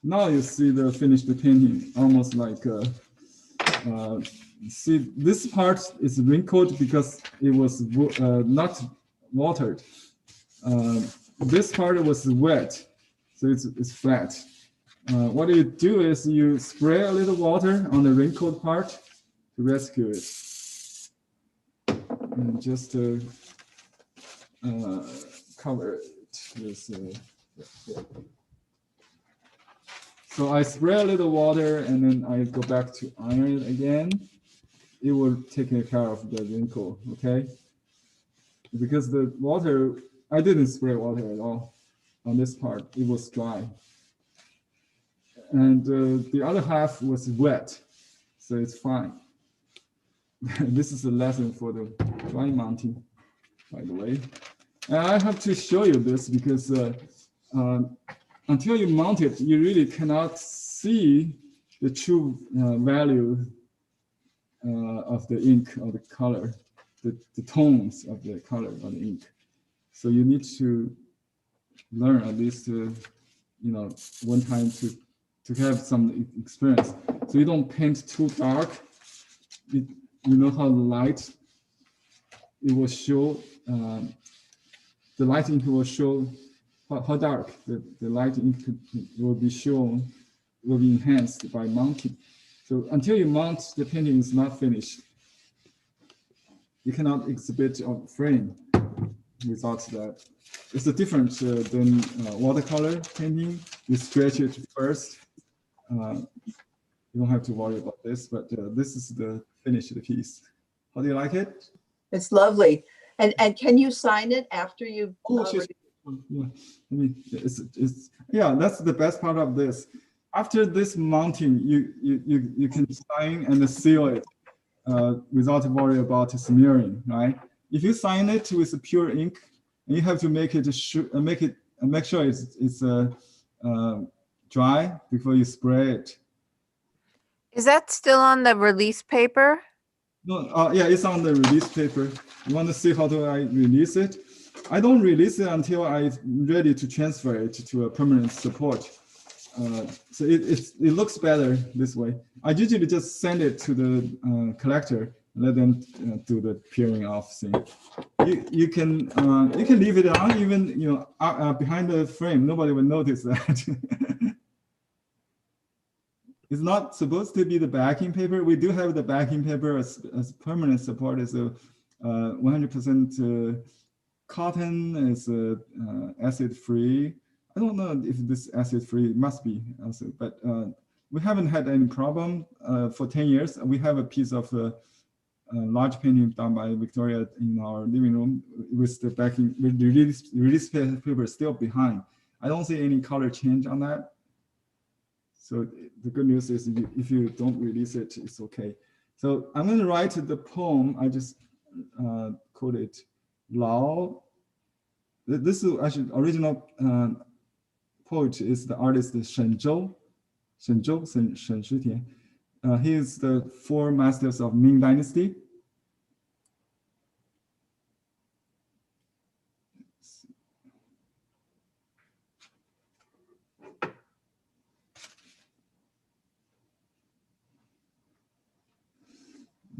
now you see the finished painting, almost like see, this part is wrinkled because it was not watered. This part was wet, so it's flat. What you do is you spray a little water on the wrinkled part to rescue it. And just cover it with so I spray a little water and then I go back to iron it again. It will take care of the wrinkle, okay? Because the water, I didn't spray water at all on this part. It was dry. And the other half was wet, so it's fine. This is a lesson for the dry mounting, by the way. And I have to show you this because until you mount it, you really cannot see the true value of the ink or the color, the tones of the color of the ink. So you need to learn at least, one time to have some experience. So you don't paint too dark. You know how the light, it will show, the light ink will show how dark the light ink will be shown, will be enhanced by mounting. So until you mount, the painting is not finished. You cannot exhibit a frame without that. It's different than watercolor painting. You stretch it first. You don't have to worry about this, but this is the finished piece. How do you like it? It's lovely. And can you sign it after you've Oh, sure. Yeah, I mean, yeah, that's the best part of this. After this mounting, you can sign and seal it without worry about smearing, right? If you sign it with pure ink, you have to make sure it's dry before you spray it. Is that still on the release paper? No, yeah, it's on the release paper. You want to see how do I release it? I don't release it until I'm ready to transfer it to a permanent support. So it looks better this way. I usually just send it to the collector, let them do the peeling off thing. You can leave it on even behind the frame. Nobody will notice that. It's not supposed to be the backing paper. We do have the backing paper as permanent support. Is a 100% cotton. Is acid free. I don't know if this acid free must be acid, but we haven't had any problem for 10 years. We have a piece of large painting done by Victoria in our living room with the backing, with the release paper still behind. I don't see any color change on that. So the good news is if you don't release it, it's okay. So I'm going to write the poem. I just called it Lao. This is actually original poet is the artist Shen Shitian. He is the 4 masters of Ming Dynasty.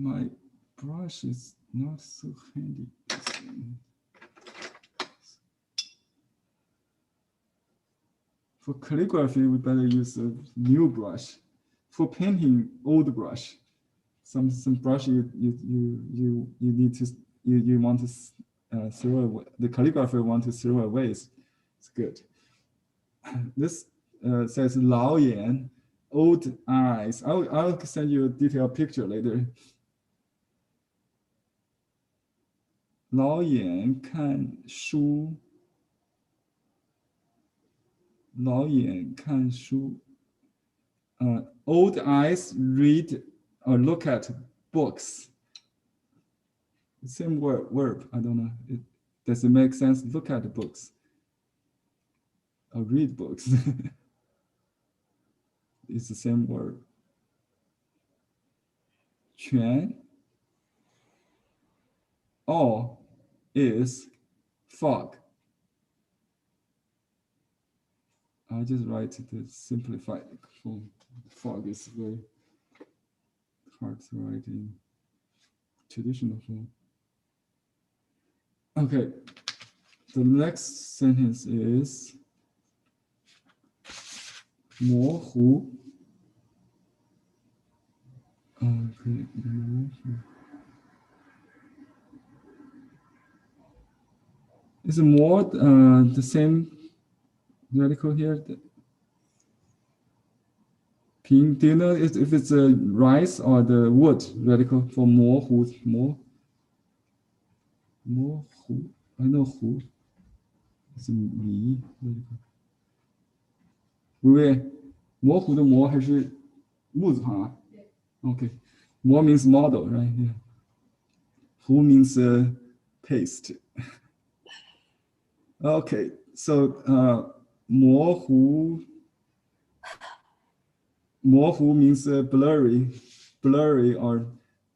My brush is not so handy. For calligraphy, we better use a new brush. For painting, old brush. Some brush you need to you want to throw away. The calligrapher want to throw away. It's good. This says Lao Yan, old eyes. I'll send you a detailed picture later. 老眼看书，老眼看书。Old eyes read or look at books. Same verb. I don't know. Does it make sense? Look at the books or read books. It's the same word. 全 all is fog. I just write the simplified form. Fog is very hard to write in traditional form. Okay, the next sentence is 模糊. Okay, 模糊. Is more the same radical here? Ping, do you know if it's a rice or the wood radical for 模糊? 模糊, I know 糊. It's a 米 radical. 喂，模糊的模还是木字旁啊？ Okay. 模 means model, right? Yeah. 糊 means paste. Okay, so 模糊 means blurry or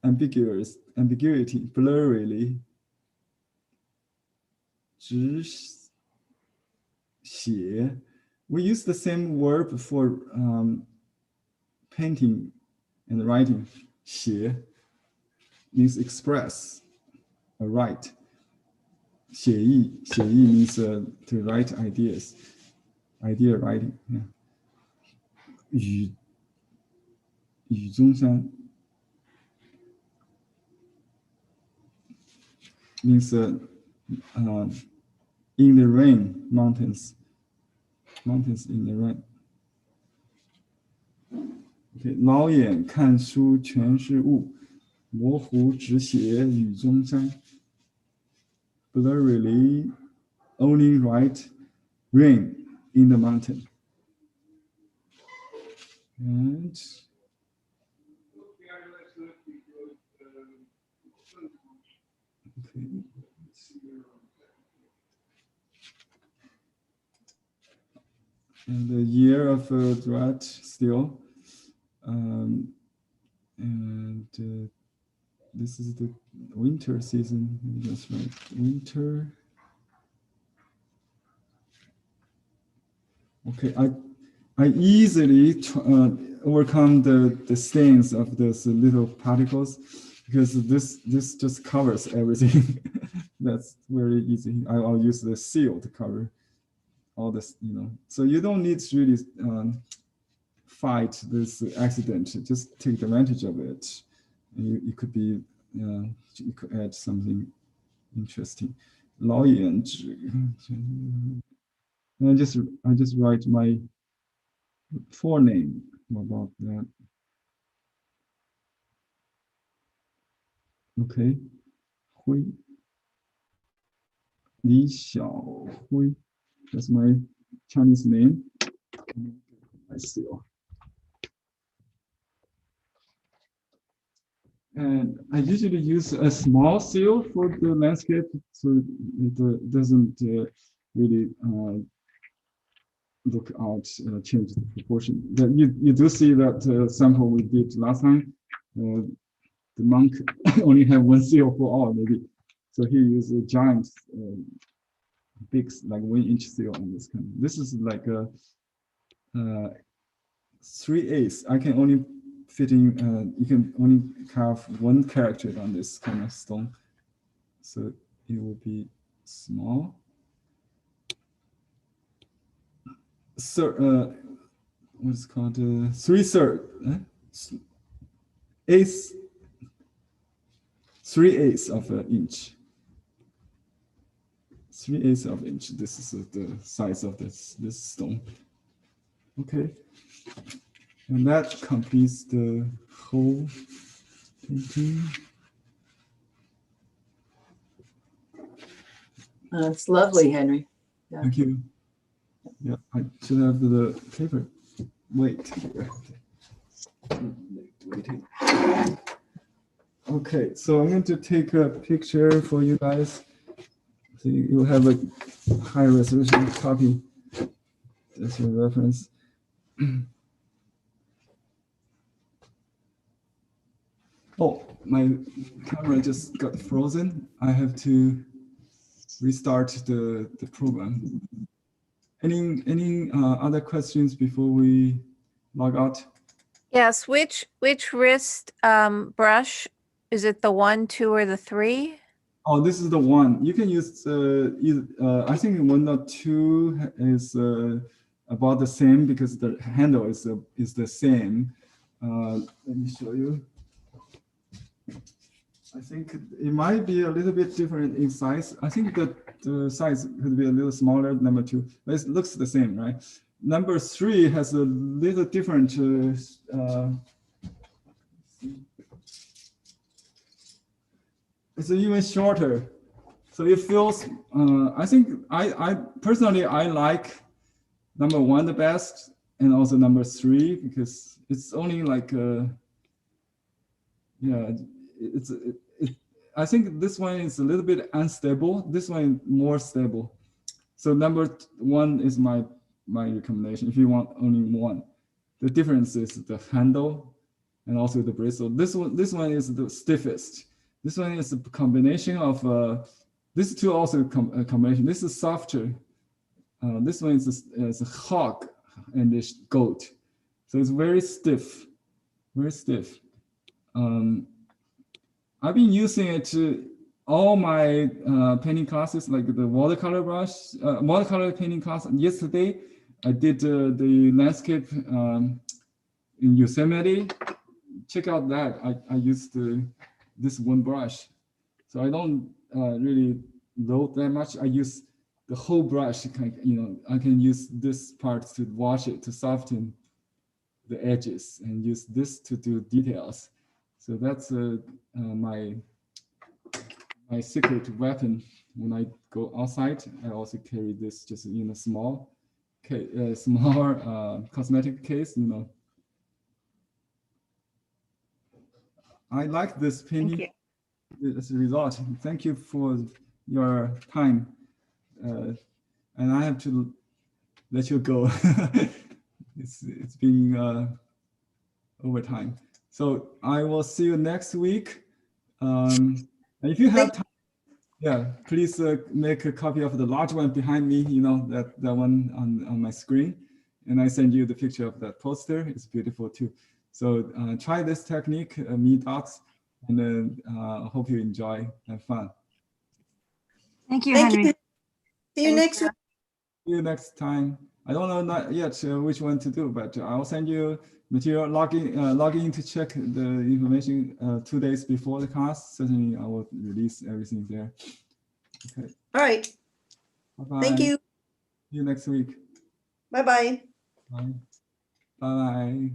ambiguity, blurrily. 直写 we use the same verb for painting and writing. 写 means express or write. 写意 means to write ideas, idea writing. Yeah. 雨中山 means in the rain, mountains in the rain. Okay, 老眼看书全是雾.模糊只写雨中山 blurrily only write rain in the mountain. And okay. And the year of drought still. And this is the winter season. That's right. Winter. Okay, I easily overcome the stains of those little particles because this just covers everything. That's very easy. I'll use the seal to cover all this, So you don't need to really fight this accident. Just take advantage of it. And you could be, you could add something interesting. 老眼指. And I just write my forename about that. Okay. 辉. Li Xiaohui. That's my Chinese name. I seal. And I usually use a small seal for the landscape, so it doesn't really look out, change the proportion. You do see that sample we did last time. The monk only have one seal for all, maybe. So he used a giant, big, like 1 inch seal on this kind. This is like a 3/8. I can only fit in, you can only carve one character on this kind of stone. So it will be small. So, what's called 3/8 of an inch. 3/8 of an inch. This is the size of this stone. Okay. And that completes the whole painting. It's lovely, Henry. Yeah. Thank you. Yeah, I should have the paper. Wait. Okay, so I'm going to take a picture for you guys. So you'll have a high resolution copy. That's your reference. Oh, my camera just got frozen. I have to restart the program. Any other questions before we log out? Yes, which wrist brush? Is it the 1, 2, or the 3? Oh, this is the one. You can use I think 1 or 2 is about the same because the handle is the same. Let me show you. I think it might be a little bit different in size. I think that the size could be a little smaller, number 2, but it looks the same, right? Number 3 has a little different. It's even shorter, so it feels. I think I personally I like number 1 the best, and also number 3 because it's only like yeah, I think this one is a little bit unstable. This one is more stable. So number 1 is my recommendation if you want only 1. The difference is the handle and also the bristle. This one is the stiffest. This one is a combination of these two also a combination. This is softer. This one is a hog and this goat. So it's very stiff, very stiff. I've been using it to all my painting classes, like the watercolor brush, watercolor painting class. Yesterday, I did the landscape in Yosemite. Check out that. I used this one brush. So I don't really load that much. I use the whole brush. I can use this part to wash it, to soften the edges, and use this to do details. So that's my secret weapon. When I go outside, I also carry this just in a small cosmetic case, you know. I like this painting as a result. Thank you for your time. And I have to let you go. It's been over time. So I will see you next week. And if you have time, yeah, please make a copy of the large one behind me, you know, that one on my screen. And I send you the picture of that poster. It's beautiful too. So try this technique, me dots, and hope you enjoy and fun. Thank you, Thank Henry. you. See you next week. See you next time. I don't know not yet which one to do, but I'll send you material logging to check the information 2 days before the class. Certainly, I will release everything there. Okay. All right. Bye-bye. Thank you. See you next week. Bye-bye. Bye. Bye.